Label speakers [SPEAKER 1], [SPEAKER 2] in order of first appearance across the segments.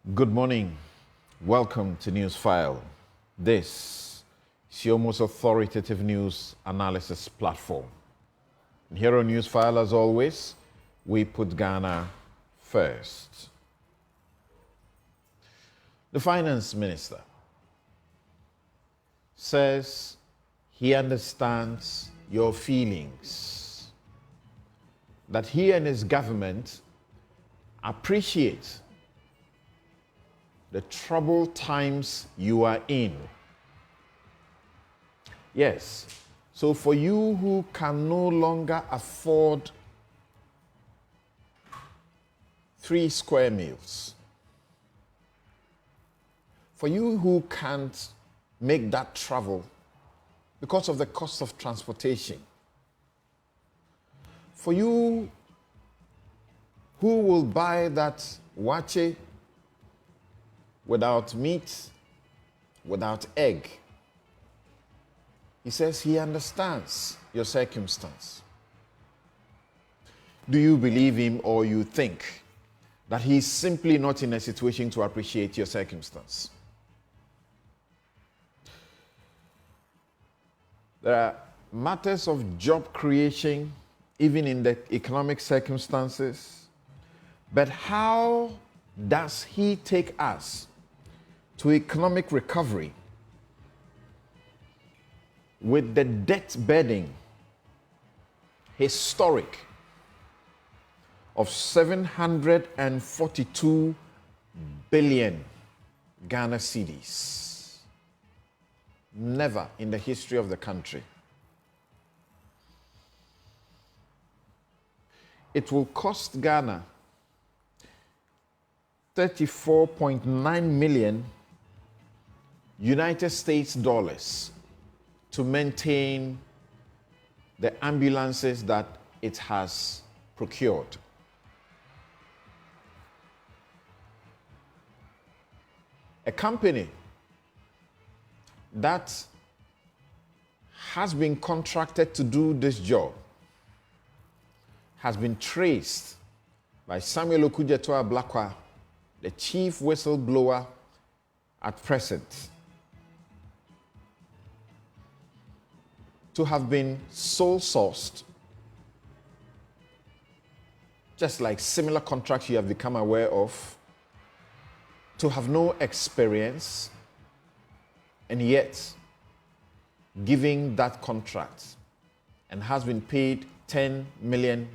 [SPEAKER 1] Good morning. Welcome to Newsfile. This is your most authoritative news analysis platform. And here on Newsfile, as always, we put Ghana first. The finance minister says he understands your feelings, that he and his government appreciate the troubled times you are in. Yes, so for you who can no longer afford 3 square meals, for you who can't make that travel because of the cost of transportation, for you who will buy that wache without meat, without egg, he says he understands your circumstance. Do you believe him, or you think that he's simply not in a situation to appreciate your circumstance? There are matters of job creation, even in the economic circumstances. But how does he take us to economic recovery with the debt burden historic of 742 billion Ghana cedis? Never in the history of the country. It will cost Ghana 34.9 million United States dollars to maintain the ambulances that it has procured. A company that has been contracted to do this job has been traced by Samuel Okudzeto Ablakwa, the chief whistleblower at present, to have been sole sourced, just like similar contracts you have become aware of, to have no experience, and yet giving that contract, and has been paid $10 million.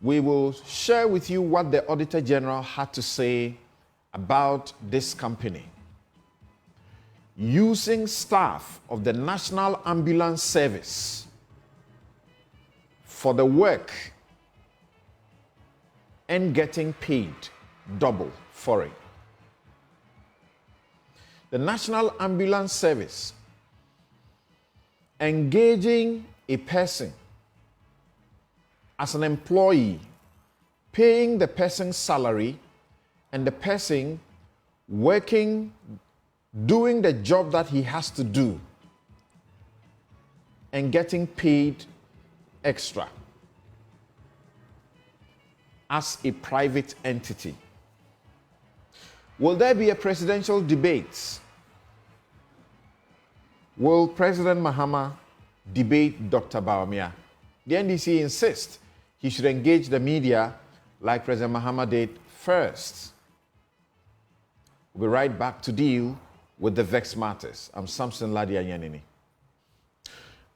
[SPEAKER 1] We will share with you what the Auditor General had to say about this company using staff of the National Ambulance Service for the work and getting paid double for it. The National Ambulance Service engaging a person as an employee, paying the person's salary, and the person working, doing the job that he has to do, and getting paid extra as a private entity. Will there be a presidential debate? Will President Mahama debate Dr. Bawumia? The NDC insists he should engage the media like President Mahama did first. We'll be right back to deal with the vexed matters. I'm Samson Lardy Anyenini.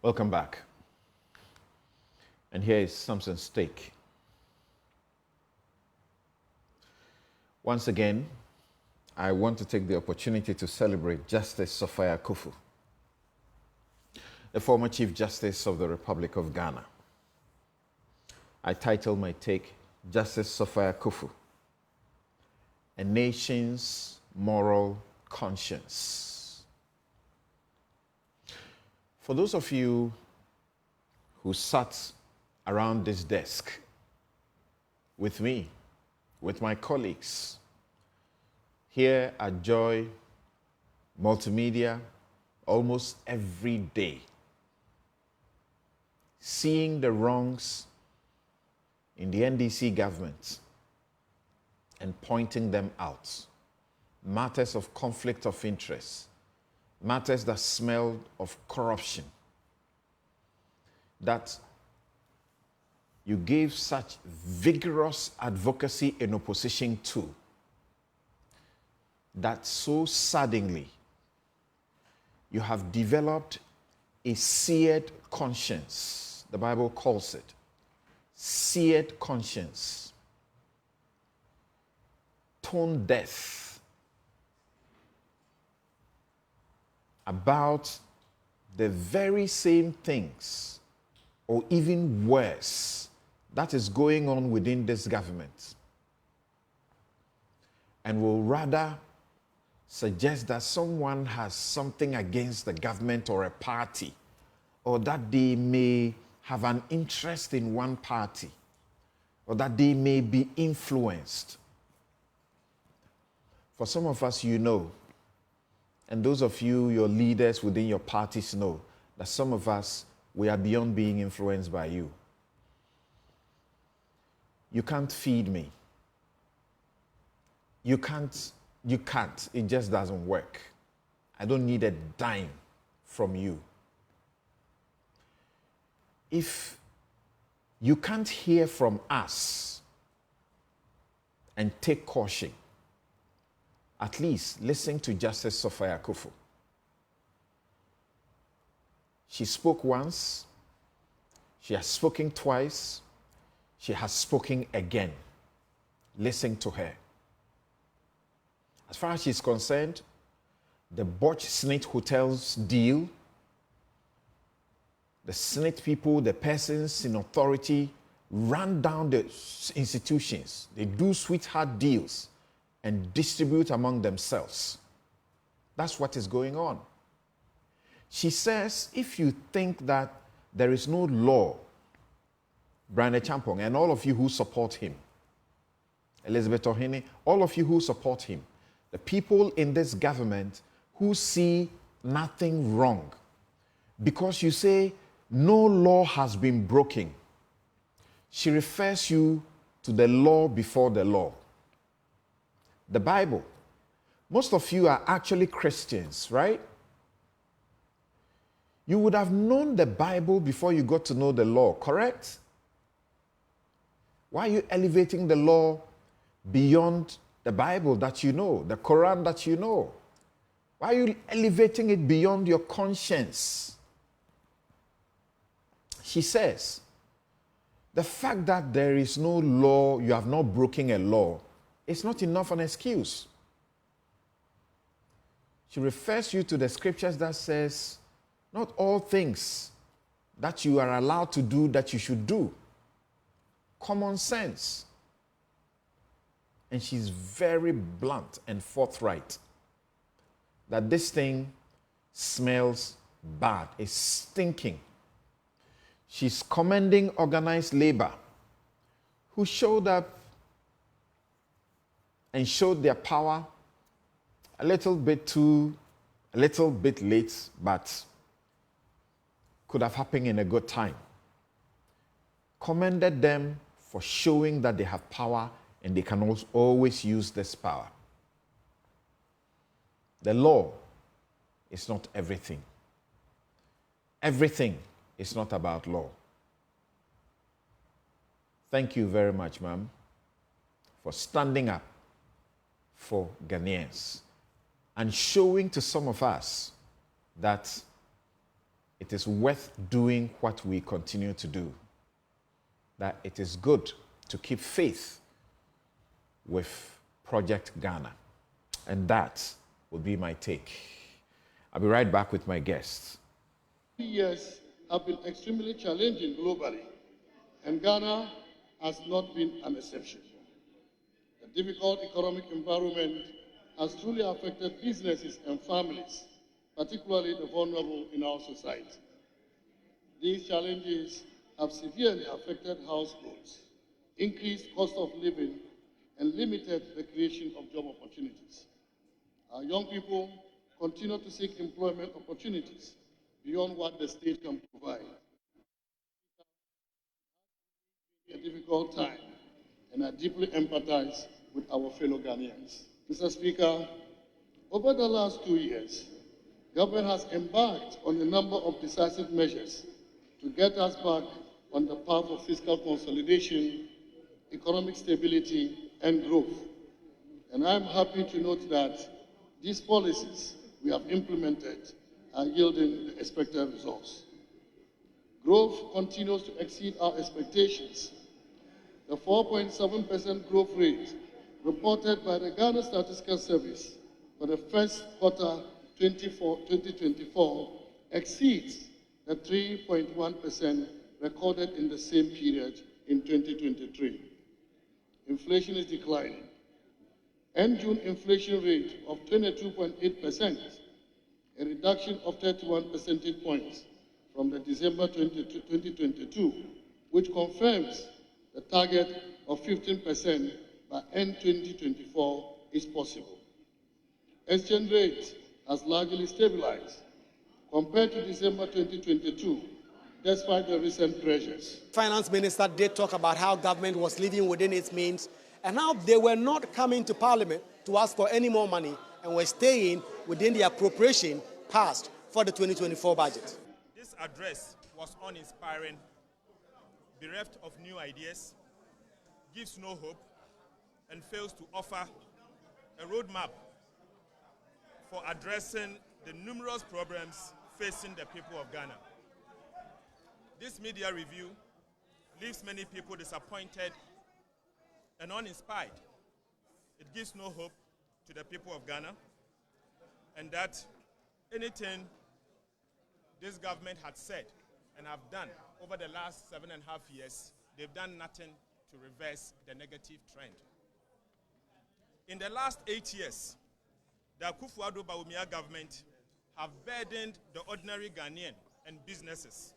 [SPEAKER 1] Welcome back. And here is Samson's take. Once again, I want to take the opportunity to celebrate Justice Sophia Kufu, the former Chief Justice of the Republic of Ghana. I title my take, Justice Sophia Kufu, A Nation's Moral Conscience. For those of you who sat around this desk with me, with my colleagues, here at Joy Multimedia almost every day, seeing the wrongs in the NDC government and pointing them out. Matters of conflict of interest, matters that smelled of corruption, that you gave such vigorous advocacy in opposition to, that so suddenly you have developed a seared conscience. The Bible calls it seared conscience, tone deaf about the very same things, or even worse, that is going on within this government, and will rather suggest that someone has something against the government or a party, or that they may have an interest in one party, or that they may be influenced. For some of us, you know, and those of you, your leaders within your parties know, that some of us, we are beyond being influenced by you. You can't feed me. You can't. It just doesn't work. I don't need a dime from you. If you can't hear from us and take caution, at least listen to Justice Sophia Akufo. She spoke once, she has spoken twice, she has spoken again. Listen to her. As far as she's concerned, the Botch Snit Hotels deal, the Snit people, the persons in authority, run down the institutions. They do sweetheart deals and distribute among themselves. That's what is going on. She says, if you think that there is no law, Brian Champong, and all of you who support him, Elizabeth Ohene, all of you who support him, the people in this government who see nothing wrong, because you say no law has been broken. She refers you to the law before the law. The Bible. Most of you are actually Christians, right? You would have known the Bible before you got to know the law, correct? Why are you elevating the law beyond the Bible that you know, the Quran that you know? Why are you elevating it beyond your conscience? She says, the fact that there is no law, you have not broken a law, it's not enough an excuse. She refers you to the scriptures that says, not all things that you are allowed to do that you should do. Common sense. And she's very blunt and forthright that this thing smells bad, it's stinking. She's commending organized labor who showed up and showed their power a little bit late, but could have happened in a good time. Commended them for showing that they have power and they can always use this power. The law is not everything. Everything is not about law. Thank you very much, ma'am, for standing up for Ghanaians and showing to some of us that it is worth doing what we continue to do, that it is good to keep faith with Project Ghana. And that will be my take. I'll be right back with my guests.
[SPEAKER 2] Years have been extremely challenging globally, and Ghana has not been an exception. The difficult economic environment has truly affected businesses and families, particularly the vulnerable in our society. These challenges have severely affected households, increased cost of living, and limited the creation of job opportunities. Our young people continue to seek employment opportunities beyond what the state can provide. A difficult time, and I deeply empathize with our fellow Ghanaians. Mr. Speaker, over the last 2 years, government has embarked on a number of decisive measures to get us back on the path of fiscal consolidation, economic stability, and growth. And I'm happy to note that these policies we have implemented are yielding the expected results. Growth continues to exceed our expectations. The 4.7% growth rate reported by the Ghana Statistical Service for the first quarter 2024 exceeds the 3.1% recorded in the same period in 2023. Inflation is declining. End June inflation rate of 22.8%, a reduction of 31 percentage points from the December 2022, which confirms the target of 15% by end 2024 is possible. Exchange rate has largely stabilized compared to December 2022, despite the recent pressures.
[SPEAKER 3] Finance Minister did talk about how government was living within its means and how they were not coming to Parliament to ask for any more money and were staying within the appropriation passed for the 2024 budget.
[SPEAKER 4] This address was uninspiring, bereft of new ideas, gives no hope, and fails to offer a roadmap for addressing the numerous problems facing the people of Ghana. This media review leaves many people disappointed and uninspired. It gives no hope to the people of Ghana, and that anything this government had said and have done over the last 7.5 years, they've done nothing to reverse the negative trend. In the last 8 years, the Akufo-Addo Bawumia government have burdened the ordinary Ghanaian and businesses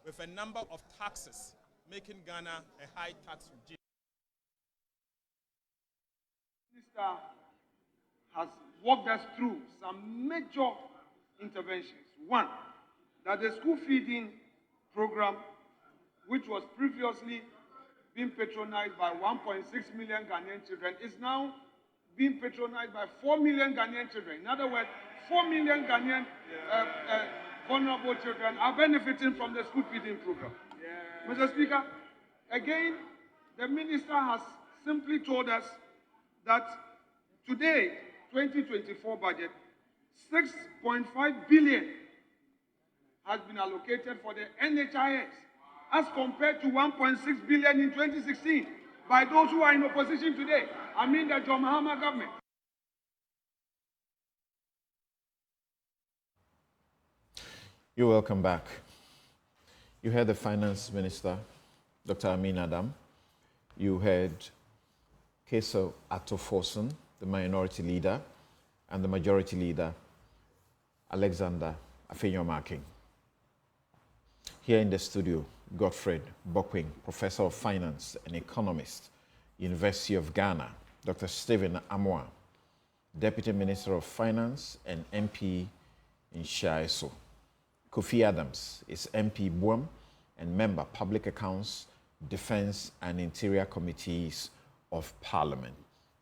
[SPEAKER 4] with a number of taxes, making Ghana a high tax regime.
[SPEAKER 5] The Minister has walked us through some major interventions. One, that the school feeding program, which was previously being patronized by 1.6 million Ghanaian children, is now being patronized by 4 million Ghanaian children. In other words, 4 million Ghanaian vulnerable children are benefiting from the school feeding program. Yeah. Mr. Speaker, again, the minister has simply told us that today, 2024 budget, 6.5 billion has been allocated for the NHIS, as compared to 1.6 billion in 2016 by those who are in opposition today. I mean the John Mahama government.
[SPEAKER 1] You're welcome back. You heard the Finance Minister, Dr. Amin Adam. You heard Keso Attoforson, the Minority Leader, and the Majority Leader, Alexander Afenyo-Marking. Here in the studio, Godfred Bokwing, Professor of Finance and Economist, University of Ghana, Dr. Stephen Amoah, Deputy Minister of Finance and MP in Shaiso. Kofi Adams is MP Buam and member Public Accounts, Defense and Interior Committees of Parliament.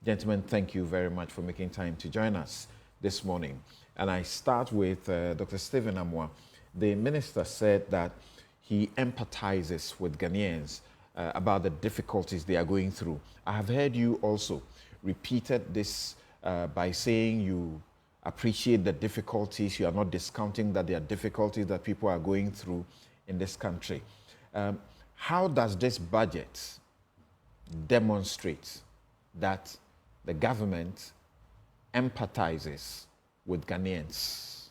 [SPEAKER 1] Gentlemen, thank you very much for making time to join us this morning. And I start with Dr. Stephen Amoah. The minister said that he empathizes with Ghanaians about the difficulties they are going through. I have heard you also repeated this by saying you appreciate the difficulties. You are not discounting that there are difficulties that people are going through in this country. How does this budget demonstrate that the government empathizes with Ghanaians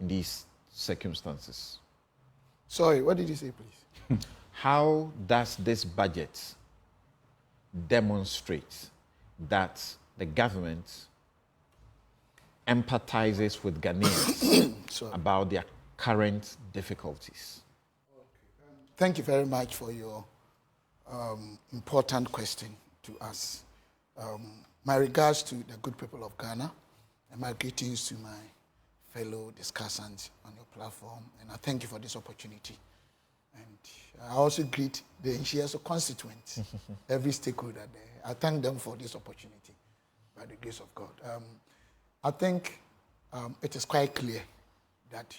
[SPEAKER 1] in these circumstances?
[SPEAKER 6] Sorry, what did you say, please?
[SPEAKER 1] How does this budget demonstrate that the government empathizes with Ghanaians about their current difficulties?
[SPEAKER 6] Thank you very much for your important question to us. My regards to the good people of Ghana and my greetings to my fellow discussants on your platform, and I thank you for this opportunity. And I also greet the Nshiaso constituents, every stakeholder there. I thank them for this opportunity, by the grace of God. I think it is quite clear that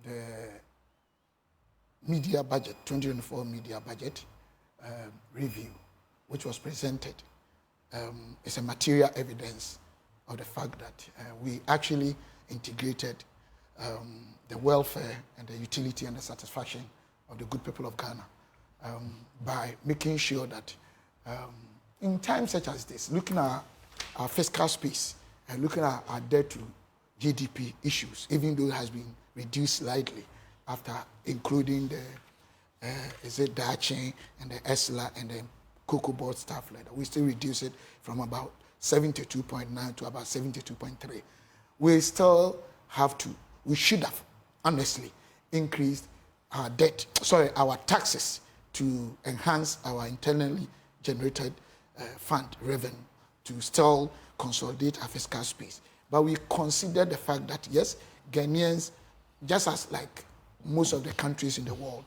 [SPEAKER 6] the media budget, 2024 media budget review, which was presented, is a material evidence of the fact that we actually integrated the welfare and the utility and the satisfaction of the good people of Ghana by making sure that in times such as this, looking at our fiscal space and looking at our debt to GDP issues, even though it has been reduced slightly after including the Dachi and the ESLA and the Cocoa Board stuff like that, we still reduce it from about 72.9 to about 72.3. We still have to, we should have, honestly, increased our our taxes to enhance our internally generated fund revenue to still consolidate our fiscal space. But we consider the fact that, yes, Ghanaians, just as like most of the countries in the world,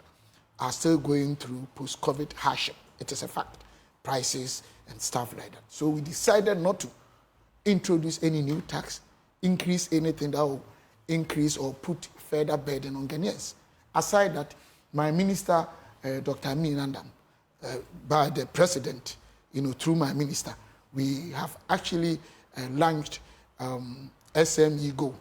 [SPEAKER 6] are still going through post-COVID hardship. It is a fact. Prices and stuff like that. So we decided not to introduce any new tax, increase anything that will increase or put further burden on Ghanaians. Aside that, my minister, Dr. Aminandam, by the president, through my minister, we have actually launched SME Go.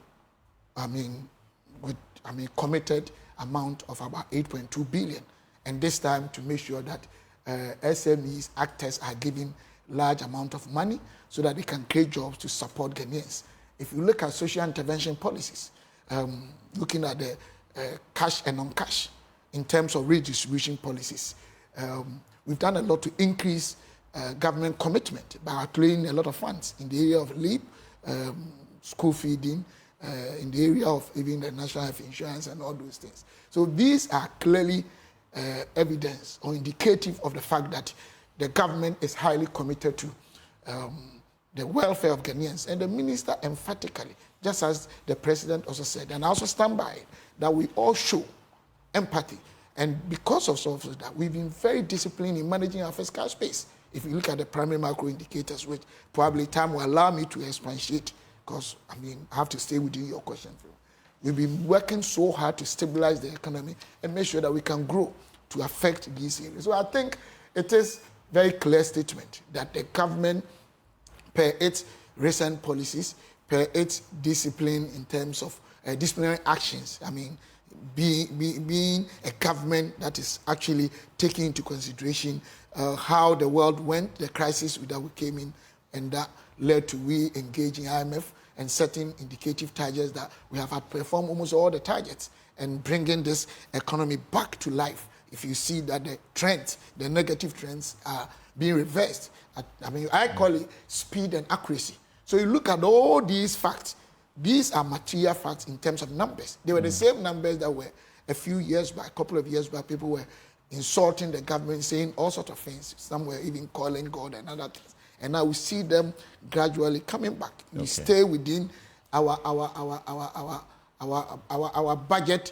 [SPEAKER 6] With committed amount of about 8.2 billion, and this time to make sure that SMEs, actors are given large amount of money so that they can create jobs to support Ghanaians. If you look at social intervention policies, looking at the cash and non-cash in terms of redistribution policies, we've done a lot to increase government commitment by allocating a lot of funds in the area of LEAP, school feeding, in the area of even the national health insurance and all those things. So these are clearly evidence or indicative of the fact that the government is highly committed to the welfare of Ghanaians. And the minister emphatically, just as the president also said, and I also stand by it, that we all show empathy. And because of that, we've been very disciplined in managing our fiscal space. If you look at the primary macro indicators, which probably time will allow me to expatiate, because I have to stay within your question. We've been working so hard to stabilize the economy and make sure that we can grow to affect these areas. So I think it is very clear statement that the government, per its recent policies, per its discipline in terms of disciplinary actions, being a government that is actually taking into consideration how the world went, the crisis that we came in, and that led to we engaging IMF and setting indicative targets that we have outperformed almost all the targets and bringing this economy back to life. If you see that the trends, the negative trends are being reversed, I call it speed and accuracy. So you look at all these facts, these are material facts in terms of numbers. They were the same numbers that were a few years back, a couple of years back, people were insulting the government, saying all sorts of things. Some were even calling God and other things. And now we see them gradually coming back. Okay. We stay within our budget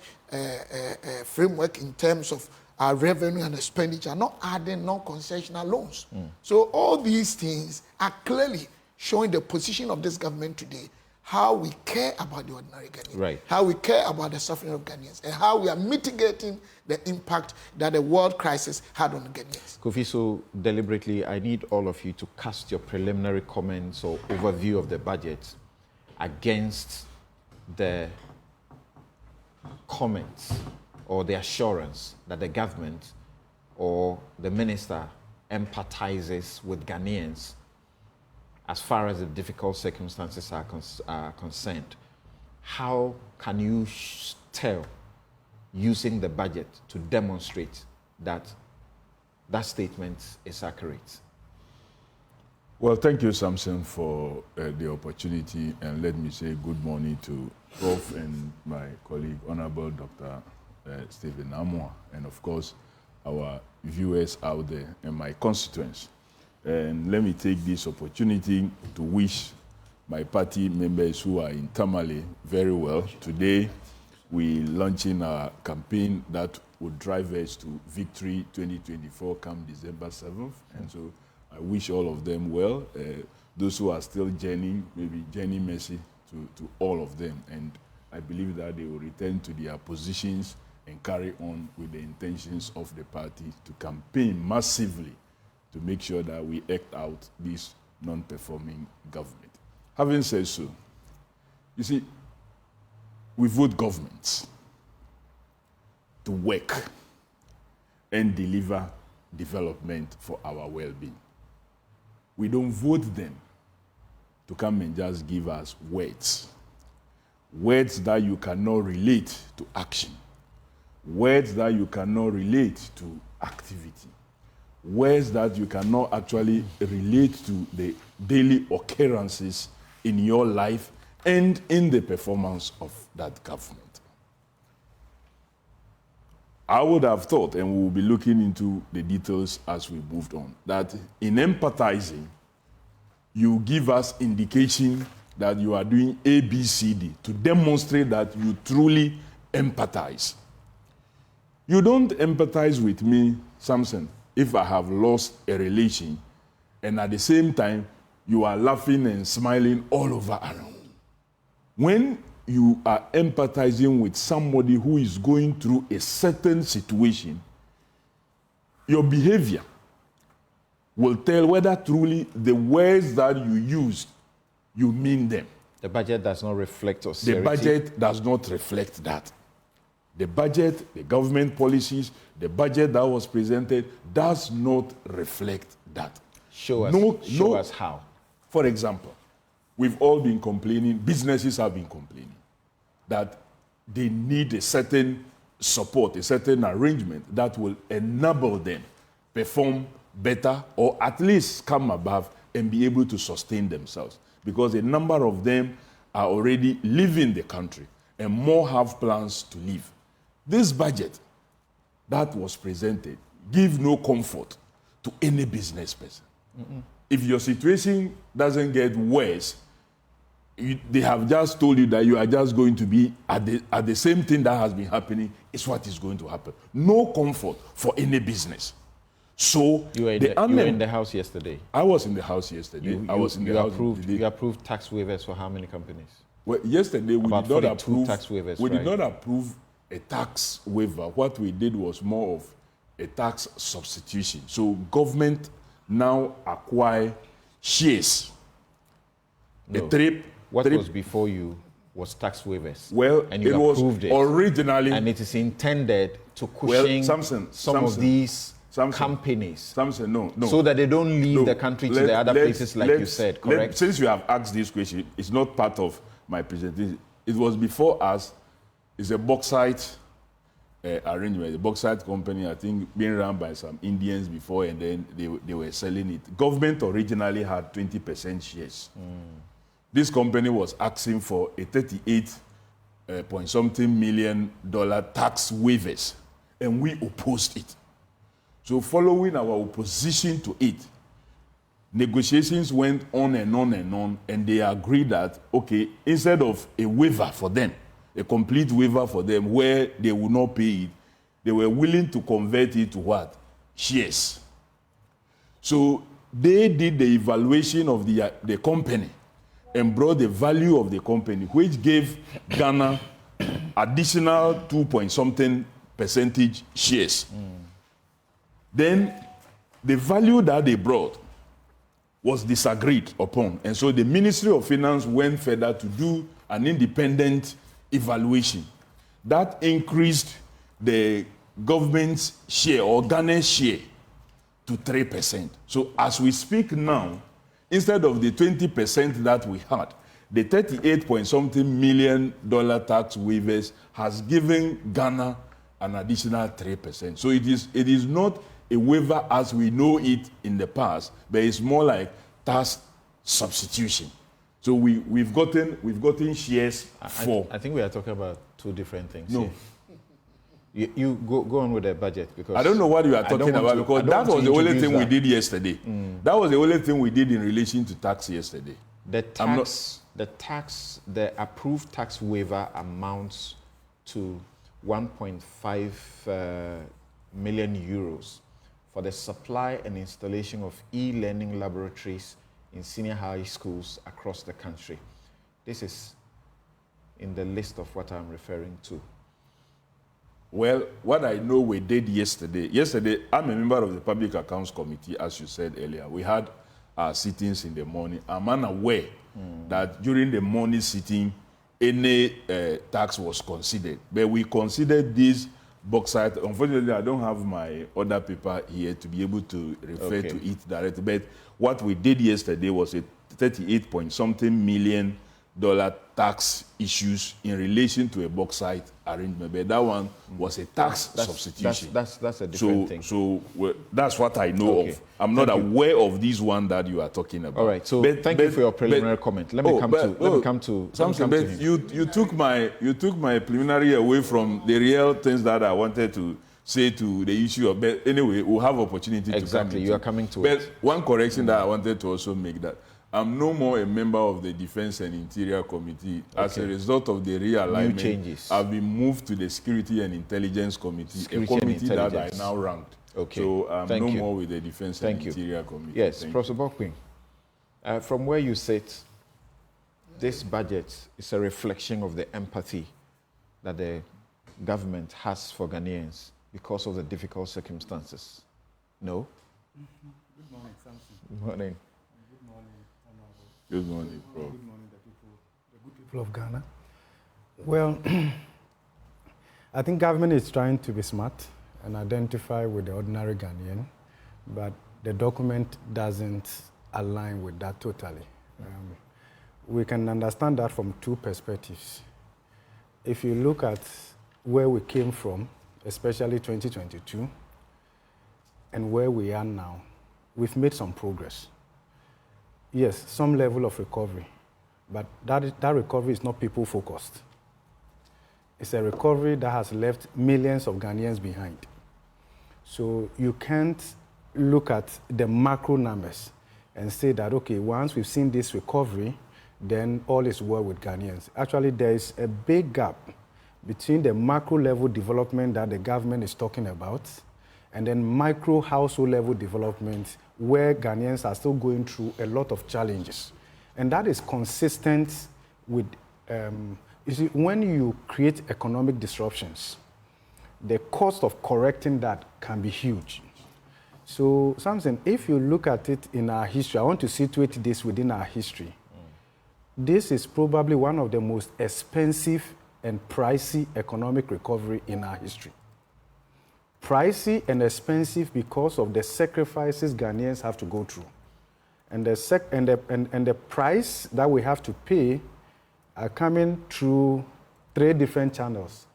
[SPEAKER 6] framework in terms of our revenue and expenditure, not adding non-concessional loans. So all these things are clearly showing the position of this government today, how we care about the ordinary Ghanaians, right, how we care about the suffering of Ghanaians, and how we are mitigating the impact that the world crisis had on the Ghanaians.
[SPEAKER 1] Kofi, so deliberately, I need all of you to cast your preliminary comments or overview of the budget against the comments or the assurance that the government or the minister empathizes with Ghanaians as far as the difficult circumstances are concerned. How can you tell, using the budget, to demonstrate that that statement is accurate?
[SPEAKER 7] Well, thank you, Samson, for the opportunity, and let me say good morning to Prof. and my colleague, Honorable Dr. Stephen Amoah, and of course, our viewers out there and my constituents. And let me take this opportunity to wish my party members who are in Tamale very well. Today, we're launching our campaign that would drive us to victory 2024 come December 7th. And so I wish all of them well. Those who are still journeying, maybe journey mercy to all of them. And I believe that they will return to their positions and carry on with the intentions of the party to campaign massively to make sure that we act out this non-performing government. Having said so, you see, we vote governments to work and deliver development for our well-being. We don't vote them to come and just give us words. Words that you cannot relate to action. Words that you cannot relate to activity. Words that you cannot actually relate to the daily occurrences in your life and in the performance of that government. I would have thought, and we will be looking into the details as we moved on, that in empathizing, you give us indication that you are doing A, B, C, D to demonstrate that you truly empathize. You don't empathize with me, Samson, if I have lost a relation, and at the same time, you are laughing and smiling all over around. When you are empathizing with somebody who is going through a certain situation, your behavior will tell whether truly the words that you used, you mean them.
[SPEAKER 1] The budget does not reflect austerity.
[SPEAKER 7] The budget does not reflect that. The budget, the government policies, the budget that was presented does not reflect that.
[SPEAKER 1] Show us how.
[SPEAKER 7] For example, we've all been complaining, businesses have been complaining, that they need a certain support, a certain arrangement that will enable them perform better or at least come above and be able to sustain themselves. Because a number of them are already leaving the country and more have plans to leave. This budget that was presented gives no comfort to any business person. If your situation doesn't get worse, they have just told you that you are just going to be at the same thing that has been happening is what is going to happen. No comfort for any business. So
[SPEAKER 1] you were in the house yesterday.
[SPEAKER 7] I was in the house yesterday.
[SPEAKER 1] You approved tax waivers for how many companies?
[SPEAKER 7] Well, yesterday we did not approve
[SPEAKER 1] tax waivers.
[SPEAKER 7] We did not approve a tax waiver. What we did was more of a tax substitution. So government now acquire shares.
[SPEAKER 1] No. What was before you was tax waivers.
[SPEAKER 7] Well,
[SPEAKER 1] and you approved it
[SPEAKER 7] originally,
[SPEAKER 1] and it is intended to cushion some of these companies.
[SPEAKER 7] No.
[SPEAKER 1] So that they don't leave the country to the other places, like you said, correct?
[SPEAKER 7] Since you have asked this question, it's not part of my presentation. It was before us. It's a bauxite arrangement. The bauxite company, I think, being run by some Indians before, and then they were selling it. Government originally had 20% shares. This company was asking for a 38-point-something million tax waivers, and we opposed it. So following our opposition to it, negotiations went on and on and on, and they agreed that, okay, instead of a waiver for them, a complete waiver for them where they would not pay it, they were willing to convert it to what? Shares. So they did the evaluation of the company and brought the value of the company, which gave Ghana additional 2-point-something% shares. Then the value that they brought was disagreed upon. And so the Ministry of Finance went further to do an independent evaluation. That increased the government's share or Ghana's share to 3%. So as we speak now, instead of the 20% that we had, the 38-point-something million tax waivers has given Ghana an additional 3%. So it is not a waiver as we know it in the past, but it's more like tax substitution. So we've gotten shares for.
[SPEAKER 1] I think we are talking about two different things.
[SPEAKER 7] No.
[SPEAKER 1] You go on with the budget, because
[SPEAKER 7] I don't know what you are talking about, because that was the only thing we did yesterday. That was the only thing we did in relation to tax yesterday.
[SPEAKER 1] The approved tax waiver amounts to 1.5 million euros for the supply and installation of e-learning laboratories in senior high schools across the country. This is in the list of what I'm referring to.
[SPEAKER 7] Well, what I know we did yesterday, I'm a member of the Public Accounts Committee, as you said earlier. We had our sittings in the morning. I'm unaware that during the morning sitting, any tax was considered. But we considered this bauxite. Unfortunately, I don't have my other paper here to be able to refer to it directly. But what we did yesterday was a 38-point-something million tax issues in relation to a bauxite arrangement. But that one was a tax substitution.
[SPEAKER 1] That's a different thing.
[SPEAKER 7] So that's what I know of. I'm not aware of this one that you are talking about.
[SPEAKER 1] All right. So thank you for your preliminary comment. Let me come to
[SPEAKER 7] Samson, but you took my preliminary away from the real things that I wanted to say to the issue of. But anyway, we'll have opportunity to come.
[SPEAKER 1] Exactly. You are coming to
[SPEAKER 7] it. But one correction that I wanted to also make that I'm no more a member of the Defense and Interior Committee. As a result of the realignment,
[SPEAKER 1] new changes.
[SPEAKER 7] I've been moved to the Security and Intelligence Committee, a committee that I now ranked.
[SPEAKER 1] Okay.
[SPEAKER 7] So I'm more with the Defense and Interior Committee.
[SPEAKER 1] Yes, Professor Bokwin, from where you sit, this budget is a reflection of the empathy that the government has for Ghanaians because of the difficult circumstances. No?
[SPEAKER 8] Good morning, Samson.
[SPEAKER 1] Good morning.
[SPEAKER 7] Good morning, Prof.
[SPEAKER 8] Good morning, the good people of Ghana. Well, I think government is trying to be smart and identify with the ordinary Ghanaian, but the document doesn't align with that totally. We can understand that from two perspectives. If you look at where we came from, especially 2022, and where we are now, we've made some progress. Yes, some level of recovery, but that recovery is not people-focused. It's a recovery that has left millions of Ghanaians behind. So you can't look at the macro numbers and say that, okay, once we've seen this recovery, then all is well with Ghanaians. Actually, there is a big gap between the macro level development that the government is talking about and then micro household level development where Ghanaians are still going through a lot of challenges. And that is consistent with, you see, when you create economic disruptions, the cost of correcting that can be huge. So, Samson, if you look at it in our history, I want to situate this within our history. This is probably one of the most expensive and pricey economic recovery in our history. Pricey and expensive because of the sacrifices Ghanaians have to go through. And the price that we have to pay are coming through three different channels.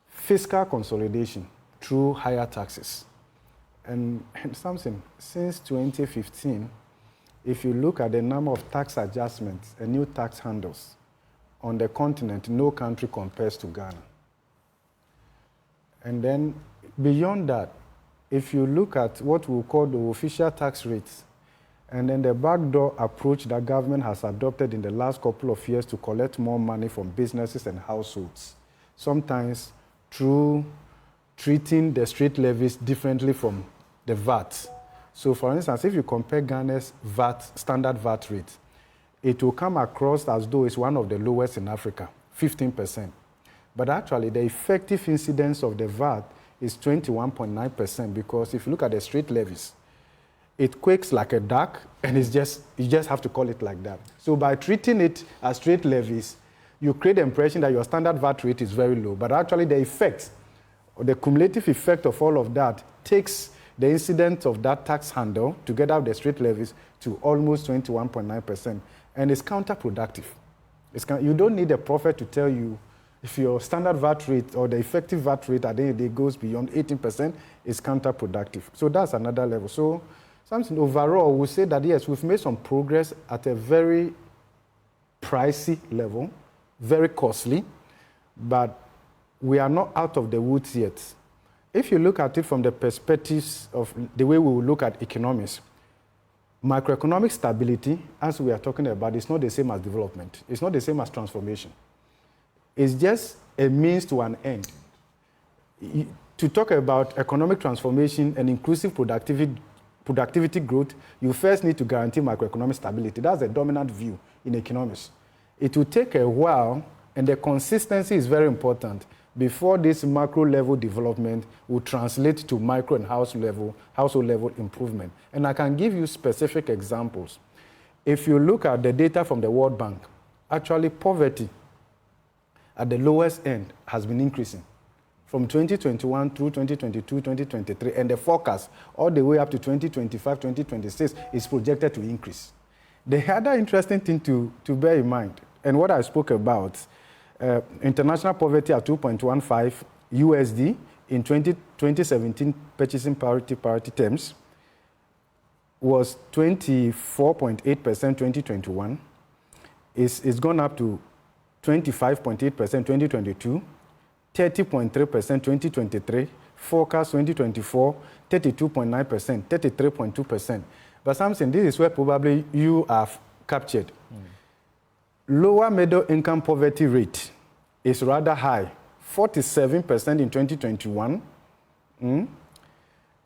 [SPEAKER 8] Fiscal consolidation through higher taxes. And something, since 2015, if you look at the number of tax adjustments and new tax handles on the continent, no country compares to Ghana. And then beyond that, if you look at what we call the official tax rates, and then the backdoor approach that government has adopted in the last couple of years to collect more money from businesses and households, sometimes through treating the straight levies differently from the VAT. So for instance, if you compare Ghana's standard VAT rate, it will come across as though it's one of the lowest in Africa, 15%. But actually, the effective incidence of the VAT is 21.9% because if you look at the straight levies, it quakes like a duck, and you just have to call it like that. So by treating it as straight levies, you create the impression that your standard VAT rate is very low, but actually the effect, or the cumulative effect of all of that takes the incidence of that tax handle together with the straight levies to almost 21.9%, and it's counterproductive. You don't need a prophet to tell you if your standard VAT rate or the effective VAT rate at the end of the day goes beyond 18%, it's counterproductive. So that's another level. So something overall, we say that yes, we've made some progress at a very pricey level, very costly, but we are not out of the woods yet. If you look at it from the perspectives of the way we will look at economics, macroeconomic stability, as we are talking about, is not the same as development. It's not the same as transformation. It's just a means to an end. To talk about economic transformation and inclusive productivity growth, you first need to guarantee macroeconomic stability. That's the dominant view in economics. It will take a while, and the consistency is very important before this macro level development will translate to micro and household level improvement. And I can give you specific examples. If you look at the data from the World Bank, actually poverty at the lowest end has been increasing from 2021 through 2022, 2023, and the forecast all the way up to 2025, 2026 is projected to increase. The other interesting thing to bear in mind, and what I spoke about, international poverty at 2.15 USD in 2017 purchasing parity terms was 24.8% 2021. It's gone up to 25.8% 2022, 30.3% 2023, forecast 2024, 32.9%, 33.2%. But Samson, this is where probably you have captured. Lower middle income poverty rate is rather high, 47% in 2021,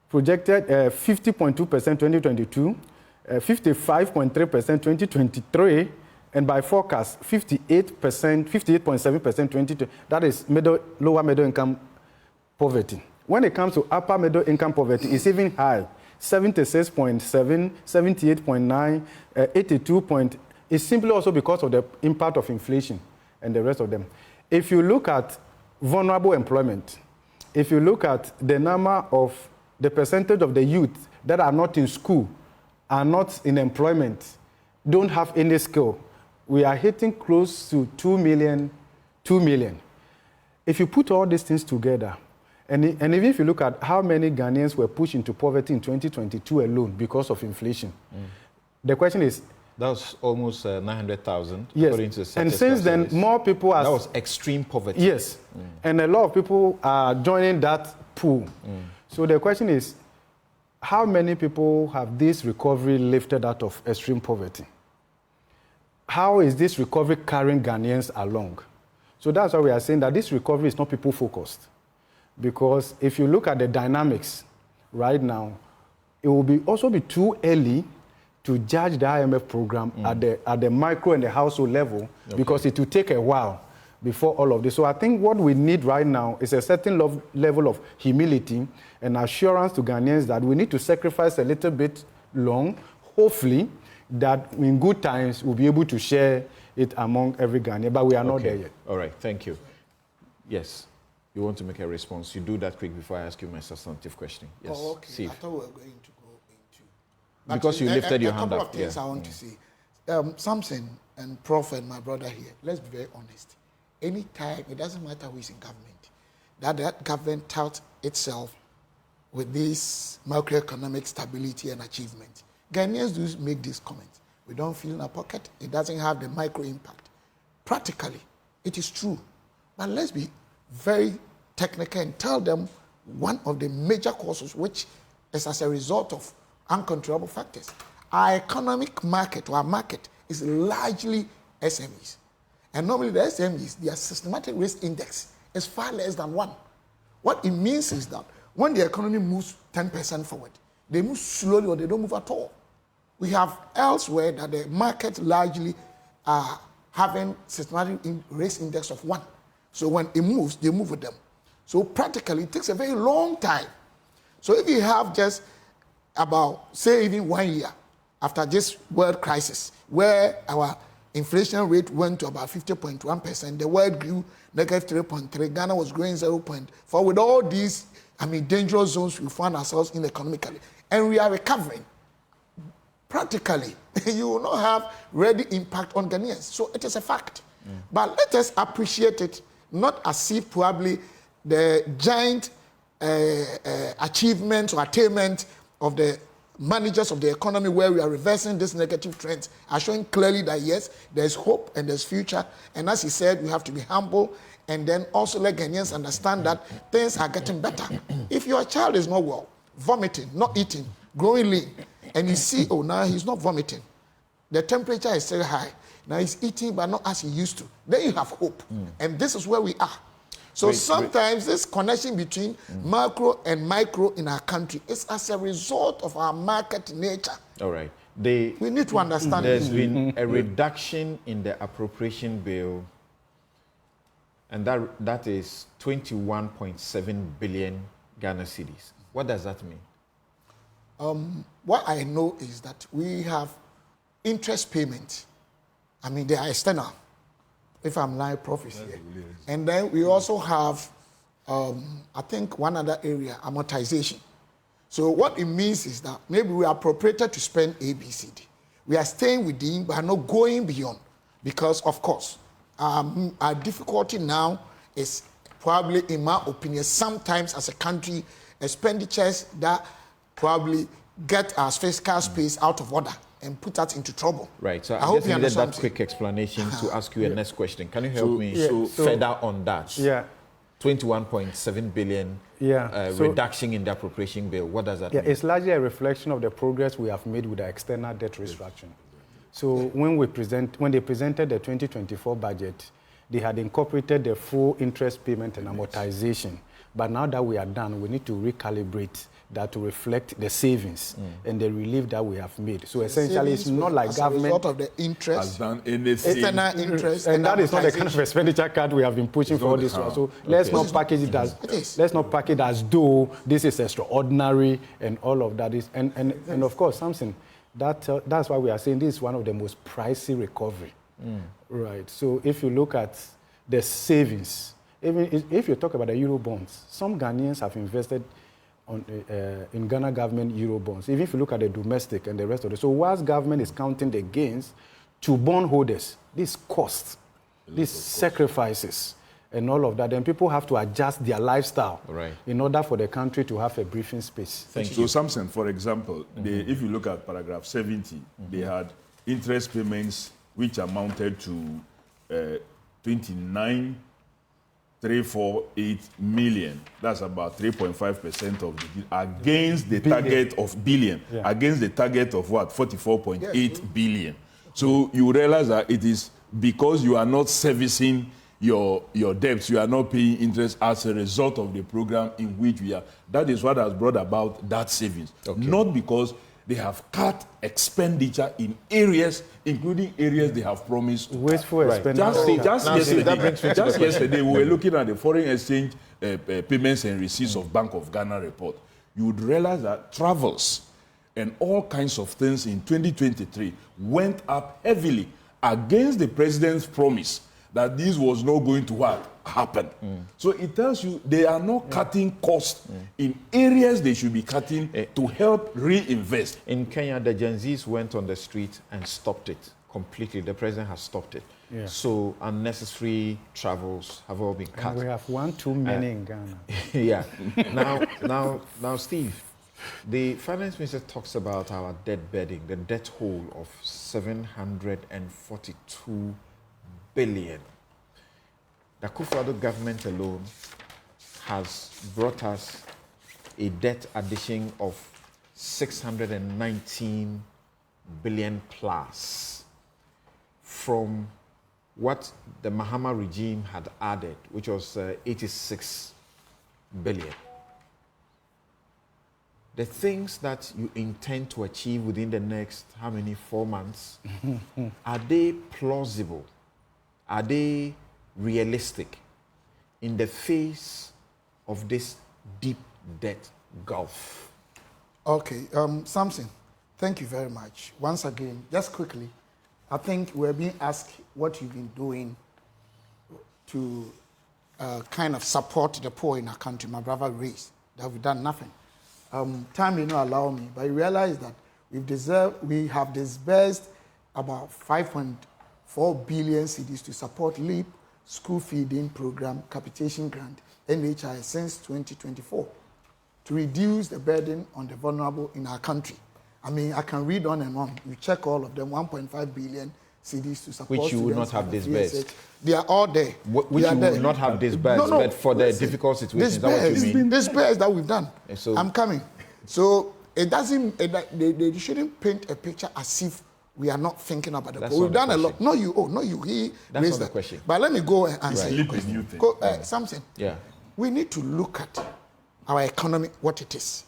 [SPEAKER 8] projected 50.2% 2022, 55.3% 2023, and by forecast, 58.7% 2020. That is lower middle income poverty. When it comes to upper middle income poverty, it's even high, 76.7, 78.9, 82. It's simply also because of the impact of inflation and the rest of them. If you look at vulnerable employment, if you look at the number of the percentage of the youth that are not in school, are not in employment, don't have any skill, we are hitting close to 2 million. If you put all these things together, and even if you look at how many Ghanaians were pushed into poverty in 2022 alone because of inflation, the question is,
[SPEAKER 1] that was almost 900,000.
[SPEAKER 8] Yes, and since then, more people are...
[SPEAKER 1] That was extreme poverty.
[SPEAKER 8] Yes, and a lot of people are joining that pool. So the question is, how many people have this recovery lifted out of extreme poverty? How is this recovery carrying Ghanaians along? So that's why we are saying that this recovery is not people-focused. Because if you look at the dynamics right now, it will also be too early to judge the IMF program at the micro and the household level, because it will take a while before all of this. So I think what we need right now is a certain level of humility and assurance to Ghanaians that we need to sacrifice a little bit long, hopefully, that in good times we'll be able to share it among every Ghanaian, but we are not there yet.
[SPEAKER 1] All right, thank you. Yes, you want to make a response. You do that quick before I ask you my substantive question. Yes.
[SPEAKER 6] Oh, okay.
[SPEAKER 1] Steve.
[SPEAKER 6] I thought we were going to go into...
[SPEAKER 1] Because you lifted your hand up.
[SPEAKER 6] A couple of things I want to say. Samson and Prof and my brother here, let's be very honest. Anytime, it doesn't matter who is in government, that government touts itself with this macroeconomic stability and achievement. Ghanaians do make these comments. We don't feel in our pocket. It doesn't have the micro impact. Practically, it is true. But let's be very technical and tell them one of the major causes, which is as a result of uncontrollable factors. Our economic market, or our market, is largely SMEs. And normally the SMEs, their systematic risk index is far less than 1. What it means is that when the economy moves 10% forward, they move slowly or they don't move at all. We have elsewhere that the market largely are having systematic risk index of 1. So when it moves, they move with them. So practically, it takes a very long time. So if you have just about, say, even 1 year after this world crisis, where our inflation rate went to about 50.1%, the world grew -3.3%, Ghana was growing 0.4%. With all these, dangerous zones we found ourselves in economically, and we are recovering. Practically, you will not have ready impact on Ghanaians. So it is a fact. But let us appreciate it, not as if probably the giant achievements or attainment of the managers of the economy, where we are reversing this negative trends, are showing clearly that yes, there's hope and there's future. And as he said, we have to be humble and then also let Ghanaians understand that things are getting better. If your child is not well, vomiting, not eating, growing lean, and you see, oh, now he's not vomiting, the temperature is still high, now he's eating but not as he used to, then you have hope. And this is where we are. So sometimes this connection between macro and micro in our country is as a result of our market nature.
[SPEAKER 1] All right.
[SPEAKER 6] We need to understand
[SPEAKER 1] There's been a reduction in the appropriation bill, and that is 21.7 billion Ghana cedis. What does that mean?
[SPEAKER 6] What I know is that we have interest payments. I mean, they are external. If I'm lying, Prof is here. And then we also have, I think, one other area, amortization. So what it means is that maybe we are appropriated to spend A, B, C, D. We are staying within, but are not going beyond. Because, of course, our difficulty now is probably, in my opinion, sometimes as a country, expenditures that probably get our fiscal space out of order and put us into trouble.
[SPEAKER 1] Right. So
[SPEAKER 6] I
[SPEAKER 1] I
[SPEAKER 6] hope
[SPEAKER 1] just
[SPEAKER 6] you
[SPEAKER 1] needed
[SPEAKER 6] understand
[SPEAKER 1] that quick explanation to ask you a next question. Can you help me further on that?
[SPEAKER 8] Yeah.
[SPEAKER 1] 21.7 billion reduction in the appropriation bill. What does that mean?
[SPEAKER 8] It's largely a reflection of the progress we have made with the external debt restructuring. So when they presented the 2024 budget, they had incorporated the full interest payment and amortization. But now that we are done, we need to recalibrate that to reflect the savings and the relief that we have made. So essentially, it's not like government...
[SPEAKER 6] As a result of the interest,
[SPEAKER 7] has done anything.
[SPEAKER 6] external interest,
[SPEAKER 8] and that is not the kind of expenditure card we have been pushing for all this while. So let's not package it as let's not package it as though this is extraordinary and all of that is and of course something that's why we are saying this is one of the most pricey recovery. Right. So if you look at the savings, even if you talk about the Euro bonds, some Ghanaians have invested in Ghana government Euro bonds, even if you look at the domestic and the rest of it. So whilst government is counting the gains to bondholders, this costs, these sacrifices and all of that, then people have to adjust their lifestyle in order for the country to have a breathing space.
[SPEAKER 7] So Samson, for example, if you look at paragraph 70, they had interest payments which amounted to 29,348 million. That's about 3.5% of the against the target of billion. Against the target of what? 44.8 billion. So you realize that it is because you are not servicing your debts, you are not paying interest as a result of the program in which we are. That is what has brought about that savings. Not because they have cut expenditure in areas, including areas they have promised.
[SPEAKER 8] Wasteful expenditure.
[SPEAKER 7] Just yesterday, we were looking at the foreign exchange payments and receipts of Bank of Ghana report. You would realize that travels and all kinds of things in 2023 went up heavily against the president's promise that this was not going to happen. So it tells you they are not cutting costs in areas they should be cutting to help reinvest.
[SPEAKER 1] In Kenya, the Gen Zs went on the street and stopped it completely. The president has stopped it. So unnecessary travels have all been cut.
[SPEAKER 8] And we have one too many in Ghana.
[SPEAKER 1] Now, Steve, the finance minister talks about our debt burden, the debt hole of 742 billion. The Akufo-Addo government alone has brought us a debt addition of 619 billion plus from what the Mahama regime had added, which was 86 billion. The things that you intend to achieve within the next, 4 months, are they plausible? Are they realistic in the face of this deep debt gulf?
[SPEAKER 6] Okay, Samson, thank you very much. Once again, just quickly, I think we're being asked what you've been doing to kind of support the poor in our country. My brother raised that we've done nothing. Time may not allow me, but I realize that we have disbursed about 5.4 billion cedis to support LEAP, school feeding program, capitation grant, NHI since 2024 to reduce the burden on the vulnerable in our country. I mean, I can read on and on. You check all of them, 1.5 billion cedis to support
[SPEAKER 1] which you would not have disbursed.
[SPEAKER 6] They are all there.
[SPEAKER 1] Which you would not have disbursed, but for the difficult situation. Is that what you mean?
[SPEAKER 6] Disbursed that we've done. So, I'm coming. So it doesn't. They shouldn't paint a picture as if we are not thinking about the
[SPEAKER 1] That's
[SPEAKER 6] poor. We've
[SPEAKER 1] not the
[SPEAKER 6] done a lot.
[SPEAKER 1] question.
[SPEAKER 6] Not you. Oh, not you. He
[SPEAKER 1] That's
[SPEAKER 6] raised
[SPEAKER 1] not the
[SPEAKER 6] that.
[SPEAKER 1] question.
[SPEAKER 6] But let me go and answer
[SPEAKER 7] Right.
[SPEAKER 6] your
[SPEAKER 7] Leap is
[SPEAKER 6] question.
[SPEAKER 7] new thing.
[SPEAKER 6] Samson,
[SPEAKER 1] Yeah.
[SPEAKER 6] we need to look at our economy, what it is,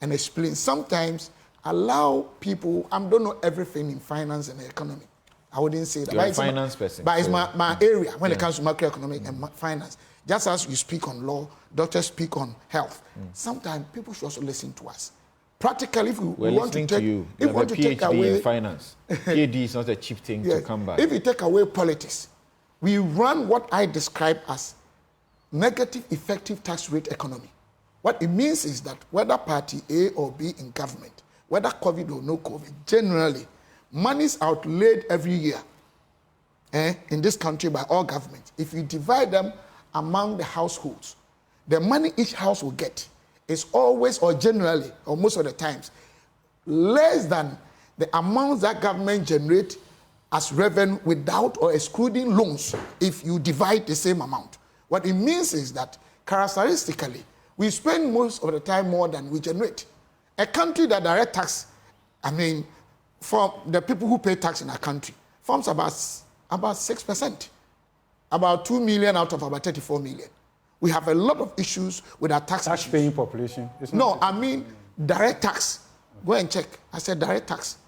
[SPEAKER 6] and explain. Sometimes allow people, I don't know everything in finance and economy. I wouldn't say that.
[SPEAKER 1] You're
[SPEAKER 6] But
[SPEAKER 1] a
[SPEAKER 6] it's
[SPEAKER 1] finance person.
[SPEAKER 6] But it's
[SPEAKER 1] so-
[SPEAKER 6] my area when it comes to macroeconomic and finance. Just as you speak on law, doctors speak on health. Sometimes people should also listen to us. Practically, if we
[SPEAKER 1] We're
[SPEAKER 6] want to
[SPEAKER 1] listening
[SPEAKER 6] take,
[SPEAKER 1] to you.
[SPEAKER 6] if we
[SPEAKER 1] You're
[SPEAKER 6] want
[SPEAKER 1] the
[SPEAKER 6] to take
[SPEAKER 1] PhD
[SPEAKER 6] away
[SPEAKER 1] in finance. PhD is not a cheap thing to
[SPEAKER 6] Yes.
[SPEAKER 1] come by.
[SPEAKER 6] If you take away politics, we run what I describe as negative effective tax rate economy. What it means is that whether party A or B in government, whether COVID or no COVID, generally, money is outlaid every year in this country by all governments. If you divide them among the households, the money each house will get is always or generally or most of the times less than the amount that government generate as revenue without or excluding loans if you divide the same amount. What it means is that characteristically, we spend most of the time more than we generate. A country that direct tax, for the people who pay tax in a country, forms about 6%, about 2 million out of about 34 million. We have a lot of issues with our tax issues.
[SPEAKER 8] Tax-paying population. It's
[SPEAKER 6] No,
[SPEAKER 8] not
[SPEAKER 6] I mean direct tax. Go and check. I said direct tax.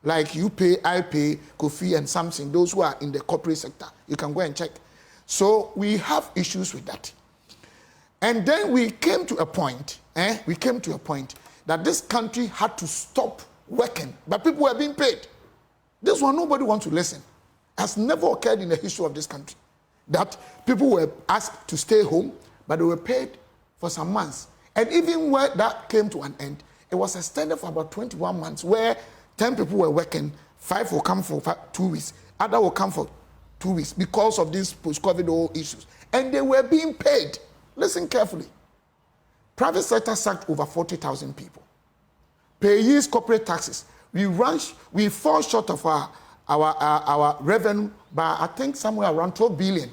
[SPEAKER 6] Like you pay, I pay, Kofi and Samson, those who are in the corporate sector. You can go and check. So we have issues with that. And then we came to a point, that this country had to stop working, but people were being paid. This one, nobody wants to listen. Has never occurred in the history of this country. That people were asked to stay home, but they were paid for some months. And even when that came to an end, it was extended for about 21 months, where 10 people were working, 5 will come for 2 weeks, other will come for 2 weeks because of these post-COVID issues. And they were being paid. Listen carefully. Private sector sacked over 40,000 people. Payees corporate taxes. We fall short of our revenue by, I think, somewhere around 12 billion.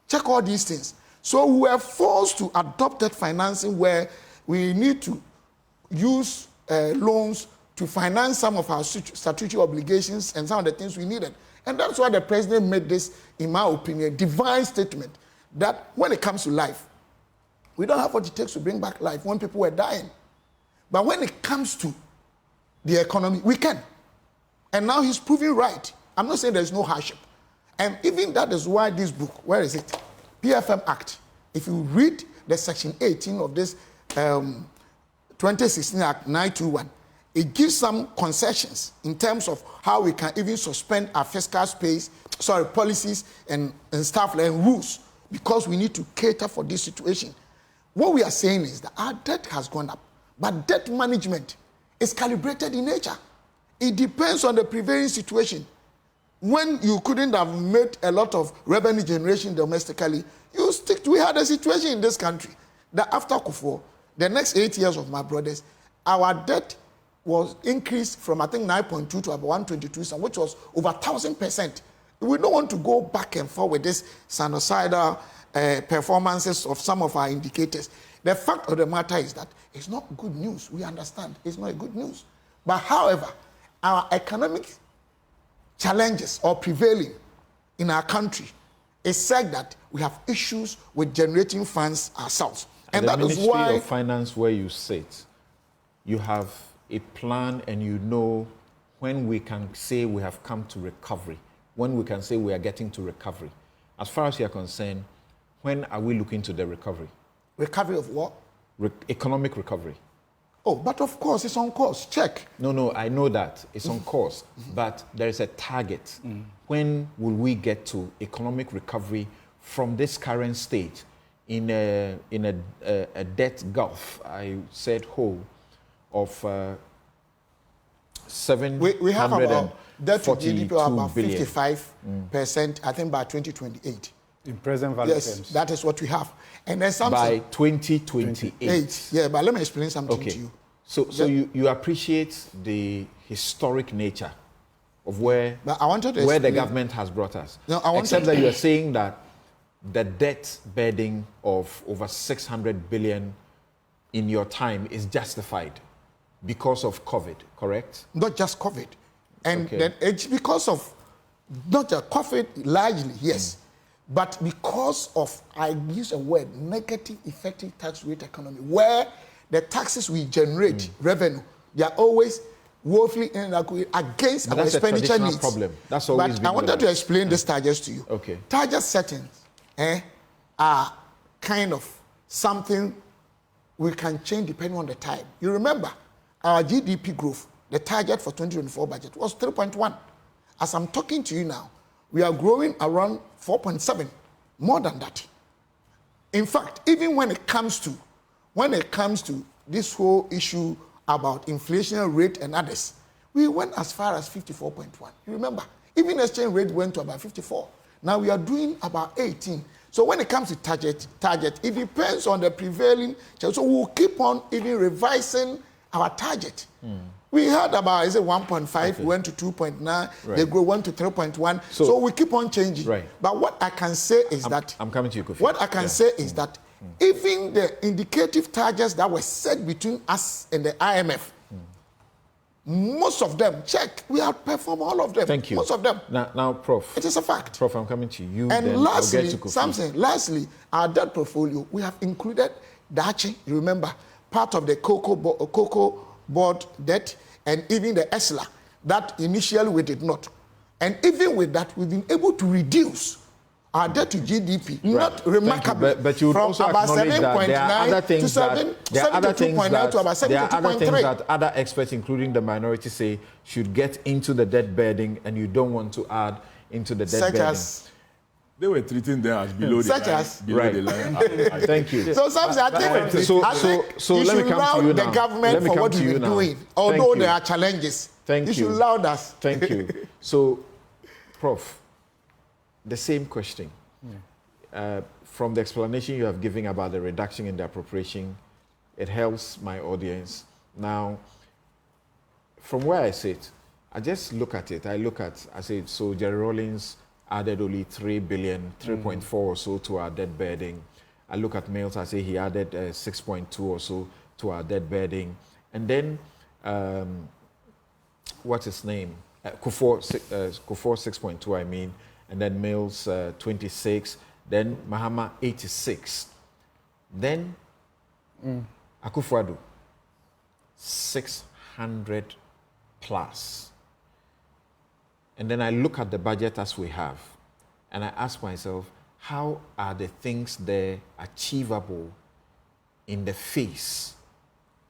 [SPEAKER 6] Check all these things. So we were forced to adopt that financing where we need to use loans to finance some of our statutory obligations and some of the things we needed. And that's why the president made this, in my opinion, divine statement that when it comes to life, we don't have what it takes to bring back life when people were dying. But when it comes to the economy, we can. And now he's proving right. I'm not saying there's no hardship. And even that is why this book, where is it? PFM Act. If you read the section 18 of this 2016 Act 921, it gives some concessions in terms of how we can even suspend our fiscal policies and stuff and rules, because we need to cater for this situation. What we are saying is that our debt has gone up, but debt management is calibrated in nature. It depends on the prevailing situation. When you couldn't have made a lot of revenue generation domestically, we had a situation in this country that after Kufuor, the next 8 years of my brothers, our debt was increased from, I think, 9.2 to about 122, which was over 1,000%. We don't want to go back and forth with this sinusoidal performances of some of our indicators. The fact of the matter is that it's not good news. We understand it's not good news. But however, our economic challenges or prevailing in our country is said that we have issues with generating funds ourselves. And that is why...
[SPEAKER 1] The Ministry of Finance, where you sit, you have a plan and you know when we can say we have come to recovery, when we can say we are getting to recovery. As far as you are concerned, when are we looking to the recovery?
[SPEAKER 6] Recovery of what?
[SPEAKER 1] Economic recovery.
[SPEAKER 6] Oh, but of course, it's on course. Check.
[SPEAKER 1] No, I know that. It's on course. But there is a target. When will we get to economic recovery from this current state in a debt gulf, I said whole, of 742
[SPEAKER 6] we have about debt to GDP of about
[SPEAKER 1] billion.
[SPEAKER 6] 55%, I think, by 2028.
[SPEAKER 8] in present value
[SPEAKER 6] Yes,
[SPEAKER 8] terms.
[SPEAKER 6] that is what we have. And then something...
[SPEAKER 1] By 2028.
[SPEAKER 6] Yeah, but let me explain something to you.
[SPEAKER 1] So you appreciate the historic nature of where
[SPEAKER 6] But I wanted to
[SPEAKER 1] the
[SPEAKER 6] explain-
[SPEAKER 1] government has brought us.
[SPEAKER 6] No, I wanted
[SPEAKER 1] Except
[SPEAKER 6] to-
[SPEAKER 1] that you are saying that the debt burden of over 600 billion in your time is justified because of COVID, correct?
[SPEAKER 6] Not just COVID. And then it's because of not a COVID largely, yes, but because of, I use a word, negative effective tax rate economy, where the taxes we generate, revenue, they are always woefully against our expenditure needs.
[SPEAKER 1] Problem. That's always
[SPEAKER 6] but I wanted to explain these targets to you.
[SPEAKER 1] Okay.
[SPEAKER 6] Target settings are kind of something we can change depending on the time. You remember, our GDP growth, the target for 2024 budget was 3.1. As I'm talking to you now, we are growing around 4.7, more than that. In fact, even when it comes to this whole issue about inflation rate and others, we went as far as 54.1. You remember, even exchange rate went to about 54. Now we are doing about 18. So when it comes to target, it depends on the prevailing. So we'll keep on even revising our target. We had about, 1.5, went to 2.9,
[SPEAKER 1] right.
[SPEAKER 6] They grew 1 to 3.1. So we keep on changing.
[SPEAKER 1] Right.
[SPEAKER 6] But what I can say is that...
[SPEAKER 1] I'm coming to you, Kofi.
[SPEAKER 6] What I can say is that even the indicative targets that were set between us and the IMF, most of them, we outperform all of them.
[SPEAKER 1] Thank you.
[SPEAKER 6] Most of them.
[SPEAKER 1] Now, Prof.
[SPEAKER 6] It is a fact.
[SPEAKER 1] Prof, I'm coming to you.
[SPEAKER 6] And
[SPEAKER 1] then
[SPEAKER 6] lastly,
[SPEAKER 1] I'll get to Kofi.
[SPEAKER 6] Our debt portfolio, we have included Dachi, you remember, part of the cocoa board debt, and even the ESLA, that initially we did not. And even with that, we've been able to reduce our debt to GDP,
[SPEAKER 1] right.
[SPEAKER 6] Not remarkably,
[SPEAKER 1] but you would
[SPEAKER 6] from
[SPEAKER 1] also
[SPEAKER 6] about
[SPEAKER 1] acknowledge that there are other
[SPEAKER 6] 7.9
[SPEAKER 1] things
[SPEAKER 6] to 72.9 to about 72.3.
[SPEAKER 1] that other experts, including the minority, say should get into the debt burden, and you don't want to add into the debt burden.
[SPEAKER 7] They were treating them as below the line.
[SPEAKER 1] Thank you.
[SPEAKER 6] So, Samson, I think you should laud the government for what we've been doing, although there are challenges. You should laud us.
[SPEAKER 1] Thank you. So, Prof, the same question. From the explanation you have given about the reduction in the appropriation, it helps my audience. Now, from where I sit, I just look at it. I say, so Jerry Rawlings added only 3 billion, 3.4 or so to our debt burden. I look at Mills, I say he added 6.2 or so to our debt burden. And then, what's his name? Kufuor 6.2, I mean. And then Mills 26. Then Mahama 86. Then Akufo-Addo 600 plus. And then I look at the budget as we have, and I ask myself, how are the things there achievable in the face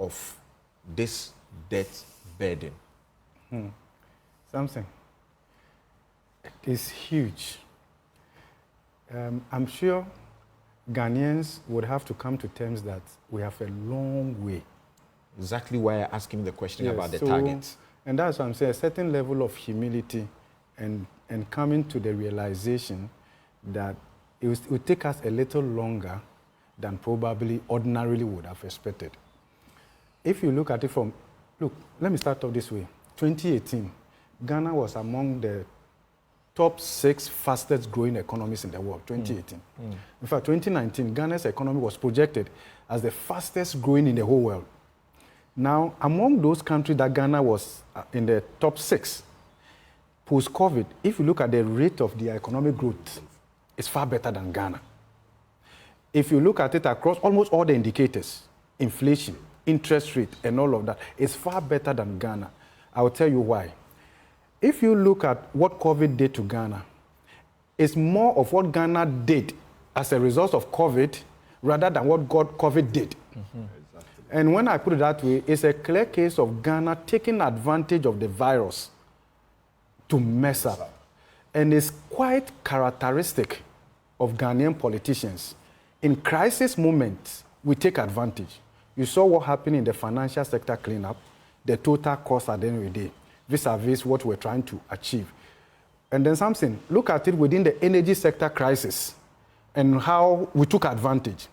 [SPEAKER 1] of this debt burden?
[SPEAKER 8] Something. It's huge. I'm sure Ghanaians would have to come to terms that we have a long way.
[SPEAKER 1] Exactly why I'm asking the question about the targets.
[SPEAKER 8] And that's what I'm saying, a certain level of humility and coming to the realization that it would take us a little longer than probably ordinarily would have expected. If you look at it let me start off this way. 2018, Ghana was among the top 6 fastest growing economies in the world, 2018. In fact, 2019, Ghana's economy was projected as the fastest growing in the whole world. Now, among those countries that Ghana was in the top 6, post-COVID, if you look at the rate of their economic growth, it's far better than Ghana. If you look at it across almost all the indicators, inflation, interest rate, and all of that, it's far better than Ghana. I will tell you why. If you look at what COVID did to Ghana, it's more of what Ghana did as a result of COVID rather than what COVID did. And when I put it that way, it's a clear case of Ghana taking advantage of the virus to mess up. And it's quite characteristic of Ghanaian politicians. In crisis moments, we take advantage. You saw what happened in the financial sector cleanup, the total cost at the end of the day, vis-a-vis what we're trying to achieve. And then something, look at it within the energy sector crisis and how we took advantage.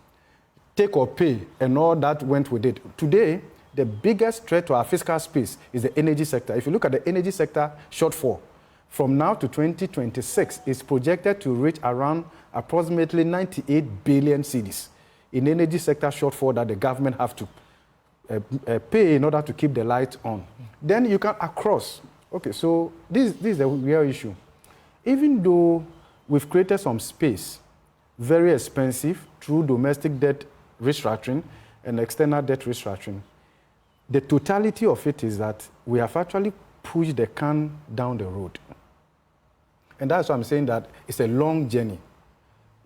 [SPEAKER 8] Take or pay and all that went with it. Today, the biggest threat to our fiscal space is the energy sector. If you look at the energy sector shortfall, from now to 2026, it's projected to reach around approximately 98 billion cedis in energy sector shortfall that the government have to pay in order to keep the lights on. Then you can, across Okay, so this is the real issue. Even though we've created some space, very expensive, through domestic debt restructuring and external debt restructuring, the totality of it is that we have actually pushed the can down the road. And that's why I'm saying that it's a long journey.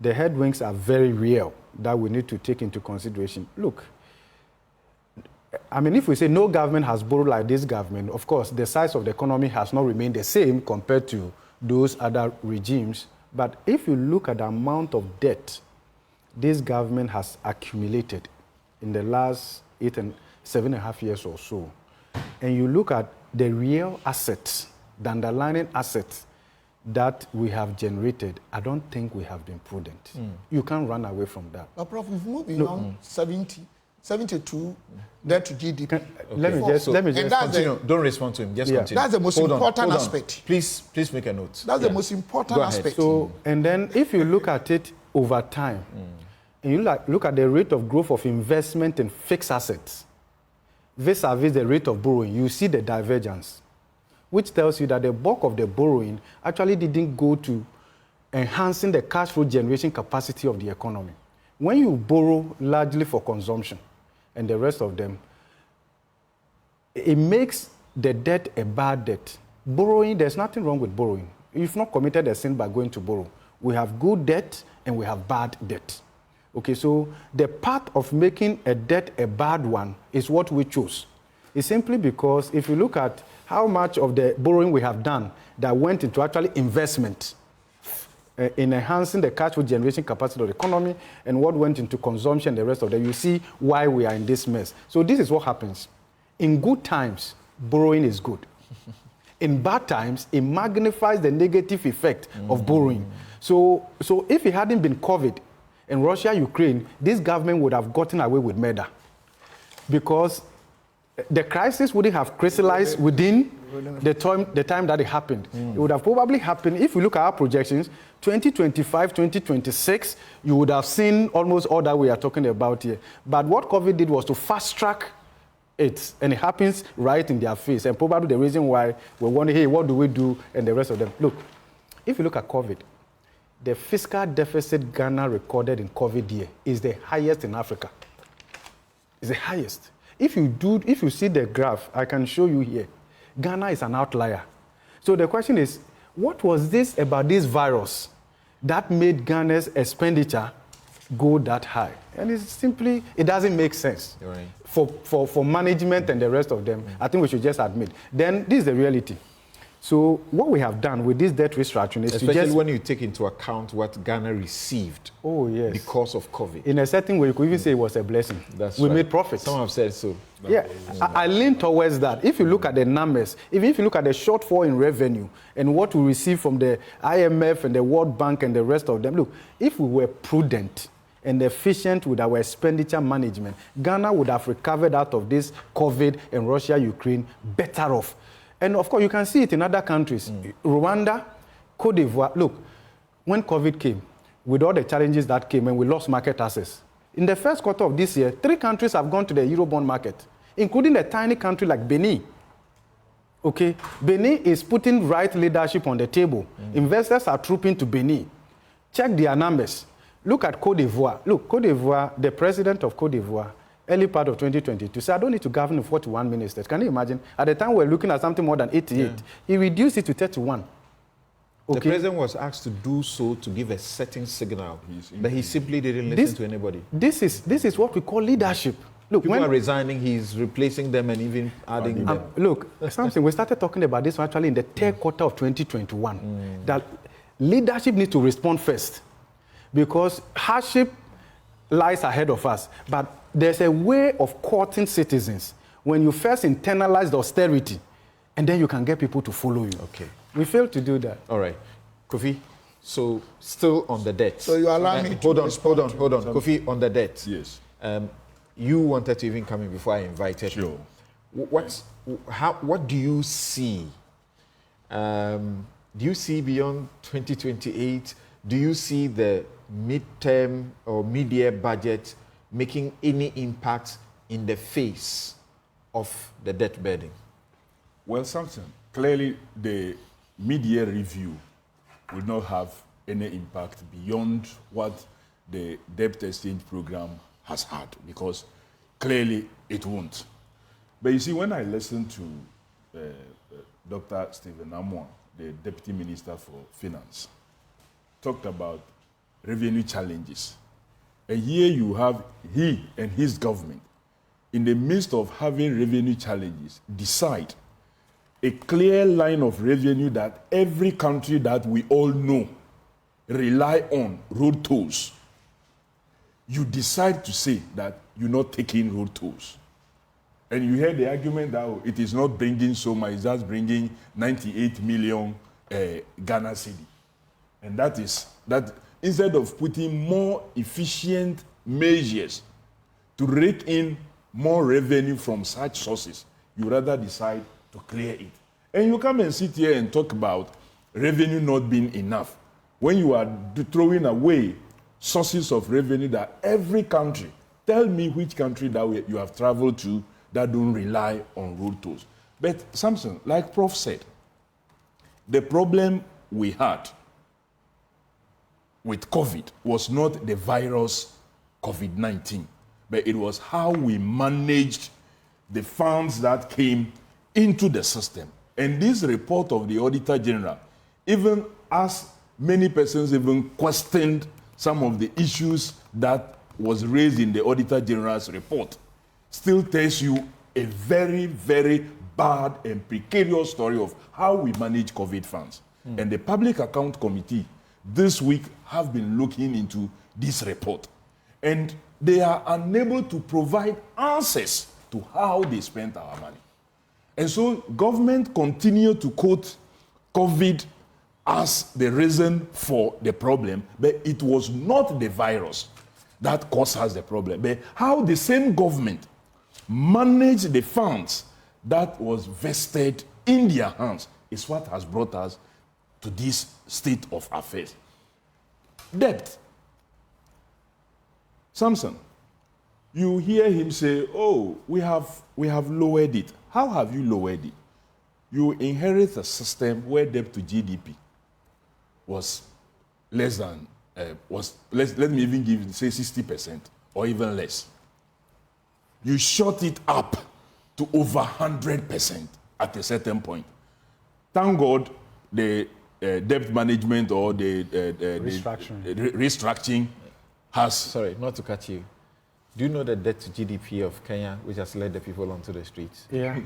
[SPEAKER 8] The headwinds are very real that we need to take into consideration. Look, I mean, if we say no government has borrowed like this government, of course, the size of the economy has not remained the same compared to those other regimes. But if you look at the amount of debt this government has accumulated in the last 7.5 years or so, and you look at the real assets, the underlying assets that we have generated, I don't think we have been prudent. You can't run away from that.
[SPEAKER 6] But Prof, we've moved beyond 72 debt to GDP.
[SPEAKER 8] Let me just
[SPEAKER 1] continue. Don't respond to him. Just continue.
[SPEAKER 6] That's the most important aspect.
[SPEAKER 1] Please make a note.
[SPEAKER 6] That's the most important aspect.
[SPEAKER 8] So, and then if you look at it over time, and you look at the rate of growth of investment in fixed assets vis-a-vis the rate of borrowing, you see the divergence, which tells you that the bulk of the borrowing actually didn't go to enhancing the cash flow generation capacity of the economy. When you borrow largely for consumption and the rest of them, it makes the debt a bad debt. Borrowing, there's nothing wrong with borrowing. You've not committed a sin by going to borrow. We have good debt and we have bad debt. Okay, so the path of making a debt a bad one is what we chose. It's simply because if you look at how much of the borrowing we have done that went into actually investment in enhancing the cash flow generation capacity of the economy and what went into consumption and the rest of them, you see why we are in this mess. So this is what happens. In good times, borrowing is good. In bad times, it magnifies the negative effect of borrowing. So if it hadn't been COVID and Russia, Ukraine, this government would have gotten away with murder because the crisis wouldn't have crystallized within the time that it happened. It would have probably happened, if we look at our projections, 2025, 2026, you would have seen almost all that we are talking about here. But what COVID did was to fast track it, and it happens right in their face. And probably the reason why we're wondering, hey, what do we do? And the rest of them. Look, if you look at COVID, the fiscal deficit Ghana recorded in COVID year is the highest in Africa. It's the highest. If you see the graph, I can show you here. Ghana is an outlier. So the question is, what was this about this virus that made Ghana's expenditure go that high? And it's simply, it doesn't make sense.
[SPEAKER 1] Right.
[SPEAKER 8] For management and the rest of them. I think we should just admit. Then this is the reality. So what we have done with this debt restructuring is
[SPEAKER 1] especially when you take into account what Ghana received because of COVID.
[SPEAKER 8] In a certain way, you could even say it was a blessing. We made profits.
[SPEAKER 1] Some have said so.
[SPEAKER 8] Yeah, I lean towards that. If you look at the numbers, even if you look at the shortfall in revenue and what we receive from the IMF and the World Bank and the rest of them, look, if we were prudent and efficient with our expenditure management, Ghana would have recovered out of this COVID and Russia, Ukraine better off. And of course, you can see it in other countries. Rwanda, Cote d'Ivoire. Look, when COVID came, with all the challenges that came and we lost market access, in the first quarter of this year, 3 countries have gone to the Eurobond market, including a tiny country like Benin. Okay, Benin is putting right leadership on the table. Investors are trooping to Benin. Check their numbers. Look at Cote d'Ivoire. Look, Cote d'Ivoire, the president of Cote d'Ivoire, early part of 2022, said, I don't need to govern with 41 ministers. Can you imagine? At the time, we're looking at something more than 88. He reduced it to 31.
[SPEAKER 1] Okay. The president was asked to do so to give a certain signal, but he simply didn't listen to anybody.
[SPEAKER 8] This is what we call leadership. Look,
[SPEAKER 1] people are resigning, he's replacing them and even adding them.
[SPEAKER 8] Look, something, we started talking about this actually in the third quarter of 2021, that leadership needs to respond first because hardship lies ahead of us. But there's a way of courting citizens when you first internalize the austerity and then you can get people to follow you.
[SPEAKER 1] Okay.
[SPEAKER 8] We failed to do that.
[SPEAKER 1] All right. Kofi, so still on the debt.
[SPEAKER 6] So you allow me to
[SPEAKER 1] hold on. Kofi, on the debt.
[SPEAKER 7] Yes.
[SPEAKER 1] You wanted to even come in before I invited you. What do you see? Do you see beyond 2028? Do you see the midterm or mid-year budget making any impact in the face of the debt burden?
[SPEAKER 7] Well, Samson, clearly the mid-year review will not have any impact beyond what the debt exchange program has had, because clearly it won't. But you see, when I listened to Dr. Stephen Amwa, the Deputy Minister for Finance, talked about revenue challenges. And here you have he and his government, in the midst of having revenue challenges, decide a clear line of revenue that every country that we all know rely on, road tolls. You decide to say that you're not taking road tolls. And you hear the argument that it is not bringing so much, it's just bringing 98 million Ghana cedi. And that is, that instead of putting more efficient measures to rake in more revenue from such sources, you rather decide to clear it. And you come and sit here and talk about revenue not being enough, when you are throwing away sources of revenue that every country, tell me which country that you have traveled to that don't rely on road tolls. But Samson, like Prof said, the problem we had with COVID was not the virus COVID-19, but it was how we managed the funds that came into the system. And this report of the Auditor General, even as many persons even questioned some of the issues that was raised in the Auditor General's report, still tells you a very, very bad and precarious story of how we manage COVID funds. And the Public Account Committee this week have been looking into this report. And they are unable to provide answers to how they spent our money. And so government continue to quote COVID as the reason for the problem, but it was not the virus that caused us the problem, but how the same government managed the funds that was vested in their hands is what has brought us to this state of affairs. Debt. Samson, you hear him say, oh, we have lowered it. How have you lowered it? You inherit a system where debt to GDP was less than, let me even say 60% or even less. You shot it up to over 100% at a certain point. Thank God the debt management or the restructuring has...
[SPEAKER 1] Sorry, not to cut you. Do you know the debt to GDP of Kenya, which has led the people onto the streets?
[SPEAKER 8] Yeah.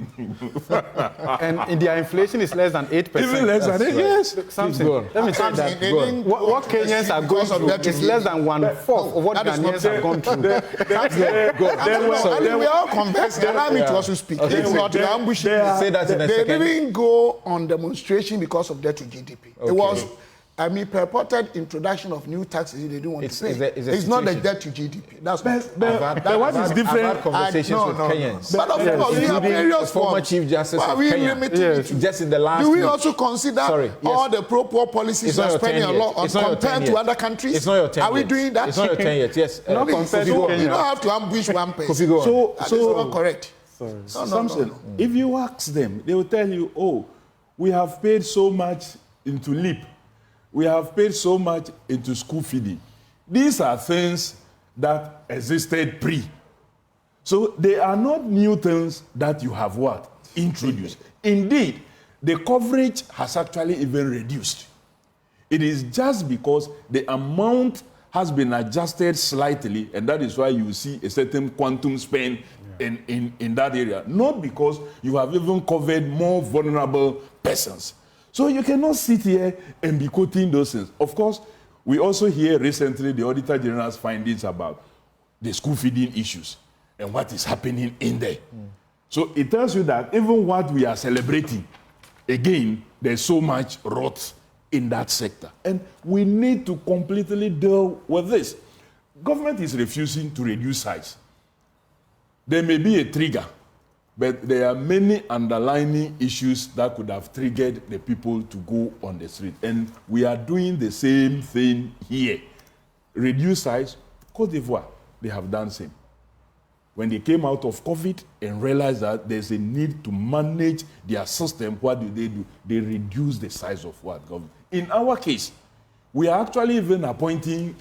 [SPEAKER 8] And their inflation is less than 8%.
[SPEAKER 7] Even less than 8%, yes.
[SPEAKER 8] Something. Let me tell you that. What Kenyans are going through is less than 1/4 of what Ghanaians have gone through.
[SPEAKER 6] We are all convinced. Allow me to also speak.
[SPEAKER 1] Okay,
[SPEAKER 6] They got to ambush it.
[SPEAKER 1] Say that in a
[SPEAKER 6] They
[SPEAKER 1] second.
[SPEAKER 6] didn't go on demonstration because of debt to GDP. It was, purported introduction of new taxes they didn't want to pay. It's not the debt to GDP. That's
[SPEAKER 1] But what is different? I've had conversations with Kenyans.
[SPEAKER 6] But of course, we have various
[SPEAKER 1] former
[SPEAKER 6] forms.
[SPEAKER 1] Chief Justice of
[SPEAKER 6] we
[SPEAKER 1] Kenya.
[SPEAKER 6] limited it to?
[SPEAKER 1] Just in the last
[SPEAKER 6] Do we
[SPEAKER 1] week.
[SPEAKER 6] also consider all the pro-poor policies we are spending a lot on compared to other countries?
[SPEAKER 1] It's not your 10
[SPEAKER 6] Are we doing that?
[SPEAKER 1] It's not your 10 yet, yes.
[SPEAKER 8] Not compared to
[SPEAKER 6] You
[SPEAKER 8] Kenya.
[SPEAKER 6] don't have to ambush one person.
[SPEAKER 1] That
[SPEAKER 6] is not correct.
[SPEAKER 7] Samson, if you ask them, they will tell you, oh, we have paid so much into LEAP. We have paid so much into school feeding. These are things that existed pre. So they are not new things that you have what? Introduced. Indeed, the coverage has actually even reduced. It is just because the amount has been adjusted slightly, and that is why you see a certain quantum spend in that area. Not because you have even covered more vulnerable persons. So you cannot sit here and be quoting those things. Of course, we also hear recently the Auditor General's findings about the school feeding issues and what is happening in there. So it tells you that even what we are celebrating, again, there's so much rot in that sector. And we need to completely deal with this. Government is refusing to reduce size. There may be a trigger, but there are many underlying issues that could have triggered the people to go on the street. And we are doing the same thing here. Reduce size. Côte d'Ivoire, they have done same. when they came out of COVID and realized that there's a need to manage their system, what do? They reduce the size of what government. In our case, we are actually even appointing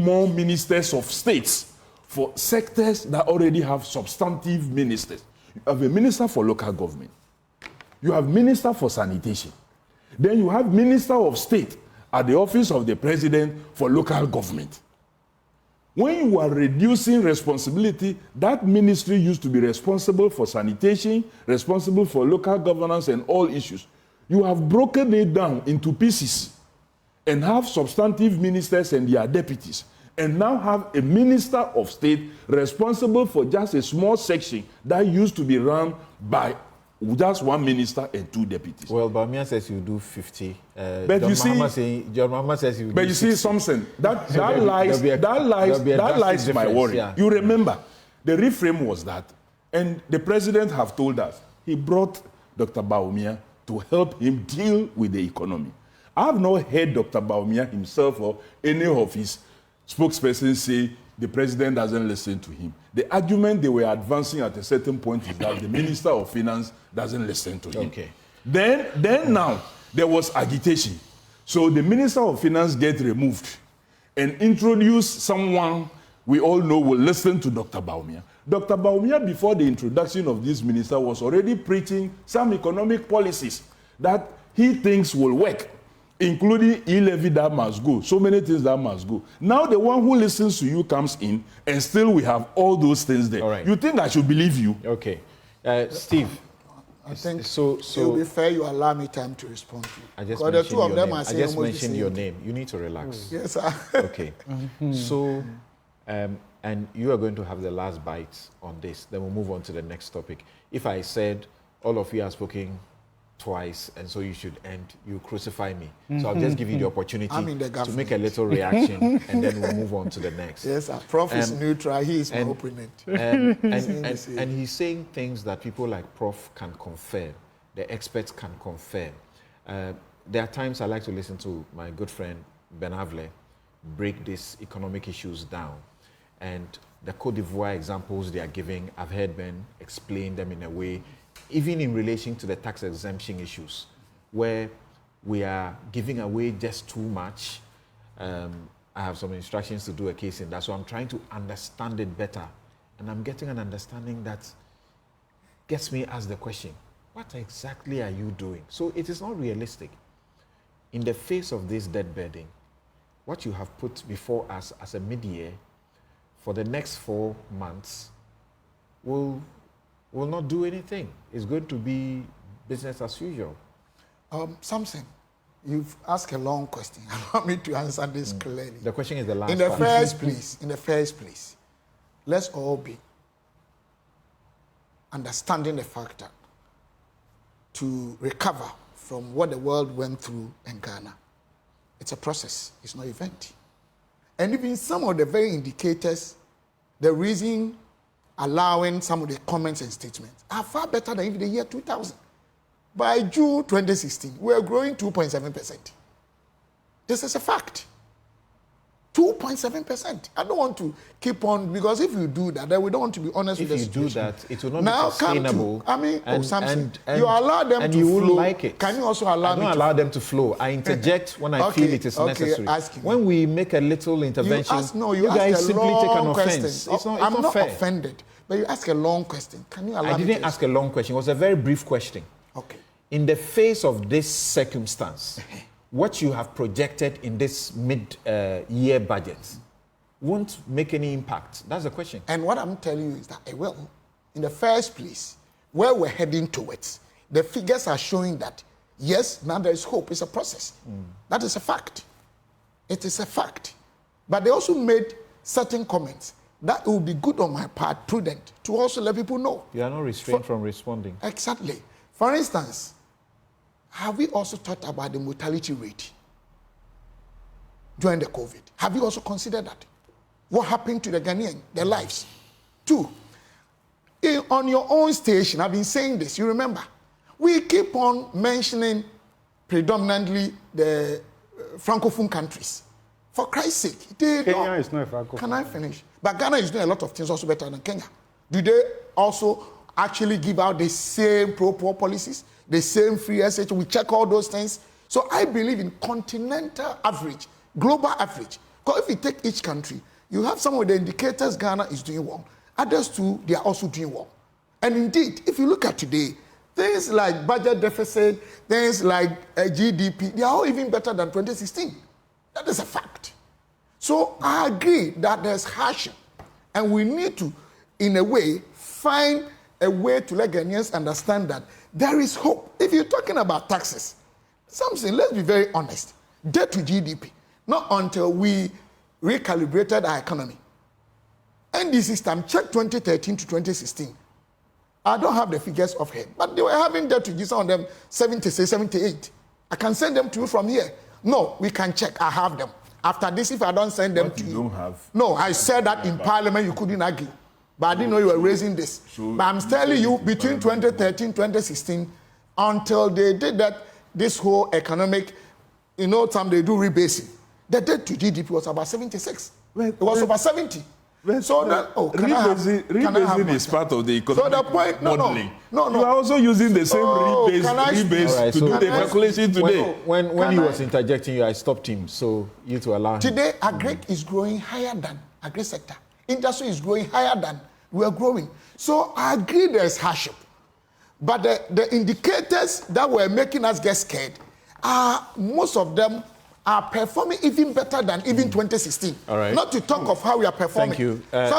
[SPEAKER 7] more ministers of states for sectors that already have substantive ministers. You have a minister for local government. You have minister for sanitation. Then you have minister of state at the office of the president for local government. When you are reducing responsibility, that ministry used to be responsible for sanitation, responsible for local governance and all issues. You have broken it down into pieces and have substantive ministers and their deputies, and now have a minister of state responsible for just a small section that used to be run by just one minister and two deputies.
[SPEAKER 1] Well, Bawumia says you do 50.
[SPEAKER 7] But
[SPEAKER 1] John
[SPEAKER 7] you see,
[SPEAKER 1] Mahama says you do 60.
[SPEAKER 7] But you see, Samson, that lies my worry.
[SPEAKER 1] Yeah.
[SPEAKER 7] You remember, the reframe was that, and the president have told us, he brought Dr. Bawumia to help him deal with the economy. I have not heard Dr. Bawumia himself or any of his spokespersons say the president doesn't listen to him. The argument they were advancing at a certain point is that the Minister of Finance doesn't listen to him.
[SPEAKER 1] Okay.
[SPEAKER 7] Then now, there was agitation. So the Minister of Finance get removed and introduce someone we all know will listen to Dr. Bawumia. Dr. Bawumia, before the introduction of this minister, was already preaching some economic policies that he thinks will work, including e-levy that must go, so many things that must go. Now the one who listens to you comes in, and still we have all those things there.
[SPEAKER 1] All right.
[SPEAKER 7] You think I should believe you?
[SPEAKER 1] Okay. Steve.
[SPEAKER 6] I think
[SPEAKER 1] so
[SPEAKER 6] it will be fair you allow me time to respond to you.
[SPEAKER 1] I just
[SPEAKER 6] Because
[SPEAKER 1] mentioned
[SPEAKER 6] the two of
[SPEAKER 1] your
[SPEAKER 6] them
[SPEAKER 1] name.
[SPEAKER 6] are
[SPEAKER 1] I
[SPEAKER 6] saying
[SPEAKER 1] just
[SPEAKER 6] almost the
[SPEAKER 1] mentioned
[SPEAKER 6] same
[SPEAKER 1] your
[SPEAKER 6] thing.
[SPEAKER 1] name. You need to relax.
[SPEAKER 6] Yes, sir.
[SPEAKER 1] Okay. So, and you are going to have the last bite on this. Then we'll move on to the next topic. If I said all of you are speaking twice, and so you should end, you crucify me. So I'll just give you the opportunity to make a little reaction, and then we'll move on to the next.
[SPEAKER 6] Yes, sir. Prof is neutral. He is my opponent.
[SPEAKER 1] And he's saying things that people like Prof can confirm, the experts can confirm. There are times I like to listen to my good friend Ben Avle break these economic issues down. And the Côte d'Ivoire examples they are giving, I've heard Ben explain them in a way, even in relation to the tax exemption issues, where we are giving away just too much. I have some instructions to do a case in that, so I'm trying to understand it better. And I'm getting an understanding that gets me ask the question, what exactly are you doing? So it is not realistic. In the face of this debt burden, what you have put before us as a mid-year for the next 4 months will not do anything. It's going to be business as usual.
[SPEAKER 6] Samson, you've asked a long question. Allow me to answer this clearly.
[SPEAKER 1] The question is the last
[SPEAKER 6] In the
[SPEAKER 1] part.
[SPEAKER 6] first place, let's all be understanding the fact that to recover from what the world went through in Ghana, it's a process, it's not an event. And even some of the very indicators, the reason allowing some of the comments and statements are far better than even the year 2000. By June 2016, we are growing 2.7%. This is a fact. 2.7%. I don't want to keep on, because if you do that, then we don't want to be honest with the situation.
[SPEAKER 1] If you do that, it will not be sustainable.
[SPEAKER 6] Samson, you allow them
[SPEAKER 1] and
[SPEAKER 6] to
[SPEAKER 1] you
[SPEAKER 6] flow.
[SPEAKER 1] will like it.
[SPEAKER 6] Can you also allow me
[SPEAKER 1] I don't allow them to flow. I interject when I feel it is necessary. When we make a little intervention, you guys simply take an offense.
[SPEAKER 6] I'm not offended, but you ask a long question. Can you allow me
[SPEAKER 1] I didn't ask a long question. It was a very brief question.
[SPEAKER 6] Okay.
[SPEAKER 1] In the face of this circumstance, what you have projected in this mid-year budget won't make any impact. That's the question.
[SPEAKER 6] And what I'm telling you is that it will. In the first place, where we're heading towards, the figures are showing that, yes, now there is hope. It's a process. That is a fact. It is a fact. But they also made certain comments that it would be good on my part, prudent, to also let people know.
[SPEAKER 1] You are not restrained from responding.
[SPEAKER 6] Exactly. For instance, have we also thought about the mortality rate during the COVID? Have you also considered that? What happened to the Ghanaian, their lives? 2, on your own station, I've been saying this, you remember, we keep on mentioning predominantly the Francophone countries. For Christ's sake, they
[SPEAKER 8] Kenya
[SPEAKER 6] don't.
[SPEAKER 8] is not a Francophone.
[SPEAKER 6] Can I finish? But Ghana is doing a lot of things also better than Kenya. Do they also actually give out the same pro-poor policies, the same free SH? We check all those things. So I believe in continental average, global average. Because if you take each country, you have some of the indicators Ghana is doing well. Others too, they are also doing well. And indeed, if you look at today, things like budget deficit, things like GDP, they are all even better than 2016. That is a fact. So I agree that there's hardship, and we need to, in a way, find a way to let Ghanaians understand that there is hope. If you're talking about taxes, something, let's be very honest, debt to GDP, not until we recalibrated our economy. NDC stamp check 2013 to 2016. I don't have the figures of head, but they were having debt to GDP, some of them 76, 78. I can send them to you from here. No, we can check. I have them. After this, if I don't send them to you.
[SPEAKER 7] Don't have.
[SPEAKER 6] No, I said that in Parliament you couldn't argue. But I didn't know you were raising this.
[SPEAKER 7] So
[SPEAKER 6] but I'm telling you, between 2013 2016, until they did that, this whole economic, time they do rebasing, the debt to GDP was about 76. It was about 70. So that,
[SPEAKER 7] rebasing is part of the economic
[SPEAKER 6] so the point,
[SPEAKER 7] modeling.
[SPEAKER 6] No.
[SPEAKER 7] You are also using the same rebase
[SPEAKER 1] Right,
[SPEAKER 7] to
[SPEAKER 1] so
[SPEAKER 7] do the calculation today.
[SPEAKER 1] When he was interjecting you, I stopped him, so you to allow him.
[SPEAKER 6] Today, agri is growing higher than agri sector. Industry is growing higher than we are growing. So I agree there's hardship. But the indicators that were making us get scared, most of them are performing even better than even 2016.
[SPEAKER 1] All right.
[SPEAKER 6] Not to talk of how we are performing.
[SPEAKER 1] Thank you.
[SPEAKER 7] This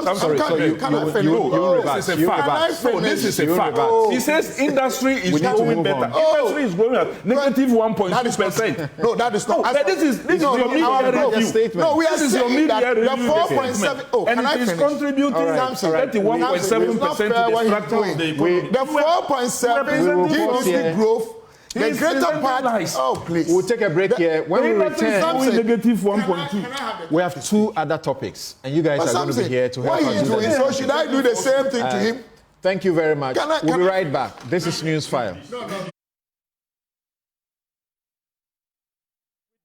[SPEAKER 7] is a fact. This is a fact. He says industry is growing better. Industry is growing at negative 1.2%.
[SPEAKER 6] No, that is not.
[SPEAKER 7] But this is your media review.
[SPEAKER 6] No, we are
[SPEAKER 7] this is your
[SPEAKER 6] saying that
[SPEAKER 7] media
[SPEAKER 6] the
[SPEAKER 7] review
[SPEAKER 6] 4.7.
[SPEAKER 7] And it is contributing 31.7% to the structure of the economy.
[SPEAKER 6] The 4.7 GDP growth. The greater part. Oh, please.
[SPEAKER 1] We'll take a break here. When we return,
[SPEAKER 7] negative 1.2.
[SPEAKER 1] we have two other topics, and you guys are going to be here to help us do that.
[SPEAKER 6] So should I do the same thing to him?
[SPEAKER 1] Thank you very much. We'll be right back. This is Newsfile.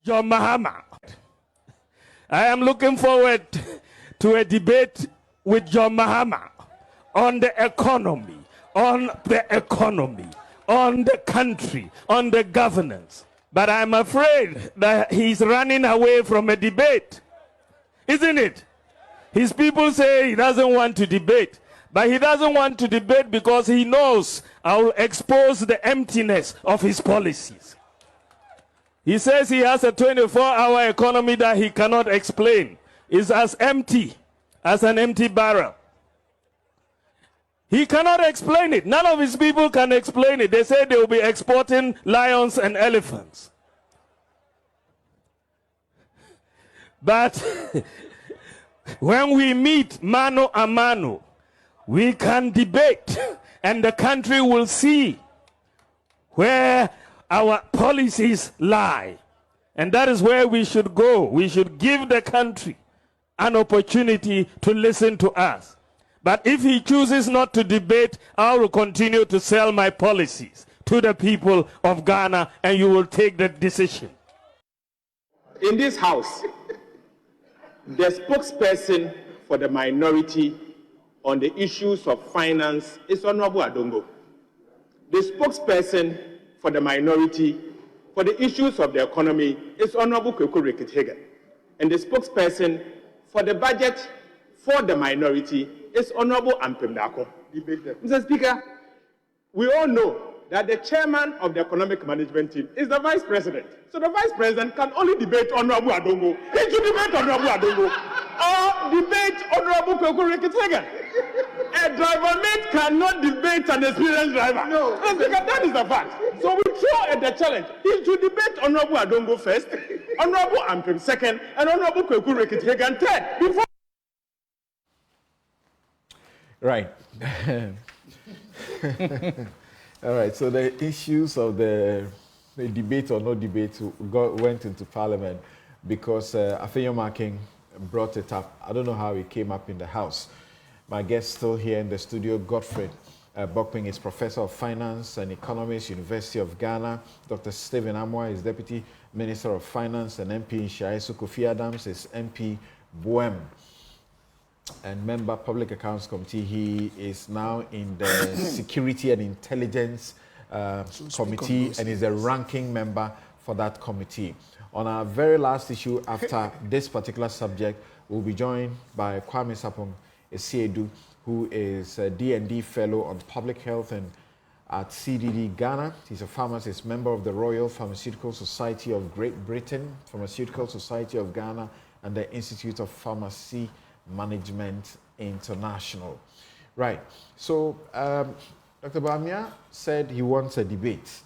[SPEAKER 9] John Mahama. I am looking forward to a debate with John Mahama on the economy, on the country, on the governance. But I'm afraid that he's running away from a debate. Isn't it? His people say he doesn't want to debate. But he doesn't want to debate because he knows I will expose the emptiness of his policies. He says he has a 24-hour economy that he cannot explain. It's as empty as an empty barrel. He cannot explain it. None of his people can explain it. They say they will be exporting lions and elephants. But when we meet mano a mano, we can debate, and the country will see where our policies lie. And that is where we should go. We should give the country an opportunity to listen to us. But if he chooses not to debate, I will continue to sell my policies to the people of Ghana, and you will take the decision.
[SPEAKER 10] In this house, the spokesperson for the minority on the issues of finance is Honorable Adongo. The spokesperson for the minority for the issues of the economy is Honorable Kweku Rekithagen. And the spokesperson for the budget for the minority is Honorable Ampem Dako. Mr. Speaker, we all know that the chairman of the economic management team is the vice president. So the vice president can only debate Honorable Adongo. He should debate Honorable Adongo or debate Honorable Kweku Rekithagen. A driver mate cannot debate an experienced driver. No. Mr. Speaker, that is the fact. So we throw at the challenge. He should debate Honorable Adongo first, Honorable Ampem second, and Honorable Kweku Rekithagen third. Before
[SPEAKER 1] Right. All right. So the issues of the debate or no debate went into Parliament because Afenyo King brought it up. I don't know how it came up in the House. My guest still here in the studio, Godfred Bokping is Professor of Finance and Economics, University of Ghana. Dr. Stephen Amoah is Deputy Minister of Finance and MP in Shaiso. Kofi Adams is MP Bawumia and member Public Accounts Committee. He is now in the Security and Intelligence Committee and is a ranking member for that committee. On our very last issue after this particular subject, we'll be joined by Kwame Sapong Esiedu, who is a D&D Fellow on Public Health and at CDD Ghana. He's a pharmacist, member of the Royal Pharmaceutical Society of Great Britain, Pharmaceutical Society of Ghana, and the Institute of Pharmacy Management International. Right. So Dr. Bawumia said he wants a debate.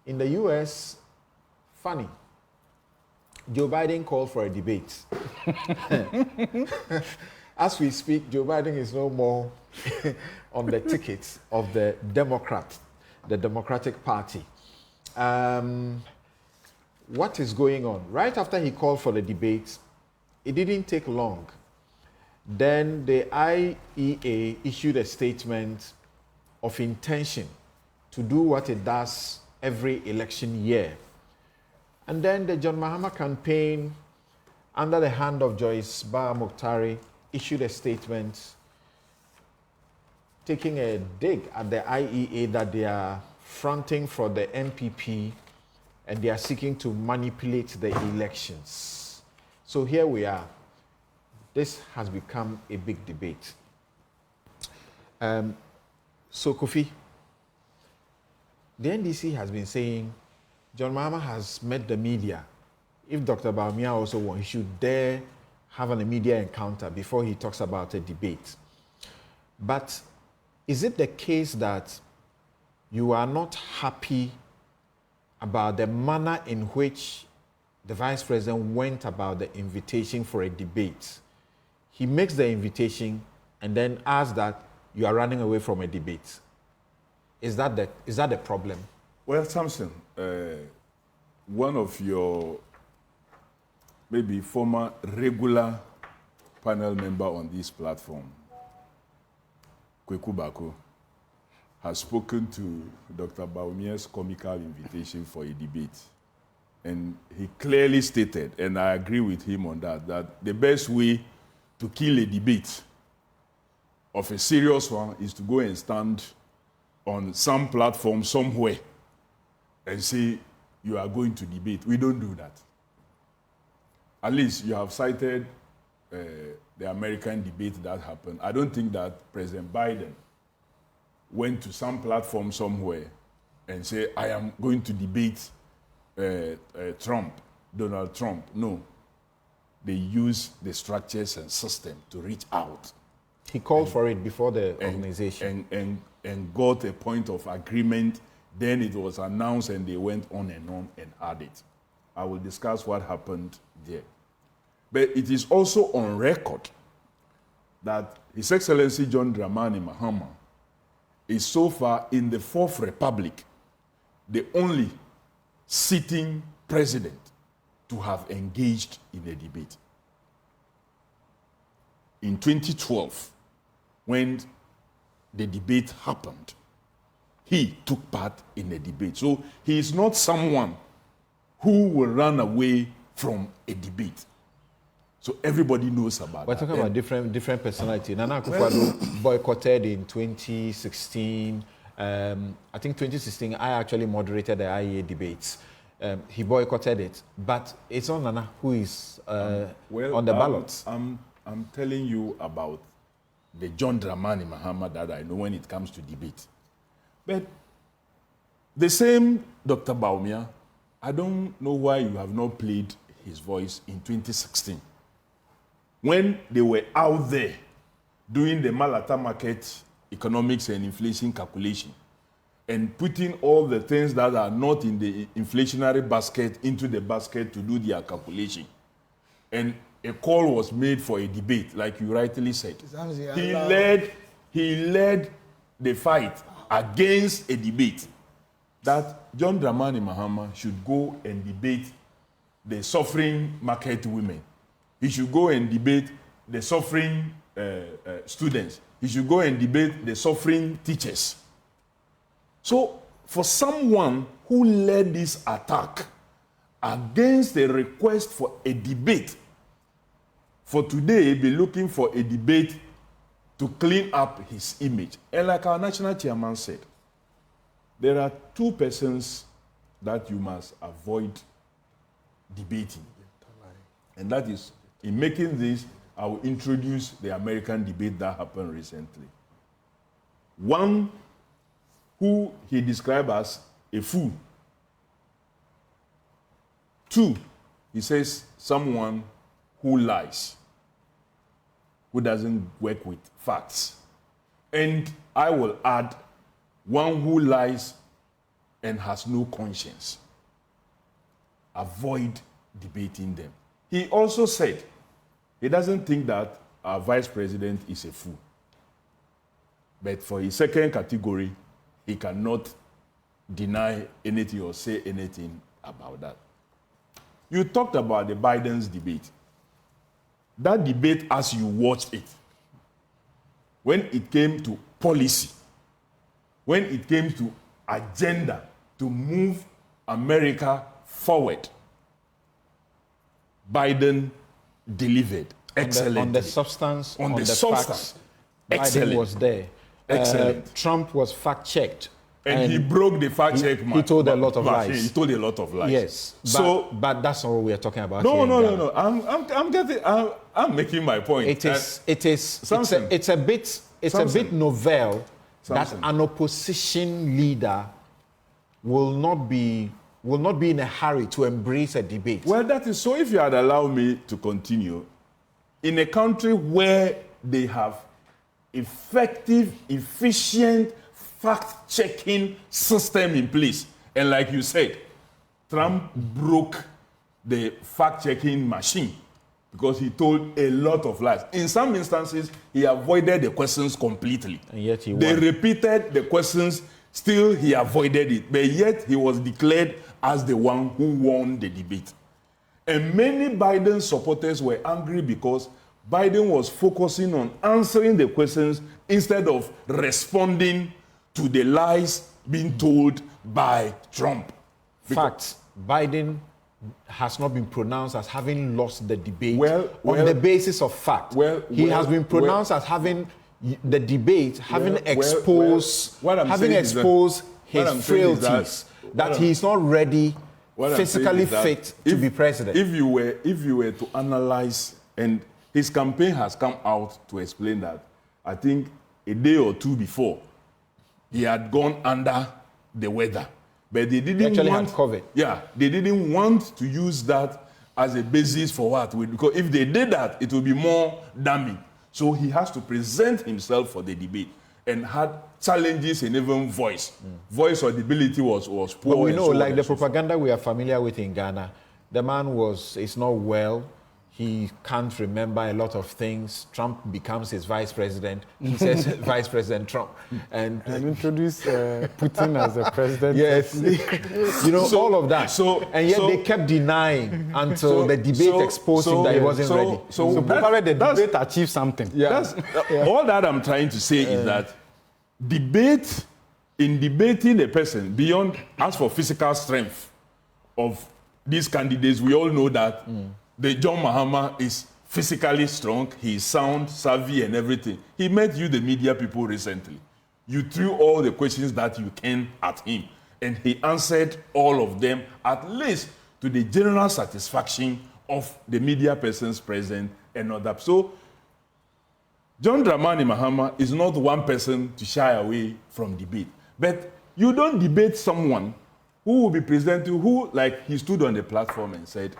[SPEAKER 1] In the US, funny, Joe Biden called for a debate. As we speak, Joe Biden is no more on the ticket of the Democratic Party. What is going on? Right after he called for the debate, it didn't take long. Then the IEA issued a statement of intention to do what it does every election year. And then the John Mahama campaign, under the hand of Joyce Bawumia, issued a statement taking a dig at the IEA that they are fronting for the MPP and they are seeking to manipulate the elections. So here we are. This has become a big debate. So Kofi, the NDC has been saying John Mahama has met the media. If Dr. Bawumia also wants, he should dare have an media encounter before he talks about a debate. But is it the case that you are not happy about the manner in which the Vice President went about the invitation for a debate? He makes the invitation and then asks that you are running away from a debate. Is that the problem?
[SPEAKER 7] Well, Samson, one of your maybe former regular panel member on this platform, Kweku Bako, has spoken to Dr. Bawumia's comical invitation for a debate. And he clearly stated, and I agree with him on that, that the best way to kill a debate of a serious one is to go and stand on some platform somewhere and say you are going to debate. We don't do that. At least you have cited the American debate that happened. I don't think that President Biden went to some platform somewhere and say, I am going to debate Donald Trump. No. They use the structures and system to reach out.
[SPEAKER 1] He called for it before the organization.
[SPEAKER 7] And got a point of agreement. Then it was announced and they went on and had it. I will discuss what happened there. But it is also on record that His Excellency John Dramani Mahama is so far in the Fourth Republic the only sitting president to have engaged in a debate. In 2012, when the debate happened, he took part in the debate. So he is not someone who will run away from a debate. So everybody knows about that.
[SPEAKER 1] We're talking about different personality. Nana Akufo-Addo boycotted in 2016. I think 2016, I actually moderated the IEA debates. He boycotted it, but it's not Nana who is on the ballots.
[SPEAKER 7] I'm telling you about the John Dramani Mahama that I know when it comes to debate. But the same Dr. Bawumia, I don't know why you have not played his voice in 2016. When they were out there doing the Malata market economics and inflation calculation and putting all the things that are not in the inflationary basket into the basket to do their calculation. And a call was made for a debate, like you rightly said. He led the fight against a debate that John Dramani Mahama should go and debate the suffering market women. He should go and debate the suffering students. He should go and debate the suffering teachers. So, for someone who led this attack against the request for a debate, for today, be looking for a debate to clean up his image. And like our national chairman said, there are two persons that you must avoid debating. And that is, in making this, I will introduce the American debate that happened recently. One who he described as a fool. Two, he says someone who lies, who doesn't work with facts. And I will add, one who lies and has no conscience. Avoid debating them. He also said he doesn't think that our vice president is a fool. But for his second category, he cannot deny anything or say anything about that. You talked about the Biden's debate. That debate, as you watched it, when it came to policy, when it came to agenda to move America forward, Biden delivered excellently.
[SPEAKER 1] On the substance,
[SPEAKER 7] on the
[SPEAKER 1] facts,
[SPEAKER 7] excellent.
[SPEAKER 1] Biden was there.
[SPEAKER 7] Excellent.
[SPEAKER 1] Trump was fact-checked.
[SPEAKER 7] And he broke the fact check.
[SPEAKER 1] He told a lot of lies.
[SPEAKER 7] He told a lot of lies.
[SPEAKER 1] Yes. But that's not what we are talking about.
[SPEAKER 7] No. I'm making my point.
[SPEAKER 1] It's a bit novel that an opposition leader will not be in a hurry to embrace a debate.
[SPEAKER 7] Well, that is so. If you had allowed me to continue, in a country where they have effective, efficient fact-checking system in place, and like you said, Trump broke the fact-checking machine because he told a lot of lies. In some instances, he avoided the questions completely.
[SPEAKER 1] And yet he won.
[SPEAKER 7] They repeated the questions, still he avoided it, but yet he was declared as the one who won the debate. And many Biden supporters were angry because Biden was focusing on answering the questions instead of responding to the lies being told by Trump.
[SPEAKER 1] Facts. Biden has not been pronounced as having lost the debate on the basis of fact. He has been pronounced as having the debate, having exposed his frailties, that he's not ready, physically fit to be president.
[SPEAKER 7] If you were to analyze, and his campaign has come out to explain that, I think a day or two before, he had gone under the weather. But they didn't
[SPEAKER 1] had COVID.
[SPEAKER 7] Yeah, they didn't want to use that as a basis for what? Because if they did that, it would be more damning. So he has to present himself for the debate and had challenges in even voice. Voice audibility was poor.
[SPEAKER 1] But we know, like the propaganda we are familiar with in Ghana, the man is not well. He can't remember a lot of things. Trump becomes his vice president. He says Vice President Trump. And
[SPEAKER 8] introduce Putin as a president.
[SPEAKER 1] Yes. All of that. And yet they kept denying until the debate exposed him that he wasn't ready.
[SPEAKER 8] So probably the debate achieved something.
[SPEAKER 1] Yeah.
[SPEAKER 7] All that I'm trying to say is that in debating a person, beyond, as for physical strength of these candidates, we all know that the John Mahama is physically strong, he is sound, savvy, and everything. He met you, the media people, recently. You threw all the questions that you can at him, and he answered all of them, at least to the general satisfaction of the media persons present and all that. So, John Dramani Mahama is not one person to shy away from debate. But you don't debate someone who will be presenting, who, like, he stood on the platform and said,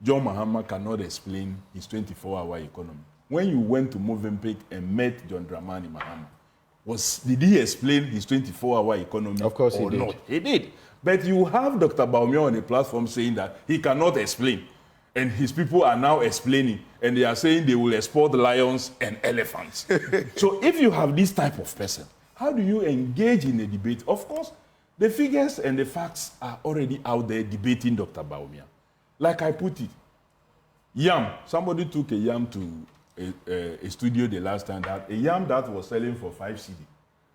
[SPEAKER 7] John Mahama cannot explain his 24-hour economy. When you went to Movenpick and met John Dramani Mahama, did he explain his 24-hour economy?
[SPEAKER 1] Of course he did.
[SPEAKER 7] Not? He did. But you have Dr. Bawumia on the platform saying that he cannot explain. And his people are now explaining. And they are saying they will export lions and elephants. So if you have this type of person, how do you engage in a debate? Of course, the figures and the facts are already out there debating Dr. Bawumia. Like I put it, yam. Somebody took a yam to a studio the last time that a yam that was selling for 5 cedi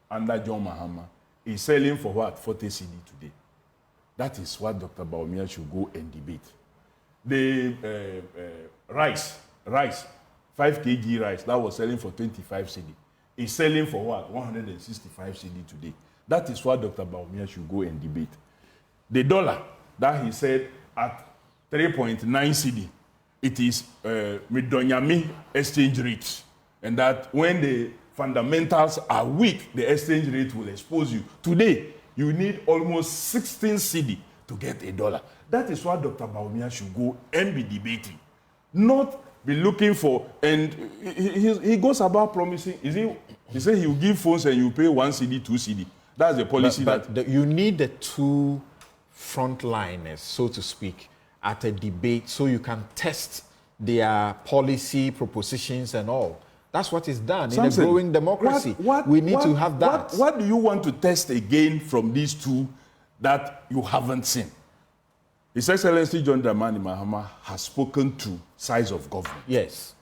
[SPEAKER 7] under John Mahama is selling for what? 40 cedi today. That is what Dr. Bawumia should go and debate. The rice, 5 kg rice that was selling for 25 cedi is selling for what? 165 cedi today. That is what Dr. Bawumia should go and debate. The dollar that he said at 3.9 cedi, it is Midonyami exchange rate. And that when the fundamentals are weak, the exchange rate will expose you. Today, you need almost 16 cedi to get a dollar. That is what Dr. Bawumia should go and be debating. Not be looking for, and he goes about promising, he said he will give phones and you pay 1 cedi, 2 cedi. That's the policy.
[SPEAKER 1] But you need the two frontliners, so to speak, at a debate so you can test their policy propositions and all. That's what is done
[SPEAKER 7] Samson,
[SPEAKER 1] in a growing democracy. We need to have that.
[SPEAKER 7] What do you want to test again from these two that you haven't seen? His Excellency John Dramani Mahama has spoken to size of government.
[SPEAKER 1] Yes.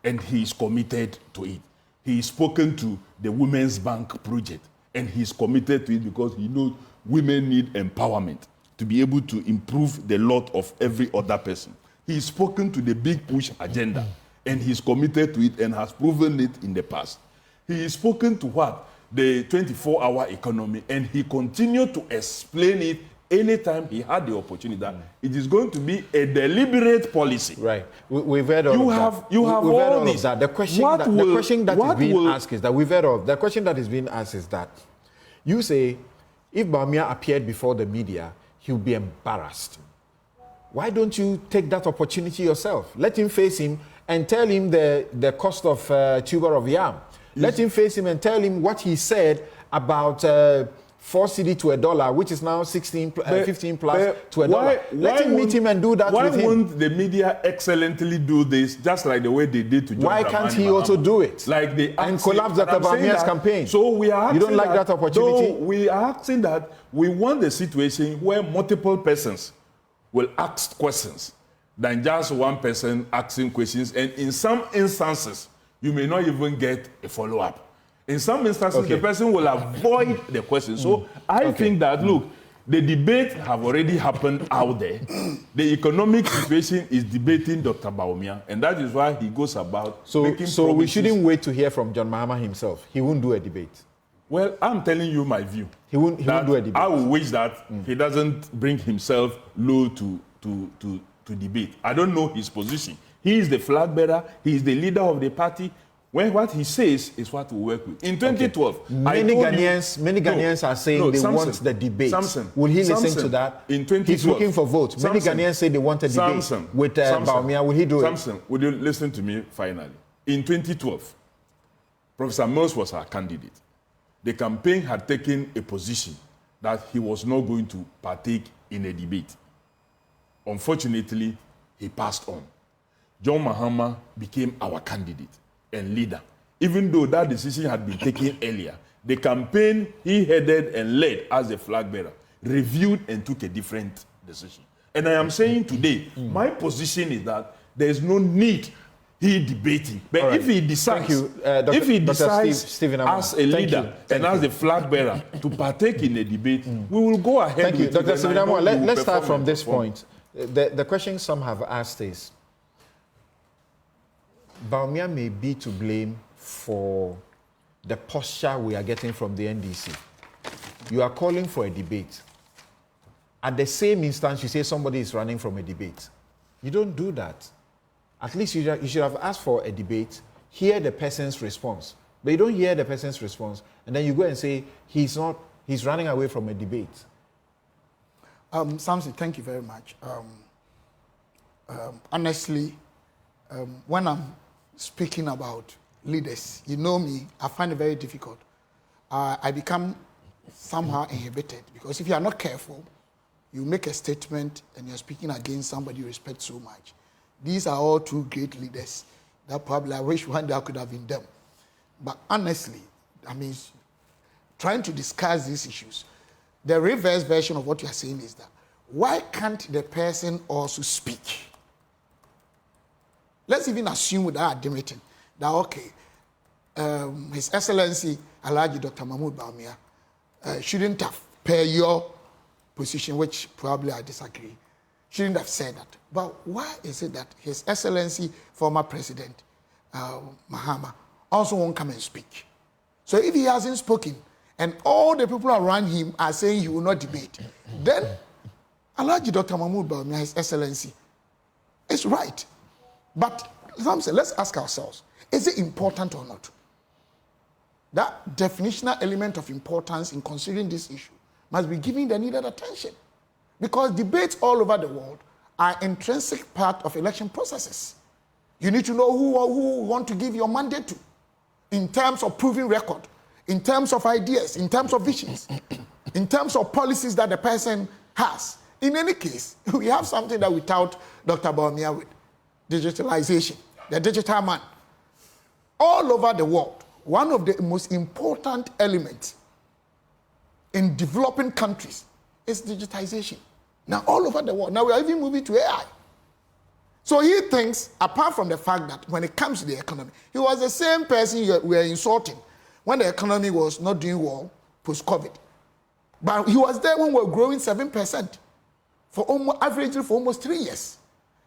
[SPEAKER 7] And he is committed to it. He is spoken to the Women's Bank project. And he is committed to it because he knows women need empowerment to be able to improve the lot of every other person. He is spoken to the big push agenda. And he is committed to it and has proven it in the past. He is spoken to what? The 24-hour economy. And he continued to explain it anytime he had the opportunity that it is going to be a deliberate policy.
[SPEAKER 1] Right. We've heard all of that.
[SPEAKER 7] You have
[SPEAKER 1] we've
[SPEAKER 7] all this.
[SPEAKER 1] That. The question that is being asked is that we've heard of. The question that is being asked is that you say if Bawumia appeared before the media, he would be embarrassed. Why don't you take that opportunity yourself? Let him face him and tell him the cost of tuber of yam. Let him face him and tell him what he said about 4 cedi to $1, which is now 15 plus to $1. Let him meet him and do that with him.
[SPEAKER 7] Why won't the media excellently do this, just like the way they did to John
[SPEAKER 1] Why can't he also do it?
[SPEAKER 7] Like they
[SPEAKER 1] and collapse Dr. Bawumia's campaign.
[SPEAKER 7] So we are.
[SPEAKER 1] You don't like that opportunity?
[SPEAKER 7] No, we are asking that we want the situation where multiple persons will ask questions than just one person asking questions. And in some instances, you may not even get a follow-up. In some instances, the person will avoid the question. So I think that, look, the debate have already happened out there. The economic situation is debating Dr. Bawumia, and that is why he goes about making promises.
[SPEAKER 1] So we shouldn't wait to hear from John Mahama himself. He won't do a debate.
[SPEAKER 7] Well, I'm telling you my view.
[SPEAKER 1] He won't do a debate.
[SPEAKER 7] I will wish that he doesn't bring himself low to debate. I don't know his position. He is the flag bearer. He is the leader of the party. When what he says is what we work with. In 2012,
[SPEAKER 1] many Ghanaians are saying they want the debate. Will he listen to that?
[SPEAKER 7] In 2012,
[SPEAKER 1] he's looking for votes. Many Ghanaians say they want a debate with Bawumia. Will he do it?
[SPEAKER 7] Samson, would you listen to me finally? In 2012, Professor Mills was our candidate. The campaign had taken a position that he was not going to partake in a debate. Unfortunately, he passed on. John Mahama became our candidate and leader. Even though that decision had been taken earlier, the campaign he headed and led as a flag bearer reviewed and took a different decision. And I am saying today, my position is that there is no need he debating. But if he decides, if he decides as a leader and as a flag bearer to partake in a debate, we will go ahead.
[SPEAKER 1] Thank you,
[SPEAKER 7] with
[SPEAKER 1] Dr.
[SPEAKER 7] it.
[SPEAKER 1] Stephen Amoah. Let's start from this point. The question some have asked is, Bawumia may be to blame for the posture we are getting from the NDC. You are calling for a debate. At the same instance, you say somebody is running from a debate. You don't do that. At least you should have asked for a debate, hear the person's response. But you don't hear the person's response, and then you go and say he's running away from a debate.
[SPEAKER 6] Samson, thank you very much. Honestly, when I'm speaking about leaders, you know me, I find it very difficult. I become somehow inhibited because if you are not careful, you make a statement and you're speaking against somebody you respect so much. These are all two great leaders that probably I wish one day I could have been them. But honestly, I mean, trying to discuss these issues, the reverse version of what you are saying is that why can't the person also speak? let's even assume without admitting that, okay, His Excellency Alhaji Dr. Mahmoud Bawumia shouldn't have, per your position, which probably I disagree, shouldn't have said that. But why is it that His Excellency, former President Mahama, also won't come and speak? So if he hasn't spoken, and all the people around him are saying he will not debate, then Alhaji Dr. Mahmoud Bawumia, His Excellency, is right. But let's ask ourselves, is it important or not? That definitional element of importance in considering this issue must be given the needed attention. Because debates all over the world are intrinsic part of election processes. You need to know who you want to give your mandate to in terms of proving record, in terms of ideas, in terms of visions, in terms of policies that the person has. In any case, we have something that we tout Dr. Bawumia with, digitalization, the digital man. All over the world, one of the most important elements in developing countries is digitization. Now, all over the world, now we are even moving to AI. So he thinks, apart from the fact that when it comes to the economy, he was the same person we are insulting when the economy was not doing well post-COVID. But he was there when we were growing 7% averagely for almost 3 years.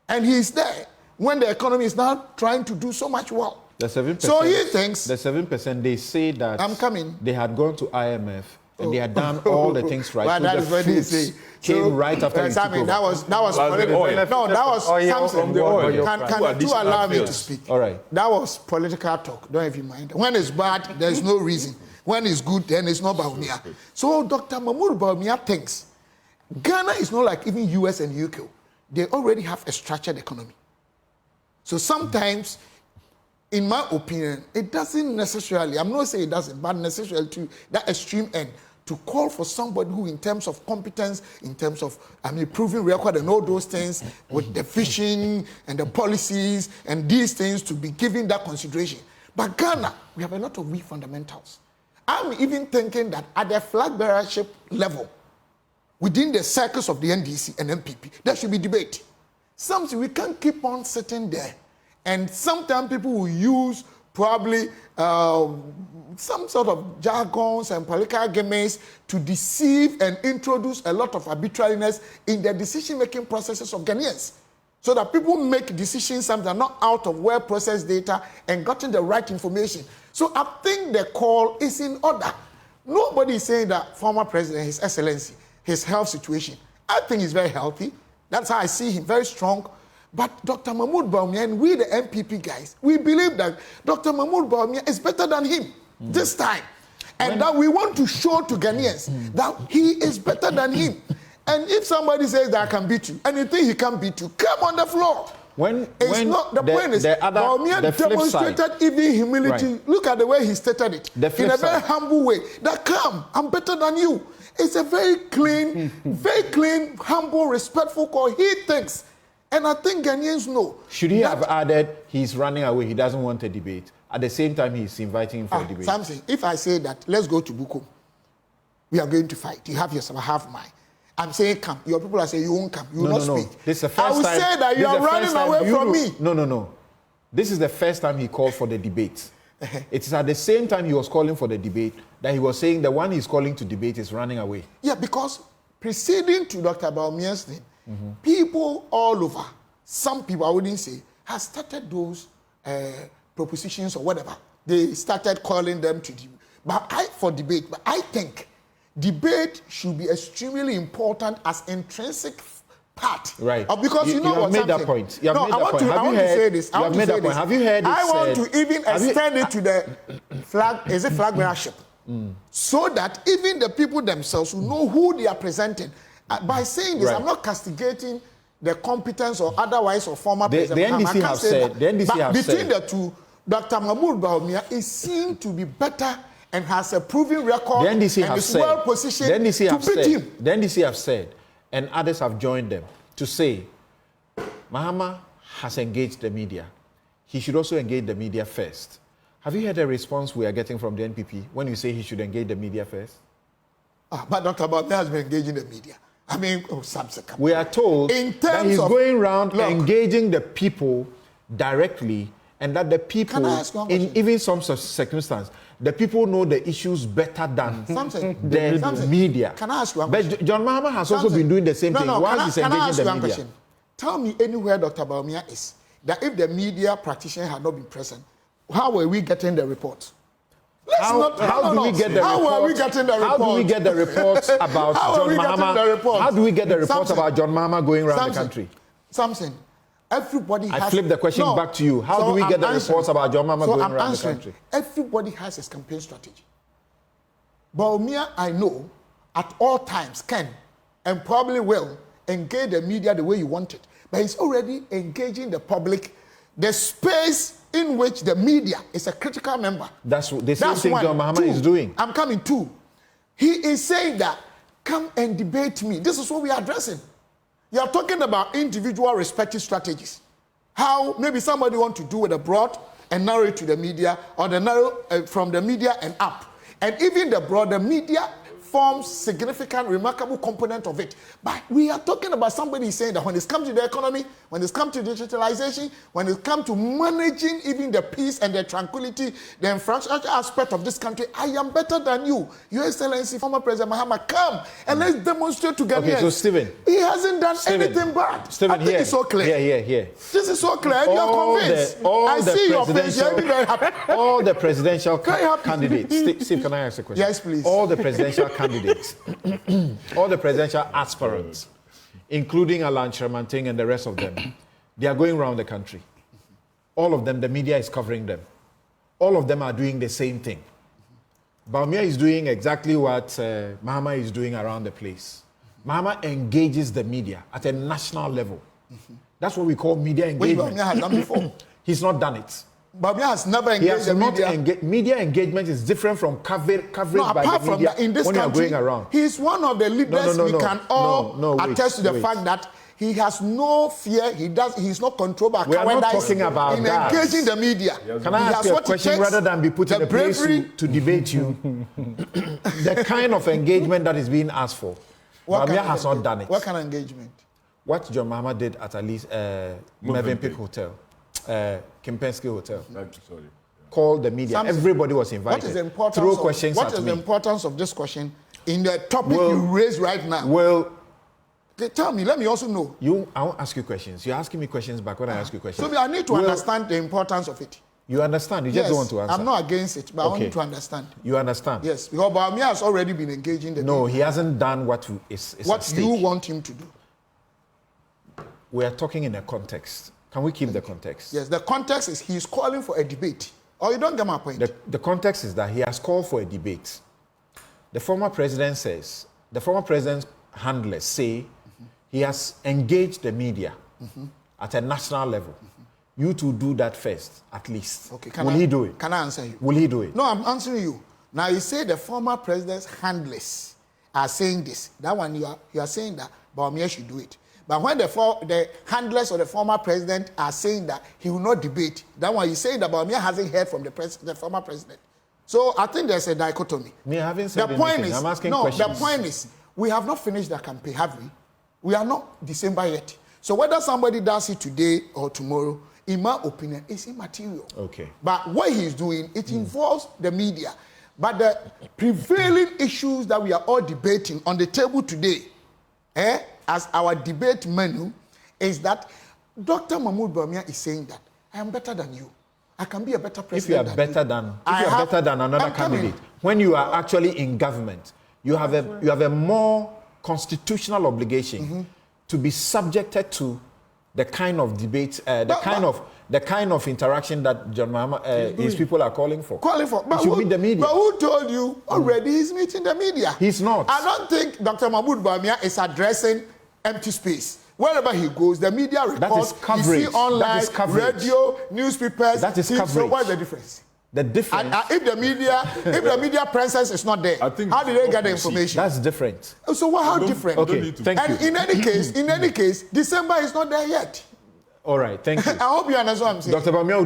[SPEAKER 6] And he's there when the economy is now trying to do so much well.
[SPEAKER 1] The 7%.
[SPEAKER 6] So he thinks...
[SPEAKER 1] The 7%, they say that...
[SPEAKER 6] I'm coming.
[SPEAKER 1] They had gone to IMF and they had done all the things right.
[SPEAKER 6] Well,
[SPEAKER 1] so
[SPEAKER 6] that
[SPEAKER 1] the
[SPEAKER 6] is what they
[SPEAKER 1] fruits
[SPEAKER 6] say.
[SPEAKER 1] Came right after he took over.
[SPEAKER 6] That was
[SPEAKER 7] political.
[SPEAKER 6] No, that was Samson. Can you allow me to speak?
[SPEAKER 1] All right.
[SPEAKER 6] That was political talk. Don't even mind. When it's bad, there's no reason. When it's good, then it's not Bawumia. So Dr. Mahmoud Bawumia thinks Ghana is not like even US and UK. They already have a structured economy. So sometimes, in my opinion, it doesn't necessarily, I'm not saying it doesn't, but necessarily to that extreme end, to call for somebody who, in terms of competence, in terms of, proving record and all those things, with the vision and the policies and these things, to be given that consideration. But Ghana, we have a lot of weak fundamentals. I'm even thinking that at the flag bearership level, within the circles of the NDC and MPP, there should be debate. Something we can't keep on sitting there. And sometimes people will use probably some sort of jargons and political games to deceive and introduce a lot of arbitrariness in the decision-making processes of Ghanaians. So that people make decisions sometimes not out of well-processed data and gotten the right information. So I think the call is in order. Nobody is saying that former president, His Excellency, his health situation, I think he's very healthy. That's how I see him, very strong. But Dr. Mahmoud Bawumia and we, the MPP guys, we believe that Dr. Mahmoud Bawumia is better than him this time. And that we want to show to Ghanaians that he is better than him. And if somebody says that I can beat you, and you think he can beat you, come on the floor.
[SPEAKER 1] When
[SPEAKER 6] point is, Bawumia demonstrated even humility. Right. Look at the way he stated it. In a very humble way. That come, I'm better than you. It's a very clean, humble, respectful call. He thinks. And I think Ghanaians know.
[SPEAKER 1] Should he have added he's running away, he doesn't want a debate? At the same time, he's inviting him for a debate.
[SPEAKER 6] Samson, if I say that, let's go to Bukom. We are going to fight. You have yourself, I have mine. I'm saying come. Your people are saying you won't come. You will not speak.
[SPEAKER 1] This is the first time.
[SPEAKER 6] I will say that you are running away from me.
[SPEAKER 1] No. This is the first time he called for the debate. It is at the same time he was calling for the debate that he was saying the one he's calling to debate is running away.
[SPEAKER 6] Yeah, because preceding to Dr. Bawumia's thing, people all over, some people, I wouldn't say, have started those propositions or whatever. They started calling them to debate. But I think debate should be extremely important as intrinsic part.
[SPEAKER 1] Right.
[SPEAKER 6] Because you know
[SPEAKER 1] what? You have made that point. I want to say this.
[SPEAKER 6] I want to say this.
[SPEAKER 1] Have you heard it
[SPEAKER 6] I want to even extend it to the flag. Is it flag bearership? So that even the people themselves will know who they are presenting. By saying this, I'm not castigating the competence or otherwise of former President
[SPEAKER 1] Mahama. The NDC have said.
[SPEAKER 6] But between the two, Dr. Mahmoud Bawumia is seen to be better and has a proven record and is well positioned to beat him.
[SPEAKER 1] The NDC have said, and others have joined them, to say Mahama has engaged the media. He should also engage the media first. Have you heard the response we are getting from the NPP when you say he should engage the media first?
[SPEAKER 6] But Dr. Bawumia has been engaging the media.
[SPEAKER 1] We are told that he's going around engaging the people directly, and that the people,
[SPEAKER 6] Can I ask one
[SPEAKER 1] in
[SPEAKER 6] question?
[SPEAKER 1] even some circumstance, the people know the issues better than the media.
[SPEAKER 6] Can I ask one question?
[SPEAKER 1] But John Mahama has also been doing the same thing. Why is he engaging the media?
[SPEAKER 6] Tell me anywhere Dr. Bawumia is, that if the media practitioner had not been present, how were we getting the report?
[SPEAKER 1] How do we get the reports about John Mahama? How do we get the reports about John Mahama going around the country?
[SPEAKER 6] Samson, everybody has...
[SPEAKER 1] I flip the question back to you. How do we get the reports about John Mahama going around the country?
[SPEAKER 6] Everybody has his campaign strategy. Bawumia, I know, at all times can, and probably will, engage the media the way you want it. But he's already engaging the public, the space in which the media is a critical member.
[SPEAKER 1] That's the same thing John Mahama is doing.
[SPEAKER 6] I'm coming to. He is saying that, come and debate me. This is what we are addressing. You are talking about individual respective strategies. How maybe somebody want to do it abroad and narrow it to the media, or the narrow from the media and up. And even the broader media forms significant, remarkable component of it. But we are talking about somebody saying that when it comes to the economy, when it comes to digitalization, when it comes to managing even the peace and the tranquility, the infrastructure aspect of this country, I am better than you. Your Excellency, former President Mahama, come and let's demonstrate together.
[SPEAKER 1] Okay, so Stephen.
[SPEAKER 6] He hasn't done anything bad.
[SPEAKER 1] Stephen,
[SPEAKER 6] I think it's so clear.
[SPEAKER 1] Here.
[SPEAKER 6] This is so clear. You are convinced. I see your face. You're very happy.
[SPEAKER 1] All the presidential candidates. Steve, can I ask a question?
[SPEAKER 6] Yes, please.
[SPEAKER 1] All the presidential candidates, all the presidential aspirants, including Alan Shermanting and the rest of them, they are going around the country. All of them, the media is covering them. All of them are doing the same thing. Bawumia is doing exactly what Mahama is doing around the place. Mahama engages the media at a national level. That's what we call media engagement.
[SPEAKER 6] Which Bawumia has done before.
[SPEAKER 1] He's not done it.
[SPEAKER 6] Bawumia has never engaged the media.
[SPEAKER 1] Media engagement is different from coverage by
[SPEAKER 6] apart
[SPEAKER 1] the
[SPEAKER 6] from
[SPEAKER 1] media
[SPEAKER 6] that, in this
[SPEAKER 1] when
[SPEAKER 6] country,
[SPEAKER 1] you're going around.
[SPEAKER 6] He's one of the leaders we can all attest to the fact that he has no fear. He's not controlled by cowardice.
[SPEAKER 1] We are not talking about that.
[SPEAKER 6] Engaging the media.
[SPEAKER 1] Can I ask you a question rather than be put in a place to debate you? The kind of engagement that is being asked for, Bawumia has not done it.
[SPEAKER 6] What kind of engagement?
[SPEAKER 1] What John Mahama did at least Movenpick Hotel, Kempinski Hotel.
[SPEAKER 7] Sorry.
[SPEAKER 1] Called the media.
[SPEAKER 6] Samson,
[SPEAKER 1] everybody was invited.
[SPEAKER 6] What is the importance
[SPEAKER 1] Throw questions
[SPEAKER 6] what
[SPEAKER 1] at
[SPEAKER 6] is
[SPEAKER 1] me.
[SPEAKER 6] the importance of this question in the topic you raised right now?
[SPEAKER 1] Well,
[SPEAKER 6] okay, tell me. Let me also know.
[SPEAKER 1] I won't ask you questions. You're asking me questions back when I ask you questions.
[SPEAKER 6] So I need to understand the importance of it.
[SPEAKER 1] You understand? You just don't want to answer.
[SPEAKER 6] I'm not against it, but I want to understand.
[SPEAKER 1] You understand?
[SPEAKER 6] Yes, because Bawumia has already been engaging the media.
[SPEAKER 1] No, he hasn't done what is
[SPEAKER 6] what you want him to do.
[SPEAKER 1] We are talking in a context. Can we keep the context?
[SPEAKER 6] Yes, the context is he's calling for a debate. Or you don't get my point.
[SPEAKER 1] The context is that he has called for a debate. The former president's handlers say he has engaged the media at a national level. You to do that first, at least.
[SPEAKER 6] Okay,
[SPEAKER 1] Will he do it?
[SPEAKER 6] Can I answer you?
[SPEAKER 1] Will he do it?
[SPEAKER 6] No, I'm answering you. Now you say the former president's handlers are saying this. That one you are saying that Bawumia should do it. But when the handlers of the former president are saying that he will not debate, that one you say that Bawumia hasn't heard from the former president. So I think there's a dichotomy.
[SPEAKER 1] Me, I haven't said anything. I'm asking questions.
[SPEAKER 6] The point is, we have not finished the campaign, have we? We are not December yet. So whether somebody does it today or tomorrow, in my opinion, is immaterial.
[SPEAKER 1] Okay.
[SPEAKER 6] But what he's doing, it involves the media. But the prevailing issues that we are all debating on the table today, as our debate menu, is that Dr. Mahmoud Bawumia is saying that I am better than you. I can be a better president.
[SPEAKER 1] If you are better than another candidate, when you are actually in government, you have a more constitutional obligation to be subjected to the kind of debate, the kind of interaction that John Mahama, his people are calling for.
[SPEAKER 6] But
[SPEAKER 1] should meet the media.
[SPEAKER 6] But who told you already he's meeting the media?
[SPEAKER 1] He's not.
[SPEAKER 6] I don't think Dr. Mahmoud Bawumia is addressing empty space. Wherever he goes, the media reports.
[SPEAKER 1] That is coverage.
[SPEAKER 6] You see online, radio, newspapers.
[SPEAKER 1] That is coverage.
[SPEAKER 6] So what's the difference?
[SPEAKER 1] The difference.
[SPEAKER 6] If the media presence is not there, how did they get the information?
[SPEAKER 1] That's different.
[SPEAKER 6] So how different?
[SPEAKER 1] Okay, thank you.
[SPEAKER 6] And in any case, December is not there yet.
[SPEAKER 1] All right, thank you.
[SPEAKER 6] I hope you understand what I'm saying.
[SPEAKER 1] Dr. Bawumia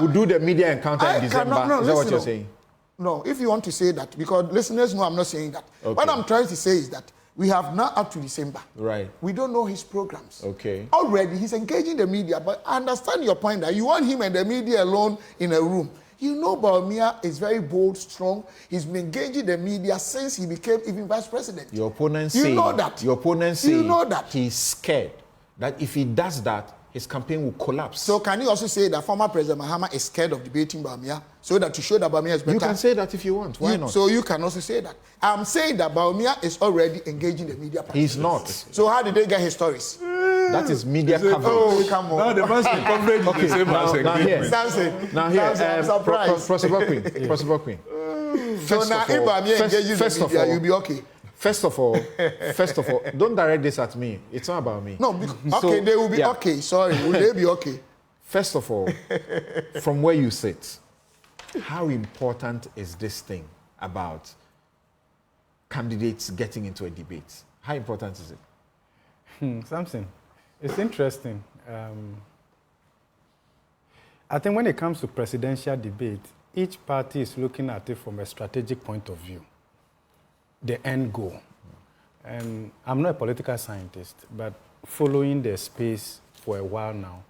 [SPEAKER 1] will do the media encounter in December. Is that what you're saying?
[SPEAKER 6] No, if you want to say that, because listeners know I'm not saying that.
[SPEAKER 1] Okay.
[SPEAKER 6] What I'm trying to say is that We have now up to December.
[SPEAKER 1] Right.
[SPEAKER 6] We don't know his programs.
[SPEAKER 1] Okay.
[SPEAKER 6] Already, he's engaging the media, but I understand your point that you want him and the media alone in a room. You know Bawumia is very bold, strong. He's been engaging the media since he became even vice president.
[SPEAKER 1] Your opponents
[SPEAKER 6] you
[SPEAKER 1] say,
[SPEAKER 6] know that.
[SPEAKER 1] Your opponents say
[SPEAKER 6] you know that.
[SPEAKER 1] He's scared that if he does that, his campaign will collapse.
[SPEAKER 6] So can you also say that former President Mahama is scared of debating Bawumia so that to show that Bawumia is better?
[SPEAKER 1] You can say that if you want. Why not?
[SPEAKER 6] So you can also say that. I'm saying that Bawumia is already engaging the media.
[SPEAKER 1] He's not.
[SPEAKER 6] So how did they get his stories?
[SPEAKER 1] That is media coverage.
[SPEAKER 6] Oh, come on.
[SPEAKER 7] Now the must be coverage
[SPEAKER 1] Okay,
[SPEAKER 7] the same as engagement.
[SPEAKER 6] Samson.
[SPEAKER 1] Now here,
[SPEAKER 6] I'm surprised.
[SPEAKER 1] Possible Queen.
[SPEAKER 6] So now if Bawumia engages the media, you'll be okay.
[SPEAKER 1] First of all, don't direct this at me. It's not about me.
[SPEAKER 6] No, because, okay, they will be okay. Sorry, will they be okay?
[SPEAKER 1] First of all, from where you sit, how important is this thing about candidates getting into a debate? How important is it?
[SPEAKER 8] Samson, it's interesting. I think when it comes to presidential debate, each party is looking at it from a strategic point of view, the end goal. And I'm not a political scientist, but following the space for a while now,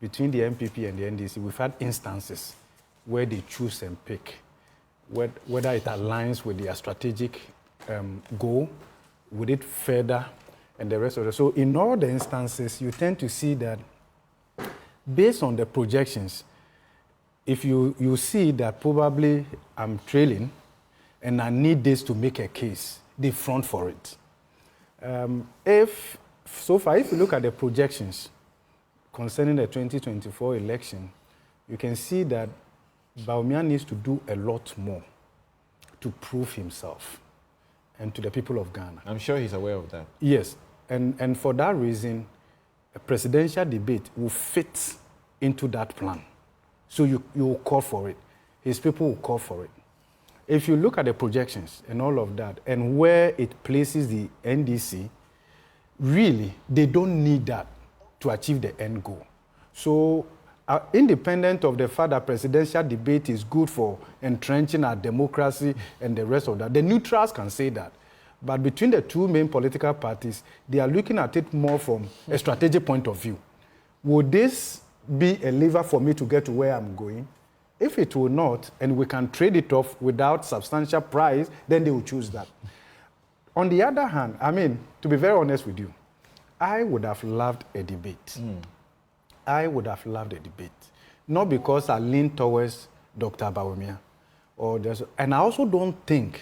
[SPEAKER 8] between the MPP and the NDC, we've had instances where they choose and pick, whether it aligns with their strategic goal, would it further, and the rest of it. So in all the instances, you tend to see that based on the projections, if you see that probably I'm trailing and I need this to make a case, they front for it. If you look at the projections concerning the 2024 election, you can see that Bawumia needs to do a lot more to prove himself and to the people of Ghana.
[SPEAKER 1] I'm sure he's aware of that.
[SPEAKER 8] Yes, and for that reason, a presidential debate will fit into that plan. So you will call for it. His people will call for it. If you look at the projections and all of that, and where it places the NDC, really, they don't need that to achieve the end goal. So independent of the fact that presidential debate is good for entrenching our democracy and the rest of that, the neutrals can say that. But between the two main political parties, they are looking at it more from a strategic point of view. Would this be a lever for me to get to where I'm going? If it will not, and we can trade it off without substantial price, then they will choose that. On the other hand, I mean, to be very honest with you, I would have loved a debate. I would have loved a debate. Not because I lean towards Dr. Bawumia. And I also don't think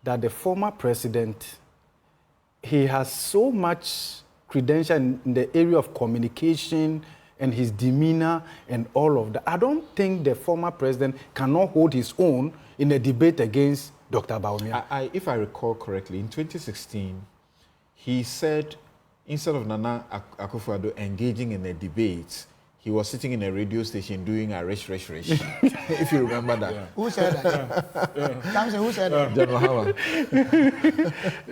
[SPEAKER 8] that the former president, he has so much credential in the area of communication and his demeanor and all of that. I don't think the former president cannot hold his own in a debate against Dr. Bawumia.
[SPEAKER 1] If I recall correctly, in 2016, he said instead of Nana Akufo-Addo engaging in a debate, he was sitting in a radio station doing a resh. If you remember that.
[SPEAKER 6] Yeah. Who said that? Samson, who said that?
[SPEAKER 1] John Mahama.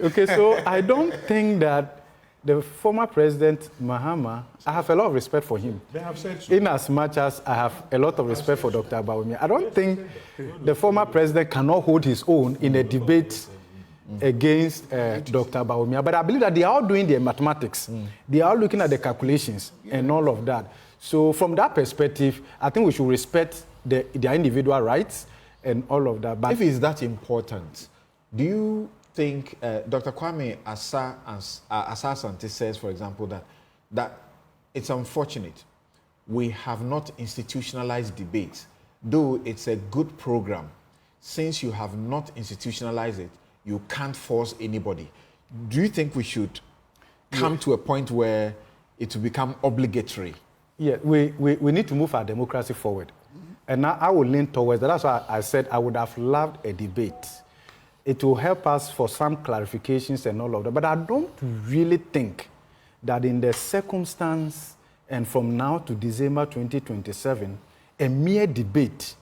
[SPEAKER 8] Okay, so I don't think that the former president, Mahama, I have a lot of respect for him.
[SPEAKER 7] They have said so.
[SPEAKER 8] In as much as I have a lot of respect for Dr. Bawumia, I don't think the former president cannot hold his own in a debate against Dr. Bawumia. But I believe that they are all doing their mathematics. They are all looking at the calculations and all of that. So from that perspective, I think we should respect their individual rights and all of that. But
[SPEAKER 1] if it's that important, do you think Dr. Kwame Asante says, for example, that it's unfortunate we have not institutionalized debate, though it's a good program. Since you have not institutionalized it, you can't force anybody. Do you think we should come to a point where it will become obligatory?
[SPEAKER 8] Yeah, we need to move our democracy forward. And I will lean towards that. That's why I said I would have loved a debate. It will help us for some clarifications and all of that. But I don't really think that in the circumstance and from now to December 2027, a mere debate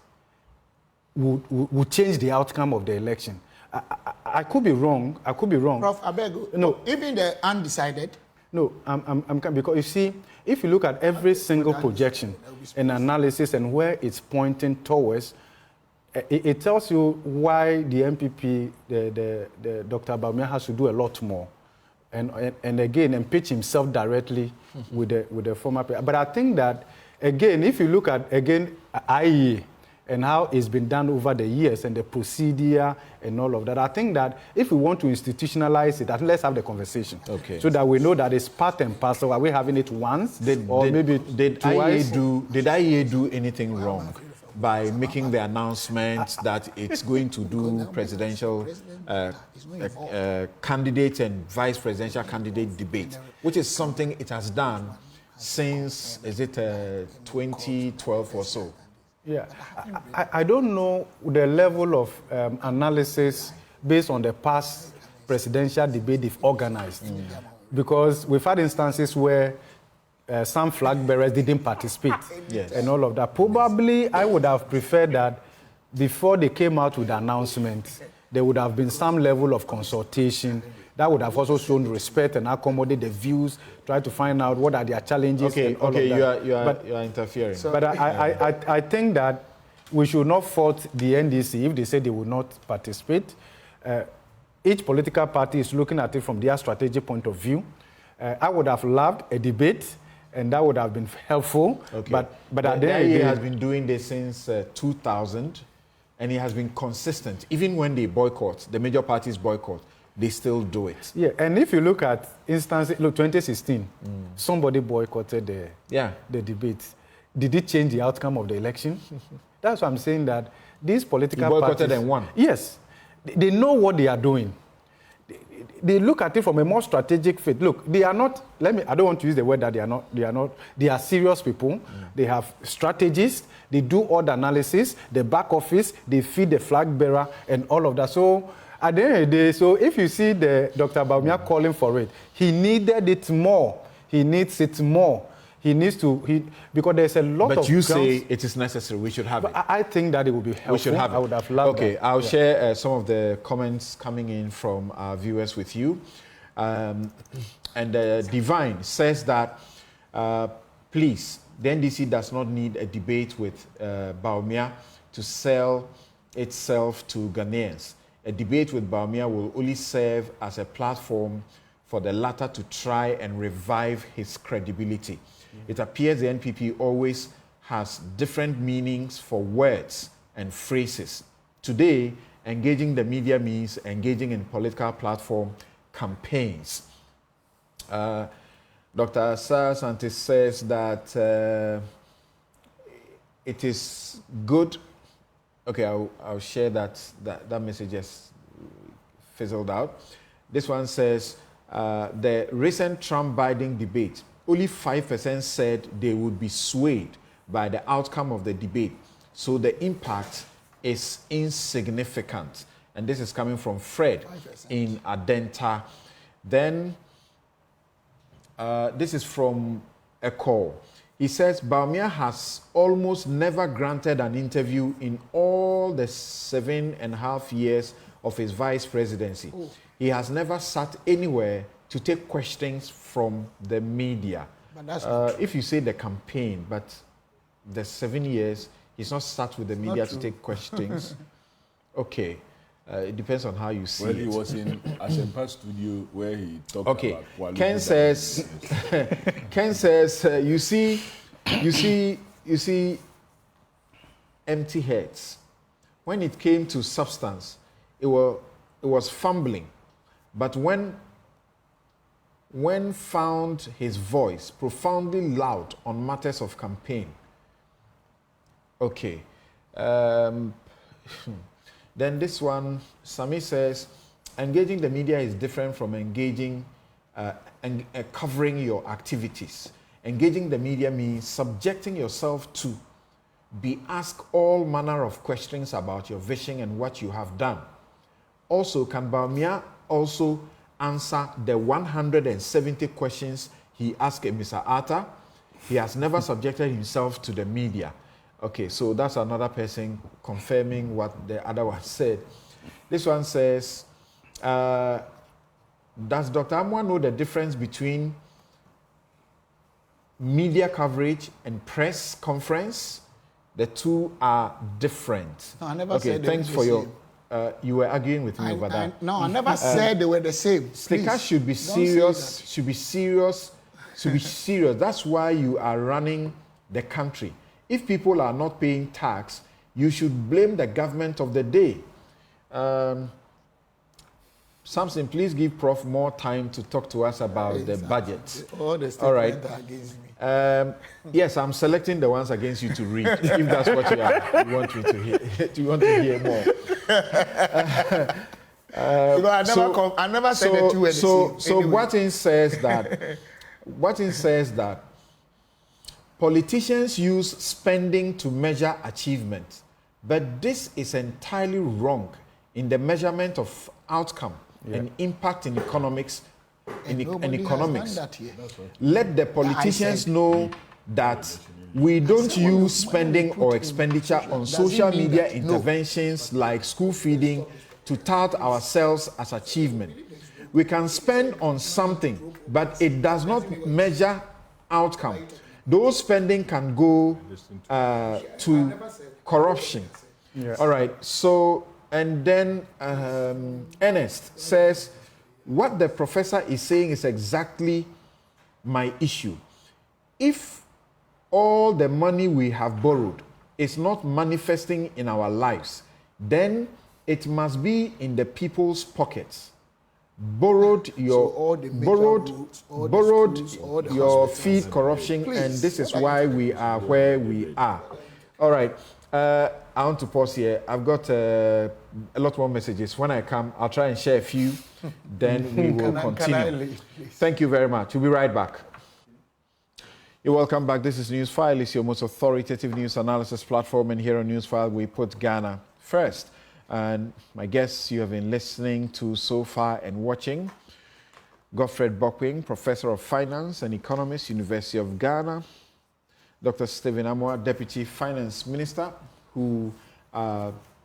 [SPEAKER 8] would change the outcome of the election. I could be wrong. I could be wrong.
[SPEAKER 6] Prof, I beg.
[SPEAKER 8] No.
[SPEAKER 6] Even the undecided?
[SPEAKER 8] No, I'm because you see, if you look at every single projection and analysis and where it's pointing towards, it tells you why the MPP, the Dr. Bawumia has to do a lot more and again impeach himself directly with the former president. But I think that, again, if you look at, again, IEA and how it's been done over the years and the procedure and all of that, I think that if we want to institutionalize it, let's have the conversation.
[SPEAKER 1] Okay.
[SPEAKER 8] So that we know that it's part and parcel. Are we having it once or maybe
[SPEAKER 1] did
[SPEAKER 8] twice?
[SPEAKER 1] Did IEA do anything wrong by making the announcement that it's going to do presidential candidate and vice presidential candidate debate, which is something it has done since, is it 2012 or so?
[SPEAKER 8] Yeah, I don't know the level of analysis based on the past presidential debate they've organized, because we've had instances where some flag bearers didn't participate,
[SPEAKER 1] yes,
[SPEAKER 8] and all of that. Probably I would have preferred that before they came out with the announcement, there would have been some level of consultation that would have also shown respect and accommodate the views, try to find out what are their challenges.
[SPEAKER 1] Okay,
[SPEAKER 8] and all
[SPEAKER 1] okay,
[SPEAKER 8] of that.
[SPEAKER 1] you are interfering.
[SPEAKER 8] But I think that we should not fault the NDC if they say they will not participate. Each political party is looking at it from their strategic point of view. I would have loved a debate, and that would have been helpful.
[SPEAKER 1] Okay.
[SPEAKER 8] But at the end of the
[SPEAKER 1] IEA
[SPEAKER 8] day,
[SPEAKER 1] has been doing this since 2000, and it has been consistent. Even when they boycott, the major parties boycott, they still do it.
[SPEAKER 8] Yeah, and if you look at instances, 2016, somebody boycotted the debate. Did it change the outcome of the election? That's why I'm saying that these political parties...
[SPEAKER 1] boycotted and won.
[SPEAKER 8] Yes. They know what they are doing. They look at it from a more strategic fit. Look, they are not, I don't want to use the word that they are serious people. They have strategists, they do all the analysis, the back office, they feed the flag bearer and all of that. So at the end of the day, so if you see Dr. Bawumia calling for it, he needed it more. He needs it more. He needs to, because there's a lot of
[SPEAKER 1] But you
[SPEAKER 8] grounds.
[SPEAKER 1] say it is necessary, we should have it.
[SPEAKER 8] I think that it will be helpful.
[SPEAKER 1] We should have it.
[SPEAKER 8] I would have loved
[SPEAKER 1] Okay,
[SPEAKER 8] that.
[SPEAKER 1] I'll share some of the comments coming in from our viewers with you. And Divine says that, please, the NDC does not need a debate with Bawumia to sell itself to Ghanaians. A debate with Bawumia will only serve as a platform for the latter to try and revive his credibility. It appears the NPP always has different meanings for words and phrases. Today, engaging the media means engaging in political platform campaigns. Dr. Santis says that it is good. Okay, I'll share that message just fizzled out. This one says, the recent Trump-Biden debate, only 5% said they would be swayed by the outcome of the debate. So the impact is insignificant. And this is coming from Fred 5%. In Adenta. Then this is from Echo. He says, Bawumia has almost never granted an interview in all the 7.5 years of his vice presidency. Ooh. He has never sat anywhere to take questions from the media.
[SPEAKER 6] But that's
[SPEAKER 1] if you say the campaign, but the 7 years, he's not sat with the media to take questions. Okay. It depends on how you see it.
[SPEAKER 7] Well, he was in Asempa studio where he talked about...
[SPEAKER 1] Okay. Ken says, you see empty heads. When it came to substance, it was fumbling. But when found his voice profoundly loud on matters of campaign. Okay. Then this one, Sami says, engaging the media is different from engaging and covering your activities. Engaging the media means subjecting yourself to be asked all manner of questions about your vision and what you have done. Also, can Bawumia also answer the 170 questions he asked Mr. Atta? He has never subjected himself to the media. Okay, so that's another person confirming what the other one said. This one says, does Dr. Amwa know the difference between media coverage and press conference? The two are different.
[SPEAKER 6] No, I never said
[SPEAKER 1] thanks for your you were arguing with me over that.
[SPEAKER 6] No, I never said they were the same.
[SPEAKER 1] Stickers should be serious. Should be serious. Should be serious. That's why you are running the country. If people are not paying tax, you should blame the government of the day. Samson, please give Prof more time to talk to us about the budget.
[SPEAKER 6] All the
[SPEAKER 1] All right.
[SPEAKER 6] statements are against me.
[SPEAKER 1] Yes, I'm selecting the ones against you to read, if that's what you want me to hear. You want to hear more.
[SPEAKER 6] I never said the two were the same.
[SPEAKER 1] So
[SPEAKER 6] Anyway.
[SPEAKER 1] Watson says that politicians use spending to measure achievement, but this is entirely wrong in the measurement of outcome and impact in economics. In economics, let the politicians know that we don't use spending or expenditure on social media interventions like school feeding to tout ourselves as achievement. We can spend on something, but it does not measure outcome. Those spending can go to corruption.
[SPEAKER 8] Yeah.
[SPEAKER 1] All right. So, and then Ernest says, what the professor is saying is exactly my issue. If all the money we have borrowed is not manifesting in our lives, then it must be in the people's pockets. Borrowed your feed corruption, and this is why we are where we are. All right. I want to pause here. I've got a lot more messages. When I come, I'll try and share a few. Then we will continue. Thank you very much. We'll be right back. You're welcome back. This is Newsfile. It's your most authoritative news analysis platform. And here on Newsfile, we put Ghana first. And my guests you have been listening to so far and watching: Godfred Bokwing, Professor of Finance and Economist, University of Ghana; Dr. Stephen Amoah, Deputy Finance Minister, who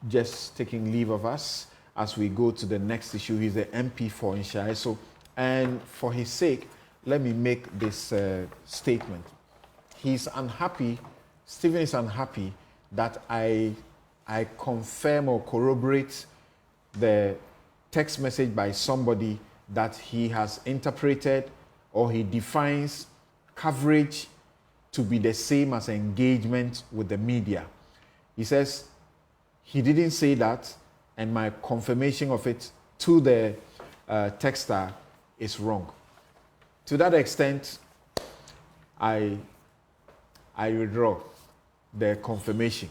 [SPEAKER 1] just taking leave of us as we go to the next issue. He's the MP for Nshaiso. And for his sake, let me make this statement. He's unhappy, Stephen is unhappy that I confirm or corroborate the text message by somebody that he has interpreted or he defines coverage to be the same as engagement with the media. He says he didn't say that, and my confirmation of it to the texter is wrong. To that extent, I withdraw the confirmation.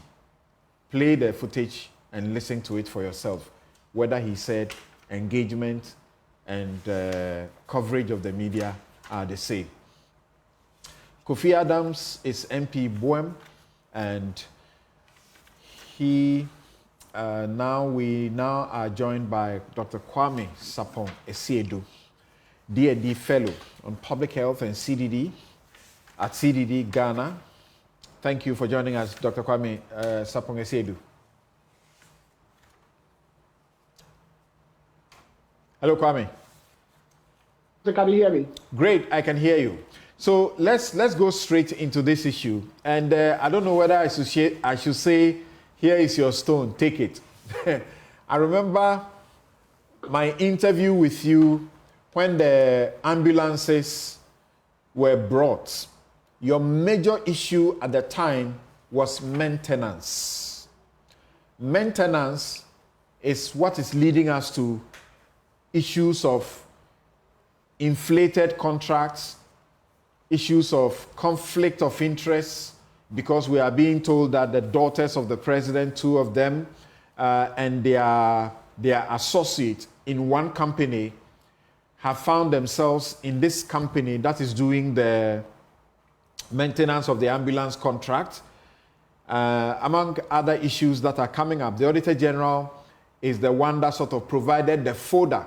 [SPEAKER 1] Play the footage and listen to it for yourself, whether he said engagement and coverage of the media are the same. Kofi Adams is MP Boem, and we now are joined by Dr. Kwame Sapong Esiedu, D.A.D. Fellow on Public Health and CDD at CDD Ghana. Thank you for joining us, Dr. Kwame Sapong Esiedu. Hello, Kwame.
[SPEAKER 11] Can you hear me?
[SPEAKER 1] Great, I can hear you. So let's go straight into this issue. And I don't know whether I should say, here is your stone, take it. I remember my interview with you when the ambulances were brought. Your major issue at the time was maintenance. Maintenance is what is leading us to issues of inflated contracts, issues of conflict of interest, because we are being told that the daughters of the president, two of them, and their associate in one company have found themselves in this company that is doing the maintenance of the ambulance contract. Among other issues that are coming up, the Auditor General is the one that sort of provided the folder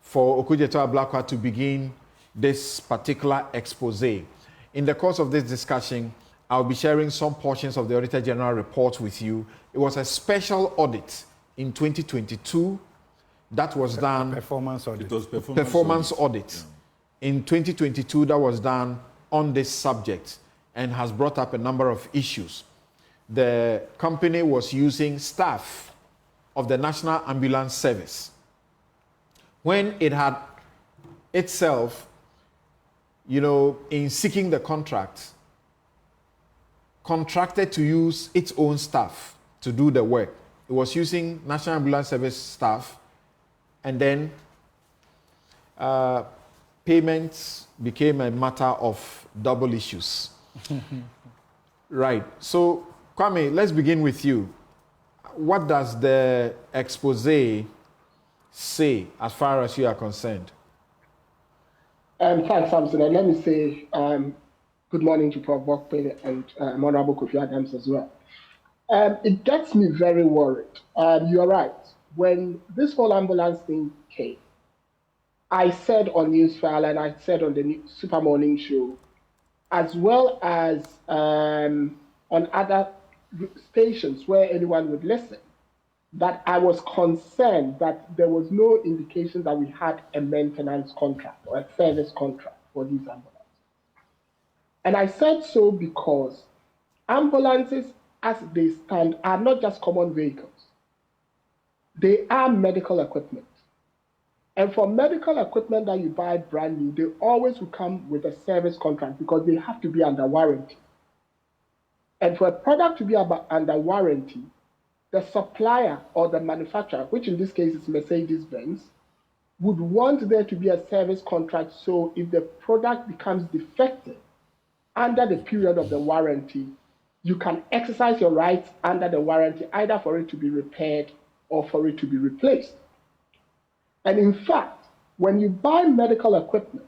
[SPEAKER 1] for Okudzeto-Ablakwa to begin this particular expose. In the course of this discussion, I'll be sharing some portions of the Auditor General report with you. It was a special audit in 2022 that was done.
[SPEAKER 8] Performance audit.
[SPEAKER 7] It was
[SPEAKER 1] Performance audit. Yeah. In 2022 that was done on this subject and has brought up a number of issues. The company was using staff of the National Ambulance Service, when it had itself, in seeking the contract, contracted to use its own staff to do the work. It was using National Ambulance Service staff, and then payments became a matter of double issues. Right. So, Kwame, let's begin with you. What does the expose say as far as you are concerned?
[SPEAKER 11] Thanks, Samson. And let me say good morning to Prof. Bokpele and Honorable Kofi Adams as well. It gets me very worried. You're right. When this whole ambulance thing came, I said on Newsfile and I said on the Super Morning Show, as well as on other stations where anyone would listen, that I was concerned that there was no indication that we had a maintenance contract or a service contract for these ambulances. And I said so because ambulances, as they stand, are not just common vehicles. They are medical equipment. And for medical equipment that you buy brand new, they always will come with a service contract because they have to be under warranty. And for a product to be under warranty, the supplier or the manufacturer, which in this case is Mercedes-Benz, would want there to be a service contract, so if the product becomes defective under the period of the warranty, you can exercise your rights under the warranty, either for it to be repaired or for it to be replaced. And in fact, when you buy medical equipment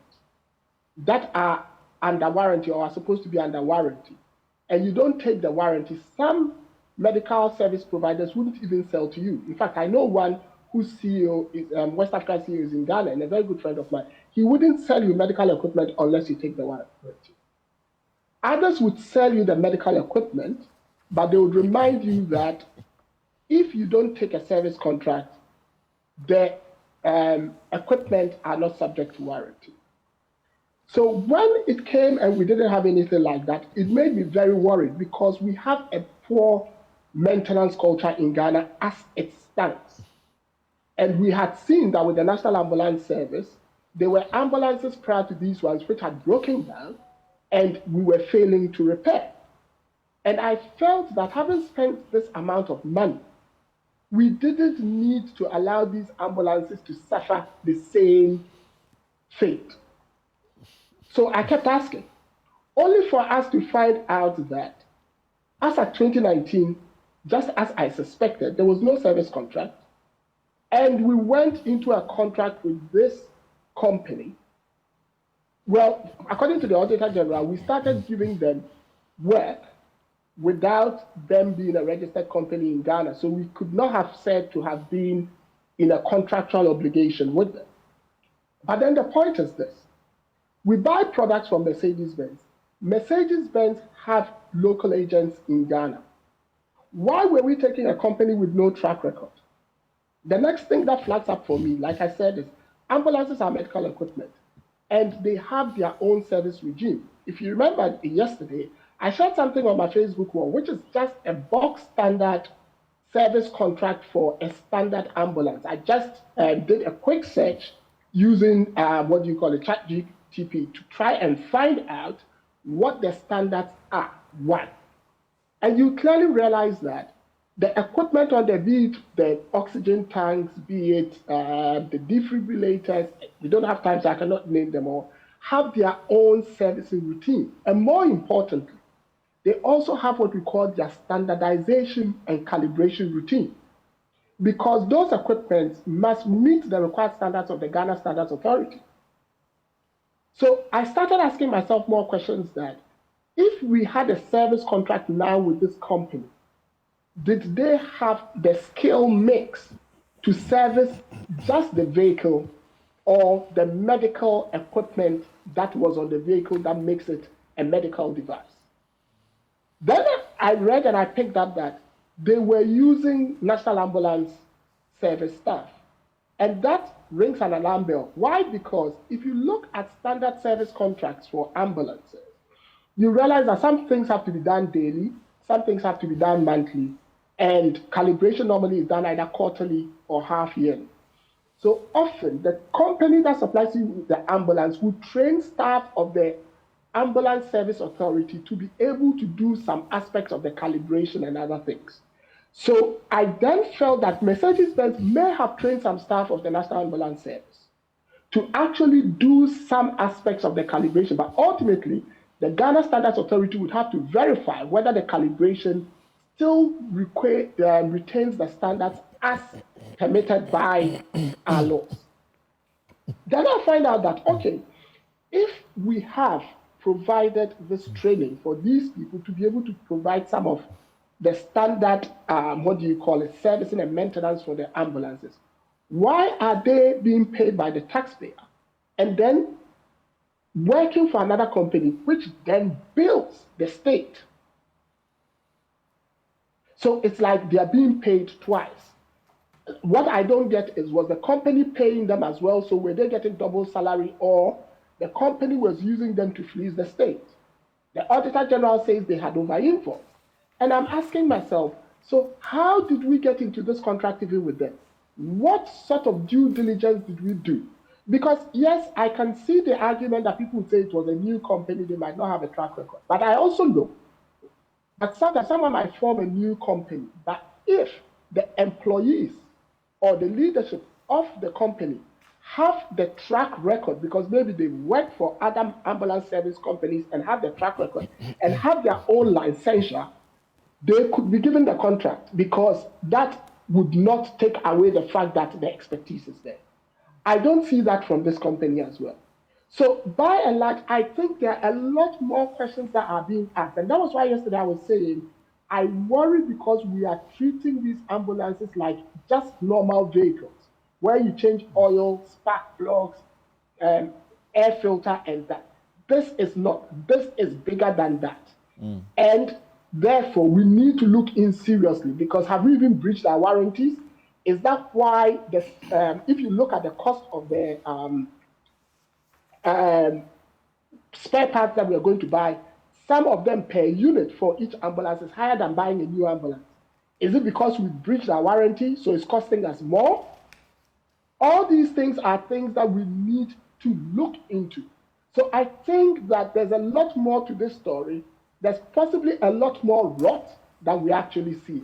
[SPEAKER 11] that are under warranty or are supposed to be under warranty, and you don't take the warranty, some medical service providers wouldn't even sell to you. In fact, I know one whose CEO is, West Africa CEO is in Ghana, and a very good friend of mine. He wouldn't sell you medical equipment unless you take the warranty. Others would sell you the medical equipment, but they would remind you that if you don't take a service contract, the equipment are not subject to warranty. So when it came and we didn't have anything like that, it made me very worried because we have a poor maintenance culture in Ghana as it stands. And we had seen that with the National Ambulance Service, there were ambulances prior to these ones which had broken down and we were failing to repair. And I felt that having spent this amount of money, we didn't need to allow these ambulances to suffer the same fate. So I kept asking, only for us to find out that as of 2019, just as I suspected, there was no service contract. And we went into a contract with this company. Well, according to the Auditor General, we started giving them work without them being a registered company in Ghana. So we could not have said to have been in a contractual obligation with them. But then the point is this. We buy products from Mercedes-Benz. Mercedes-Benz have local agents in Ghana. Why were we taking a company with no track record? The next thing that flags up for me, like I said, is ambulances are medical equipment, and they have their own service regime. If you remember yesterday, I shared something on my Facebook wall, which is just a box standard service contract for a standard ambulance. I just did a quick search using ChatGPT to try and find out what the standards are. One. And you clearly realize that the equipment on be it the oxygen tanks, be it the defibrillators, we don't have time, so I cannot name them all, have their own servicing routine. And more importantly, they also have what we call their standardization and calibration routine, because those equipments must meet the required standards of the Ghana Standards Authority. So I started asking myself more questions that if we had a service contract now with this company, did they have the skill mix to service just the vehicle or the medical equipment that was on the vehicle that makes it a medical device? Then I read and I picked up that they were using National Ambulance Service staff. And that rings an alarm bell. Why? Because if you look at standard service contracts for ambulances, you realize that some things have to be done daily, some things have to be done monthly, And calibration normally is done either quarterly or half yearly. So often, the company that supplies you with the ambulance will train staff of the Ambulance Service Authority to be able to do some aspects of the calibration and other things. So I then felt that Mercedes-Benz may have trained some staff of the National Ambulance Service to actually do some aspects of the calibration, but ultimately, the Ghana Standards Authority would have to verify whether the calibration still retains the standards as permitted by our laws. Then I find out that, okay, if we have provided this training for these people to be able to provide some of the standard, servicing and maintenance for the ambulances, why are they being paid by the taxpayer and then working for another company, which then bills the state? So it's like they're being paid twice. What I don't get is, was the company paying them as well? So were they getting double salary, or the company was using them to fleece the state? The Auditor General says they had over-invoiced. And I'm asking myself, so how did we get into this contract even with them? What sort of due diligence did we do? Because yes, I can see the argument that people would say it was a new company, they might not have a track record. But I also know that someone might form a new company, but if the employees or the leadership of the company have the track record, because maybe they work for other ambulance service companies and have the track record and have their own licensure, they could be given the contract, because that would not take away the fact that the expertise is there. I don't see that from this company as well. So by and large, I think there are a lot more questions that are being asked. And that was why yesterday I was saying, I worry because we are treating these ambulances like just normal vehicles, where you change oil, spark plugs, air filter, and that. This is not. This is bigger than that. And therefore, we need to look in seriously, because have we even breached our warranties? Is that why, if you look at the cost of the spare parts that we are going to buy, some of them per unit for each ambulance is higher than buying a new ambulance. Is it because we breached our warranty, so it's costing us more? All these things are things that we need to look into. So I think that there's a lot more to this story. There's possibly a lot more rot than we actually see.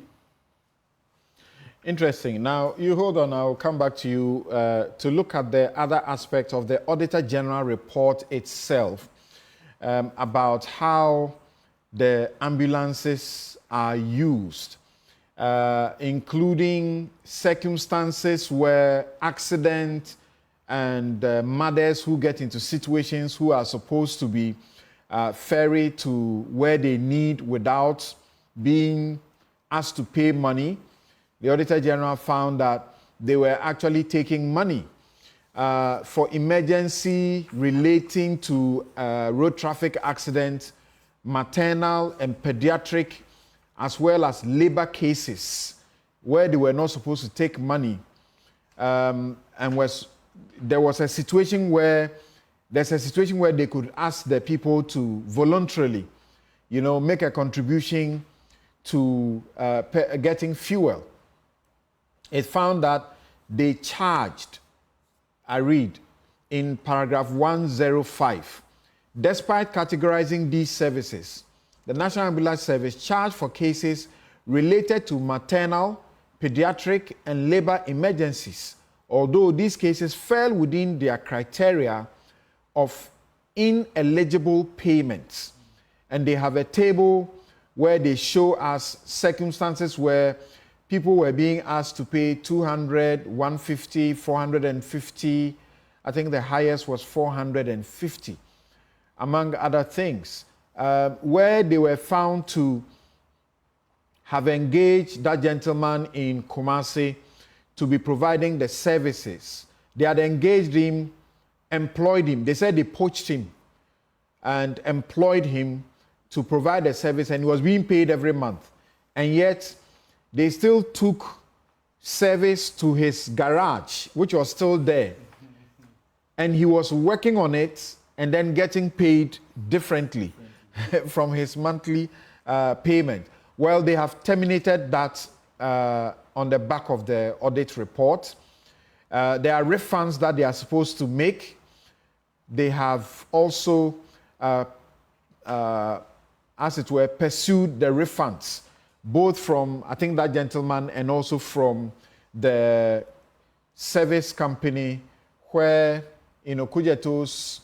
[SPEAKER 1] Interesting. Now, you hold on. I'll come back to you to look at the other aspect of the Auditor General report itself, about how the ambulances are used, including circumstances where accident and mothers who get into situations who are supposed to be ferried to where they need without being asked to pay money. The Auditor General found that they were actually taking money for emergency relating to road traffic accident, maternal and pediatric, as well as labor cases where they were not supposed to take money. There was a situation where they could ask the people to voluntarily, make a contribution to getting fuel. It found that they charged, I read in paragraph 105, despite categorizing these services, the National Ambulance Service charged for cases related to maternal, pediatric, and labor emergencies, although these cases fell within their criteria of ineligible payments. And they have a table where they show us circumstances where people were being asked to pay 200, 150, 450. I think the highest was 450, among other things, where they were found to have engaged that gentleman in Kumasi to be providing the services. They had engaged him, employed him. They said they poached him and employed him to provide a service, and he was being paid every month. And yet, they still took service to his garage, which was still there. And he was working on it and then getting paid differently from his monthly payment. Well, they have terminated that on the back of the audit report. There are refunds that they are supposed to make. They have also, as it were, pursued the refunds, both from, I think, that gentleman and also from the service company where, in Okudjeto's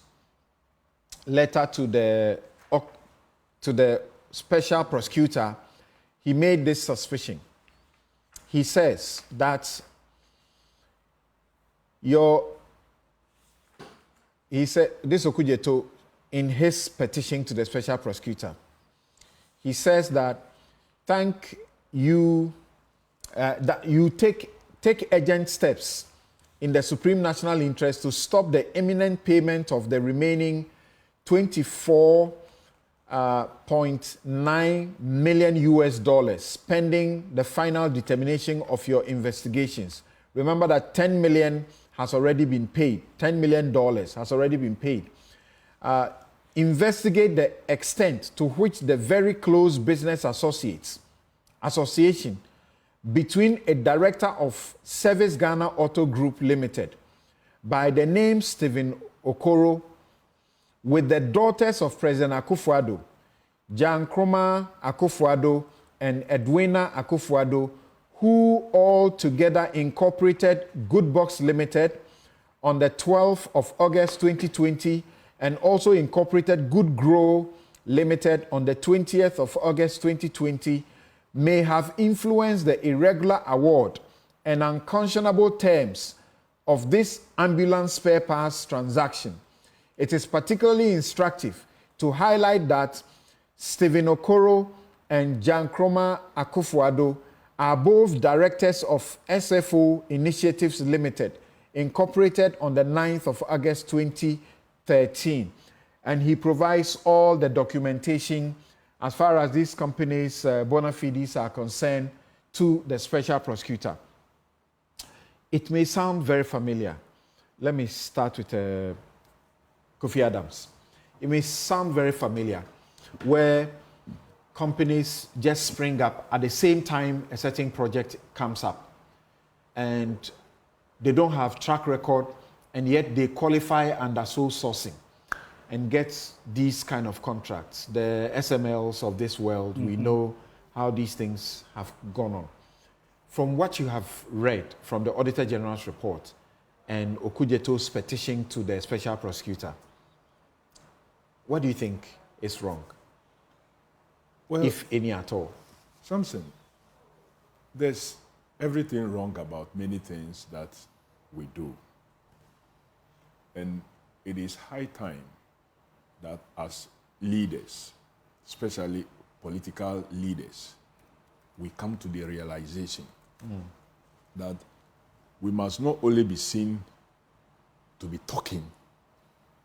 [SPEAKER 1] letter to the special prosecutor, he made this suspicion. He says that he said, this Okudjeto, in his petition to the special prosecutor, he says that thank you, that you take urgent steps in the supreme national interest to stop the imminent payment of the remaining 24.9 million US dollars pending the final determination of your investigations. Remember that 10 million has already been paid. $10 million has already been paid. Investigate the extent to which the very close business association between a director of Service Ghana Auto Group Limited by the name Stephen Okoro with the daughters of President Akufo-Addo, Jan Kroma Akufo-Addo and Edwina Akufo-Addo, who all together incorporated Goodbox Limited on the 12th of August 2020 and also incorporated Good Grow Limited on the 20th of August 2020, may have influenced the irregular award and unconscionable terms of this ambulance spare parts transaction. It is particularly instructive to highlight that Stephen Okoro and Jan Kroma Akufo-Addo are both directors of SFO Initiatives Limited, incorporated on the 9th of August 2013. And he provides all the documentation as far as these companies' bona fides are concerned to the special prosecutor. It may sound very familiar. Let me start with Kofi Adams. It may sound very familiar, where companies just spring up at the same time a certain project comes up, and they don't have track record, and yet they qualify under sole sourcing and get these kind of contracts. The SMLs of this world, we know how these things have gone on. From what you have read from the Auditor General's report and Okudjeto's petition to the special prosecutor, what do you think is wrong? Well, if any at all?
[SPEAKER 7] Samson, there's everything wrong about many things that we do. And it is high time that as leaders, especially political leaders, we come to the realization that we must not only be seen to be talking,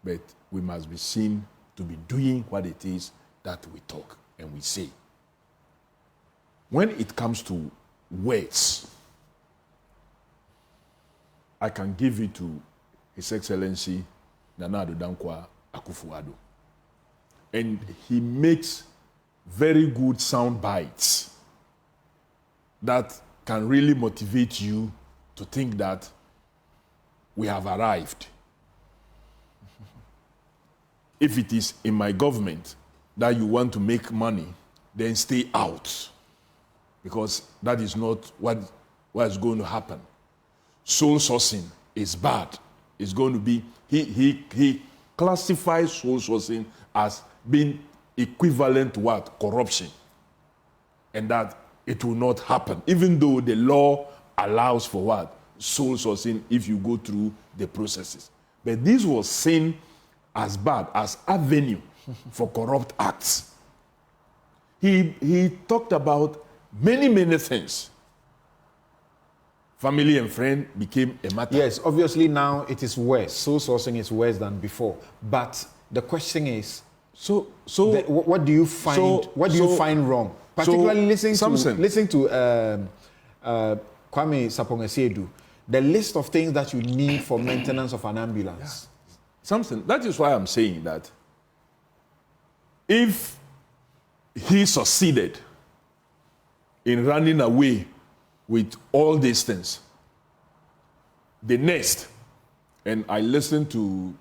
[SPEAKER 7] but we must be seen to be doing what it is that we talk and we say. When it comes to words, I can give it to His Excellency Nana Addo Dankwa Akufo-Addo. And he makes very good sound bites that can really motivate you to think that we have arrived. If it is in my government that you want to make money, then stay out, because that is not what is going to happen. Sole sourcing is bad. It's going to be, he classifies sole sourcing as being equivalent to what? Corruption. And that it will not happen, even though the law allows for what? Sole sourcing if you go through the processes. But this was seen as bad, as avenue for corrupt acts. He talked about many things. Family and friend became a matter.
[SPEAKER 1] Yes, obviously now it is worse. Sole sourcing is worse than before. But the question is, what do you find? What do you find wrong? Particularly listening to Kwame Sapong-Asiedu, the list of things that you need for maintenance of an ambulance.
[SPEAKER 7] Yeah. Something. That is why I'm saying that if he succeeded in running away with all these things. The next, and I listened to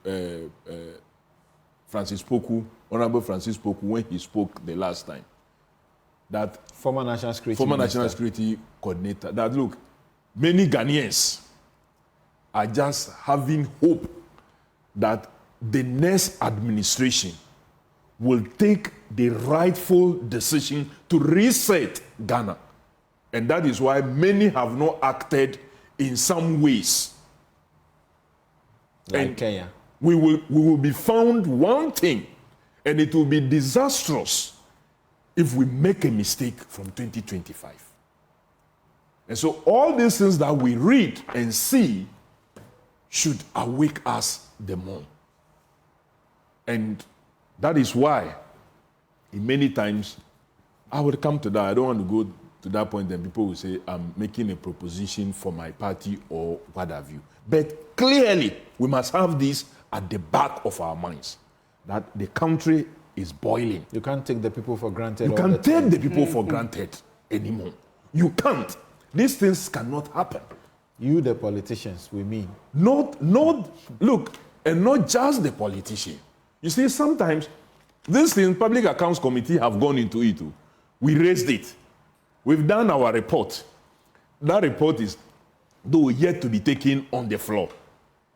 [SPEAKER 7] Francis Poku, Honorable Francis Poku, when he spoke the last time, that
[SPEAKER 1] former National Security
[SPEAKER 7] Coordinator, that look, many Ghanaians are just having hope that the next administration will take the rightful decision to reset Ghana. And that is why many have not acted in some ways.
[SPEAKER 1] Like
[SPEAKER 7] and
[SPEAKER 1] Kenya.
[SPEAKER 7] We will be found wanting, and it will be disastrous if we make a mistake from 2025. And so all these things that we read and see should awake us the more. And that is why, in many times, I would come to that. I don't want to go to that point, then people will say, I'm making a proposition for my party or what have you. But clearly, we must have this at the back of our minds, that the country is boiling.
[SPEAKER 1] You can't take the people for granted.
[SPEAKER 7] You can't take the people for granted anymore. You can't. These things cannot happen.
[SPEAKER 1] You, the politicians, we mean.
[SPEAKER 7] Look, and not just the politician. You see, sometimes this thing, Public Accounts Committee have gone into it. We raised it. We've done our report. That report is, though, yet to be taken on the floor.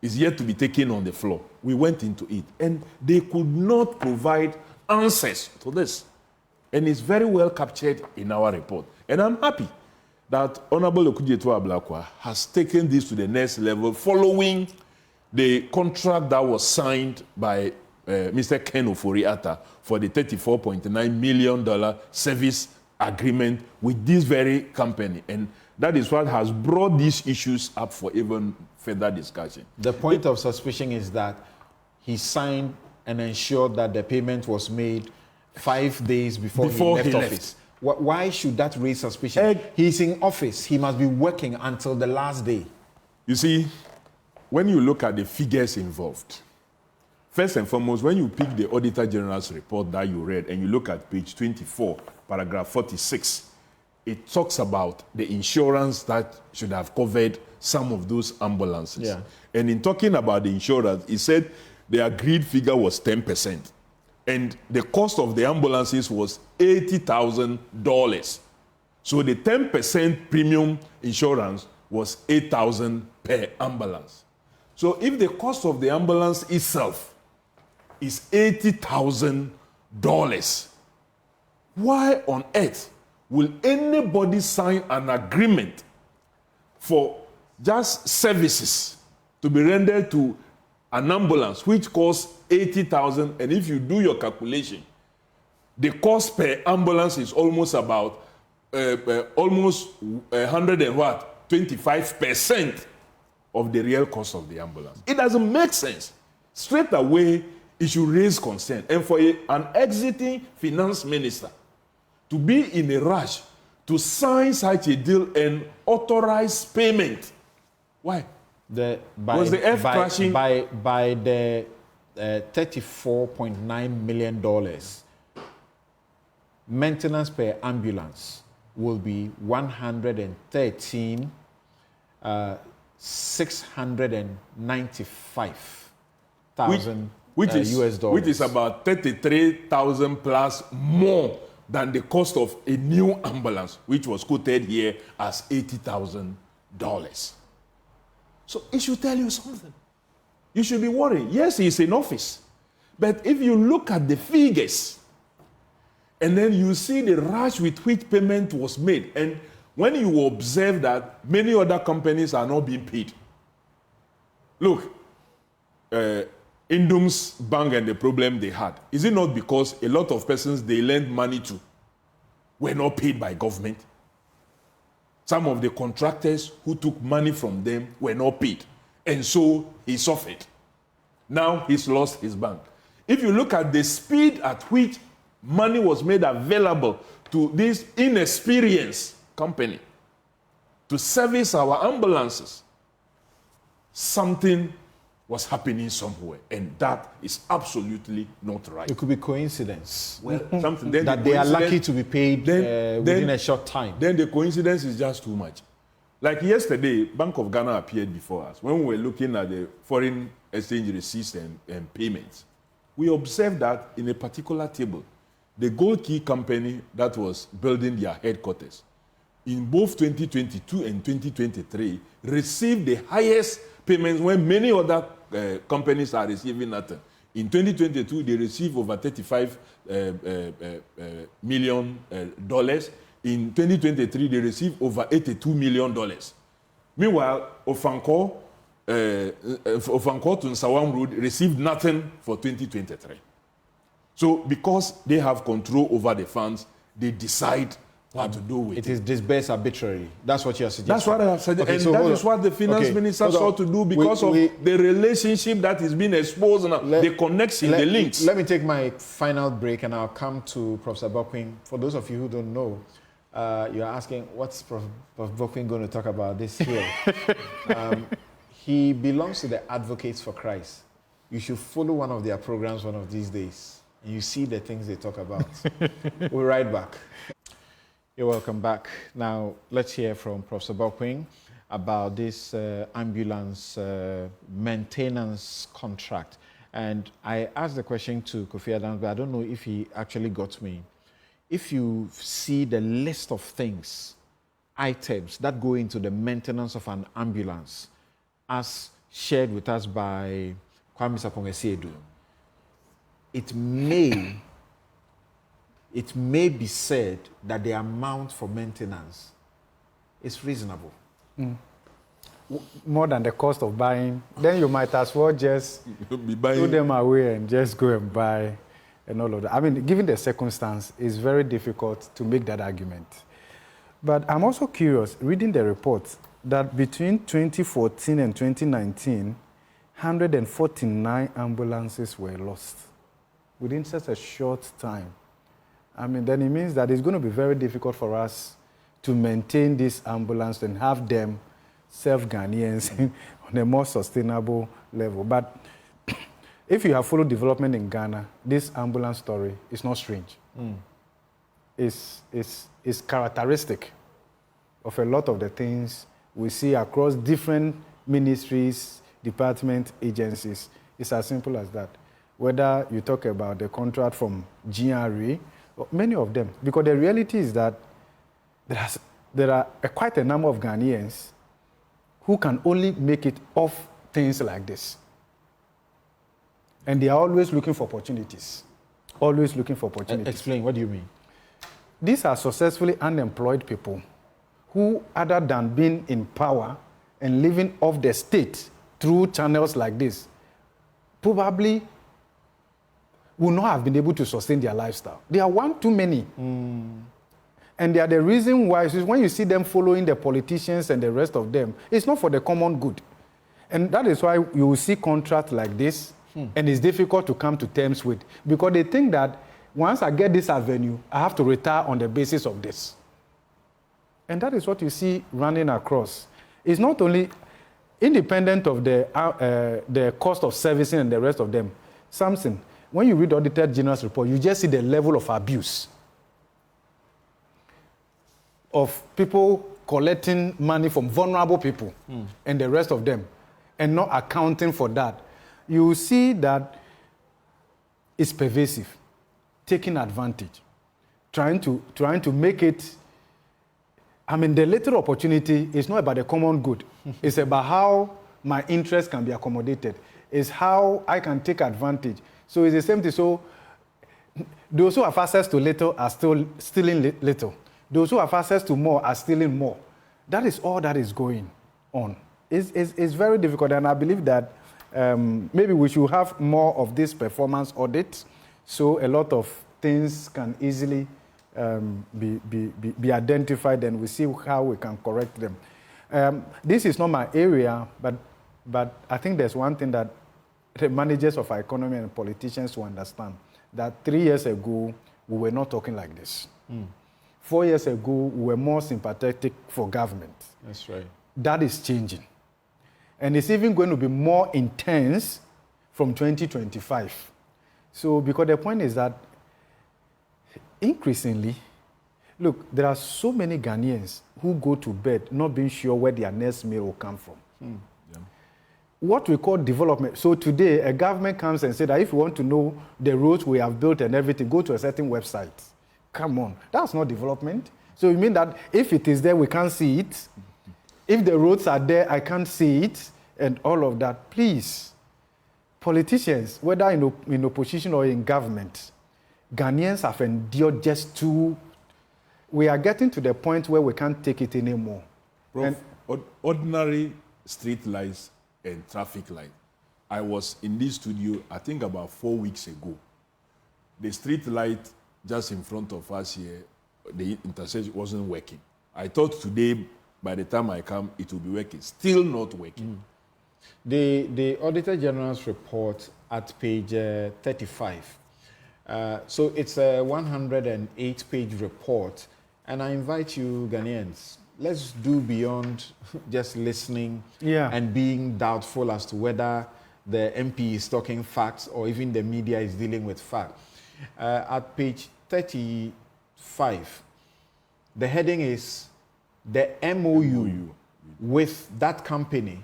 [SPEAKER 7] It's yet to be taken on the floor. We went into it, and they could not provide answers to this. And it's very well captured in our report. And I'm happy that Honorable Okudieto Ablakwa has taken this to the next level following the contract that was signed by Mr. Ken Ofori-Atta for the $34.9 million service agreement with this very company. And that is what has brought these issues up for even further discussion.
[SPEAKER 1] The point of suspicion is that he signed and ensured that the payment was made 5 days before he left office. Why should that raise suspicion? He's in office. He must be working until the last day.
[SPEAKER 7] You see, when you look at the figures involved, first and foremost, when you pick the Auditor General's report that you read and you look at page 24, paragraph 46, it talks about the insurance that should have covered some of those ambulances.
[SPEAKER 1] Yeah.
[SPEAKER 7] And in talking about the insurance, it said the agreed figure was 10%. And the cost of the ambulances was $80,000. So the 10% premium insurance was $8,000 per ambulance. So if the cost of the ambulance itself is $80,000, why on earth will anybody sign an agreement for just services to be rendered to an ambulance which costs $80,000, and if you do your calculation, the cost per ambulance is almost about almost 25% of the real cost of the ambulance. It doesn't make sense. Straight away, it should raise concern. And for an exiting finance minister to be in a rush to sign such a deal and authorize payment, why? Was the F crashing?
[SPEAKER 1] By the $34.9 million, maintenance per ambulance will be $113,695,000 US dollars.
[SPEAKER 7] Which is about 33,000 plus more than the cost of a new ambulance, which was quoted here as $80,000. So it should tell you something. You should be worried. Yes, he's in office. But if you look at the figures, and then you see the rush with which payment was made, and when you observe that many other companies are not being paid. Look, Indum's bank and the problem they had, is it not because a lot of persons they lent money to were not paid by government? Some of the contractors who took money from them were not paid. And so he suffered. Now he's lost his bank. If you look at the speed at which money was made available to this inexperienced company to service our ambulances, something was happening somewhere. And that is absolutely not right.
[SPEAKER 1] It could be coincidence.
[SPEAKER 7] Well, something then
[SPEAKER 1] that they are lucky to be paid within a short time.
[SPEAKER 7] Then the coincidence is just too much. Like yesterday, Bank of Ghana appeared before us when we were looking at the foreign exchange receipts and payments. We observed that in a particular table, the Gold Key company that was building their headquarters in both 2022 and 2023 received the highest payments when many other companies are receiving nothing. In 2022, they received over $35 million. In 2023, they received over $82 million. Meanwhile, Ofanko to Nsawam Road received nothing for 2023. So because they have control over the funds, they decide what to do with it.
[SPEAKER 1] It is disbursed arbitrarily. That's what you're suggesting.
[SPEAKER 7] That's what I said.
[SPEAKER 1] Okay,
[SPEAKER 7] and
[SPEAKER 1] so
[SPEAKER 7] that is what the finance minister sought to do because of the relationship that is being exposed now, the connection, the links.
[SPEAKER 1] Let me take my final break and I'll come to Professor Bokwin. For those of you who don't know, you're asking, what's Prof. Bokwin going to talk about this here? He belongs to the Advocates for Christ. You should follow one of their programs one of these days. And you see the things they talk about. We'll be right back. You're welcome back. Now, let's hear from Professor Bokwin about this ambulance maintenance contract. And I asked the question to Kofi Adams, but I don't know if he actually got me. If you see the list of things, items that go into the maintenance of an ambulance, as shared with us by Kwame Sapong-Esiedu, it may be said that the amount for maintenance is reasonable.
[SPEAKER 8] More than the cost of buying, then you might as well just throw them away and just go and buy and all of that. I mean, given the circumstance, it's very difficult to make that argument. But I'm also curious, reading the report, that between 2014 and 2019, 149 ambulances were lost within such a short time. I mean, then it means that it's going to be very difficult for us to maintain this ambulance and have them serve Ghanaians on a more sustainable level. But if you have followed development in Ghana, this ambulance story is not strange. It's characteristic of a lot of the things we see across different ministries, departments, agencies. It's as simple as that. Whether you talk about the contract from GRA, many of them, because the reality is that there are quite a number of Ghanaians who can only make it off things like this. And they are always looking for opportunities. Always looking for opportunities.
[SPEAKER 1] Explain, what do you mean?
[SPEAKER 8] These are successfully unemployed people who, other than being in power and living off the state through channels like this, probably will not have been able to sustain their lifestyle. They are one too many. And they are the reason why, when you see them following the politicians and the rest of them, it's not for the common good. And that is why you will see contracts like this, and it's difficult to come to terms with, because they think that once I get this avenue, I have to retire on the basis of this. And that is what you see running across. It's not only independent of the cost of servicing and the rest of them. Samson, when you read Auditor General's report, you just see the level of abuse of people collecting money from vulnerable people and the rest of them and not accounting for that. You see that it's pervasive, taking advantage, trying to make it. I mean, the little opportunity is not about the common good. It's about how my interests can be accommodated. It's how I can take advantage. So it's the same thing. So those who have access to little are still stealing little. Those who have access to more are stealing more. That is all that is going on. It's very difficult, and I believe that maybe we should have more of this performance audit, so a lot of things can easily be identified, and we see how we can correct them. This is not my area, but I think there's one thing that the managers of our economy and politicians will understand, that 3 years ago, we were not talking like this. 4 years ago, we were more sympathetic for government.
[SPEAKER 1] That's right.
[SPEAKER 8] That is changing. And it's even going to be more intense from 2025. So, because the point is that increasingly, Look, there are so many Ghanaians who go to bed not being sure where their next meal will come from. What we call development. So today, a government comes and says that if you want to know the roads we have built and everything, go to a certain website. Come on, that's not development. So you mean that if it is there, we can't see it? If the roads are there, I can't see it, and all of that. Please, politicians, whether in opposition or in government, Ghanaians have endured just too. We are getting to the point where we can't take it anymore.
[SPEAKER 7] Prof, ordinary street lights and traffic light. I was in this studio, I think about 4 weeks ago. The street light just in front of us here, the intersection wasn't working. I thought today, by the time I come, it will be working. Still not working.
[SPEAKER 1] The Auditor General's report at page 35. So it's a 108-page report. And I invite you, Ghanaians, let's do beyond just listening and being doubtful as to whether the MP is talking facts or even the media is dealing with facts. At page 35, the heading is the MOU with that company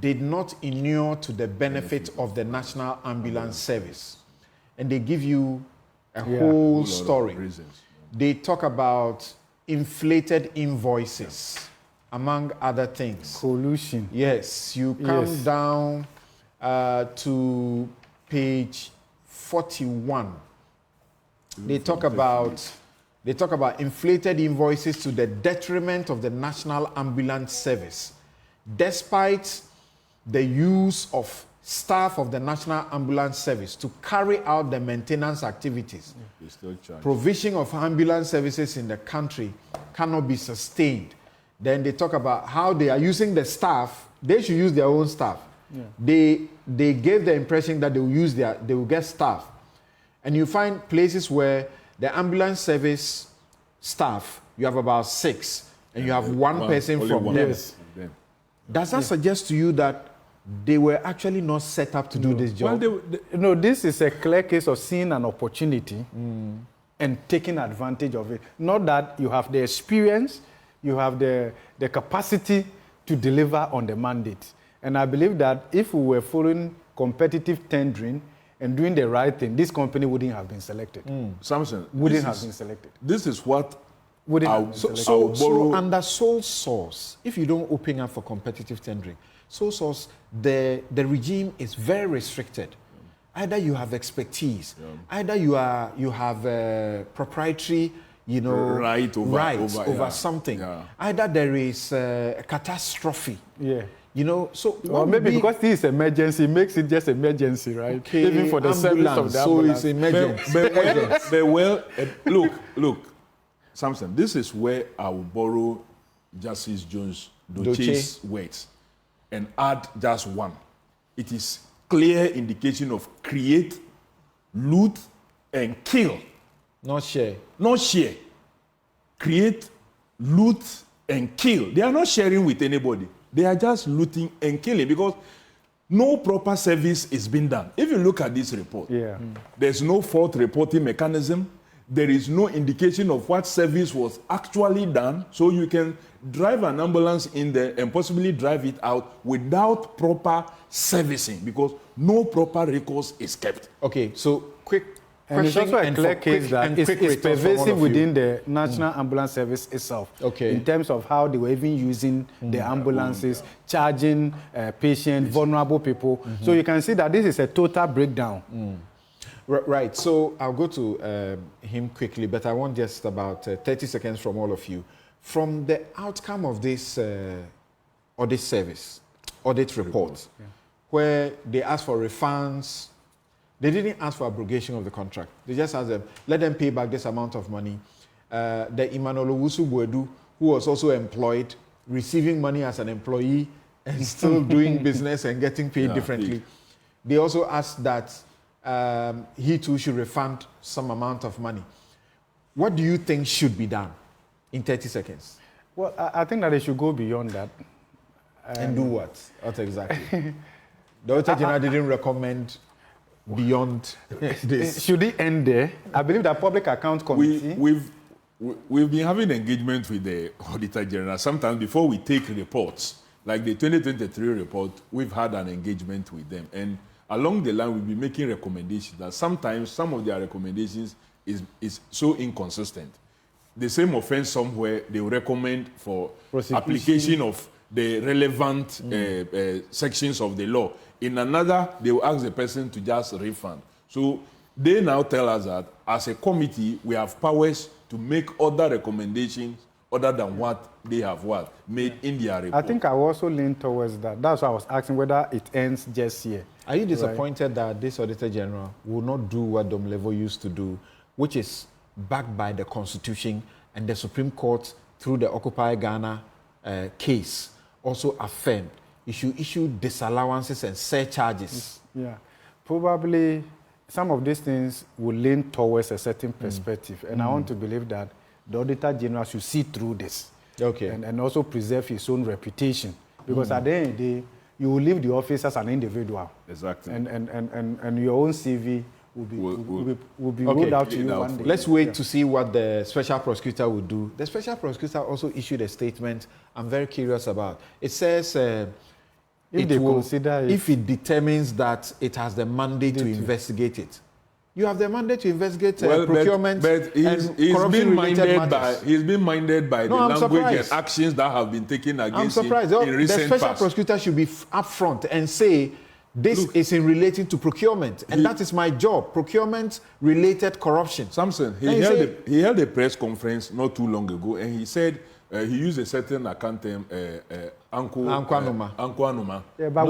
[SPEAKER 1] did not inure to the benefit of the National Ambulance Service. And they give you a whole story. They talk about inflated invoices, among other things.
[SPEAKER 8] Collusion.
[SPEAKER 1] Yes, you come down to page 41. They talk about inflated invoices to the detriment of the National Ambulance Service, despite the use of staff of the National Ambulance Service to carry out the maintenance activities. Provision of ambulance services in the country cannot be sustained. Then they talk about how they are using the staff. They should use their own staff. They gave the impression that they will get staff. And you find places where the ambulance service staff, you have about 6, and you have one person from them. Does that suggest to you that they were actually not set up to do this job?
[SPEAKER 8] Well, this is a clear case of seeing an opportunity and taking advantage of it. Not that you have the experience, you have the capacity to deliver on the mandate. And I believe that if we were following competitive tendering and doing the right thing, this company wouldn't have been selected.
[SPEAKER 7] Samson,
[SPEAKER 8] wouldn't have been selected.
[SPEAKER 7] This is what
[SPEAKER 1] So under sole source, if you don't open up for competitive tendering, sole source, the regime is very restricted. Either you have expertise, either you have proprietary, rights over something. Either there is a catastrophe.
[SPEAKER 8] Or maybe because this is emergency, makes it just emergency, right?
[SPEAKER 1] Okay,
[SPEAKER 8] even for the service of the ambulance.
[SPEAKER 1] So it's emergency.
[SPEAKER 7] Look, Samson, this is where I will borrow Justice Jones Doche's words and add just one. It is clear indication of create, loot, and kill.
[SPEAKER 1] Not share.
[SPEAKER 7] Not share. Create, loot, and kill. They are not sharing with anybody. They are just looting and killing because no proper service is being done. If you look at this report, there's no fault reporting mechanism. There is no indication of what service was actually done, so you can drive an ambulance in there and possibly drive it out without proper servicing because no proper records is kept.
[SPEAKER 1] Okay, so quick
[SPEAKER 8] and it's also a clear case that it's pervasive within the National Ambulance Service itself. In terms of how they were even using the ambulances, charging patients, vulnerable people. So you can see that this is a total breakdown.
[SPEAKER 1] Right, so I'll go to him quickly, but I want just about 30 seconds from all of you. From the outcome of this audit report, where they asked for refunds, they didn't ask for abrogation of the contract. They just asked them, let them pay back this amount of money. The Emmanuel Owusu Boadu, who was also employed, receiving money as an employee and still doing business and getting paid differently. They also asked that he too should refund some amount of money. What do you think should be done in 30 seconds?
[SPEAKER 8] Well, I think that they should go beyond that.
[SPEAKER 1] And do what? What exactly? The Auditor General didn't recommend beyond this.
[SPEAKER 8] Should it end there? I believe that Public Account Committee...
[SPEAKER 7] we've been having engagement with the Auditor General. Sometimes before we take reports, like the 2023 report, we've had an engagement with them. And along the line, we'll be making recommendations that sometimes some of their recommendations is so inconsistent. The same offense somewhere, they will recommend for application of the relevant sections of the law. In another, they will ask the person to just refund. So they now tell us that as a committee, we have powers to make other recommendations other than what they have made in their report.
[SPEAKER 8] I think I also lean towards that. That's why I was asking whether it ends just here.
[SPEAKER 1] Are you disappointed that this Auditor General will not do what Domlevo used to do, which is backed by the Constitution and the Supreme Court through the Occupy Ghana case also affirmed? You should issue disallowances and surcharges.
[SPEAKER 8] Yeah, probably some of these things will lean towards a certain perspective. And I want to believe that the Auditor General should see through this.
[SPEAKER 1] Okay.
[SPEAKER 8] And also preserve his own reputation. Because at the end of the day, you will leave the office as an individual.
[SPEAKER 7] Exactly.
[SPEAKER 8] And your own CV will be rolled out to you one day.
[SPEAKER 1] Let's wait to see what the special prosecutor will do. The special prosecutor also issued a statement I'm very curious about. It says if it determines that it has the mandate to investigate it. You have the mandate to investigate procurement
[SPEAKER 7] but he's been minded by the language and actions that have been taken against him in recent
[SPEAKER 1] past. The special prosecutor should be upfront and say, this is in relating to procurement, and that is my job, procurement-related corruption.
[SPEAKER 7] Samson, he held a press conference not too long ago, and he said he used a certain account term, Anko.
[SPEAKER 8] Yeah, but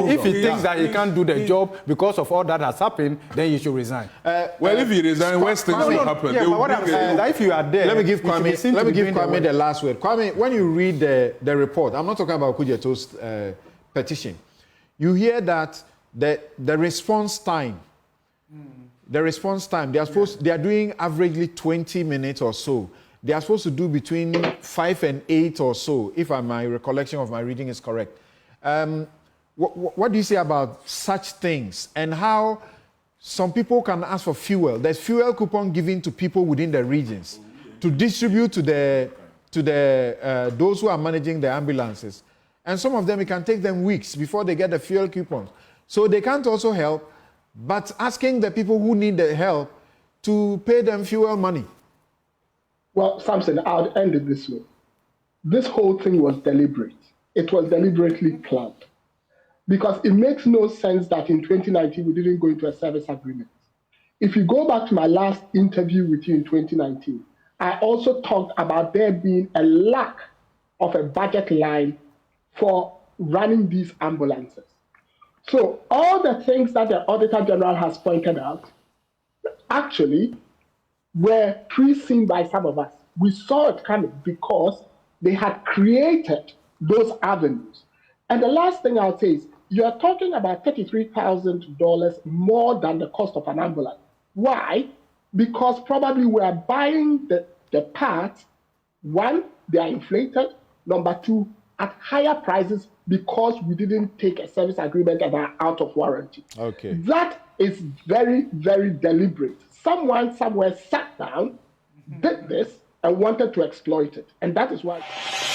[SPEAKER 8] if he thinks that he can't do the job because of all that has happened, then he should resign.
[SPEAKER 7] If he resigns, worse things will happen.
[SPEAKER 8] Yeah, but what I'm saying is that if you are there,
[SPEAKER 1] let me give Kwame the last word. Kwame, when you read the report, I'm not talking about Kujeto's petition. You hear that the response time, they are doing averagely 20 minutes or so. They are supposed to do between 5 and 8 or so, if my recollection of my reading is correct. What do you say about such things and how some people can ask for fuel? There's fuel coupon given to people within the regions to distribute to those who are managing the ambulances. And some of them, it can take them weeks before they get the fuel coupons. So they can't also help, but asking the people who need the help to pay them fuel money.
[SPEAKER 11] Well, Samson, I'll end it this way. This whole thing was deliberate. It was deliberately planned. Because it makes no sense that in 2019 we didn't go into a service agreement. If you go back to my last interview with you in 2019, I also talked about there being a lack of a budget line for running these ambulances. So all the things that the Auditor General has pointed out actually were pre-seen by some of us. We saw it coming because they had created those avenues. And the last thing I'll say is, you are talking about $33,000 more than the cost of an ambulance. Why? Because probably we are buying the parts. One, they are inflated. Number two, at higher prices because we didn't take a service agreement and are out of warranty.
[SPEAKER 1] Okay.
[SPEAKER 11] That is very, very deliberate. Someone somewhere sat down, did this, and wanted to exploit it. And that is why...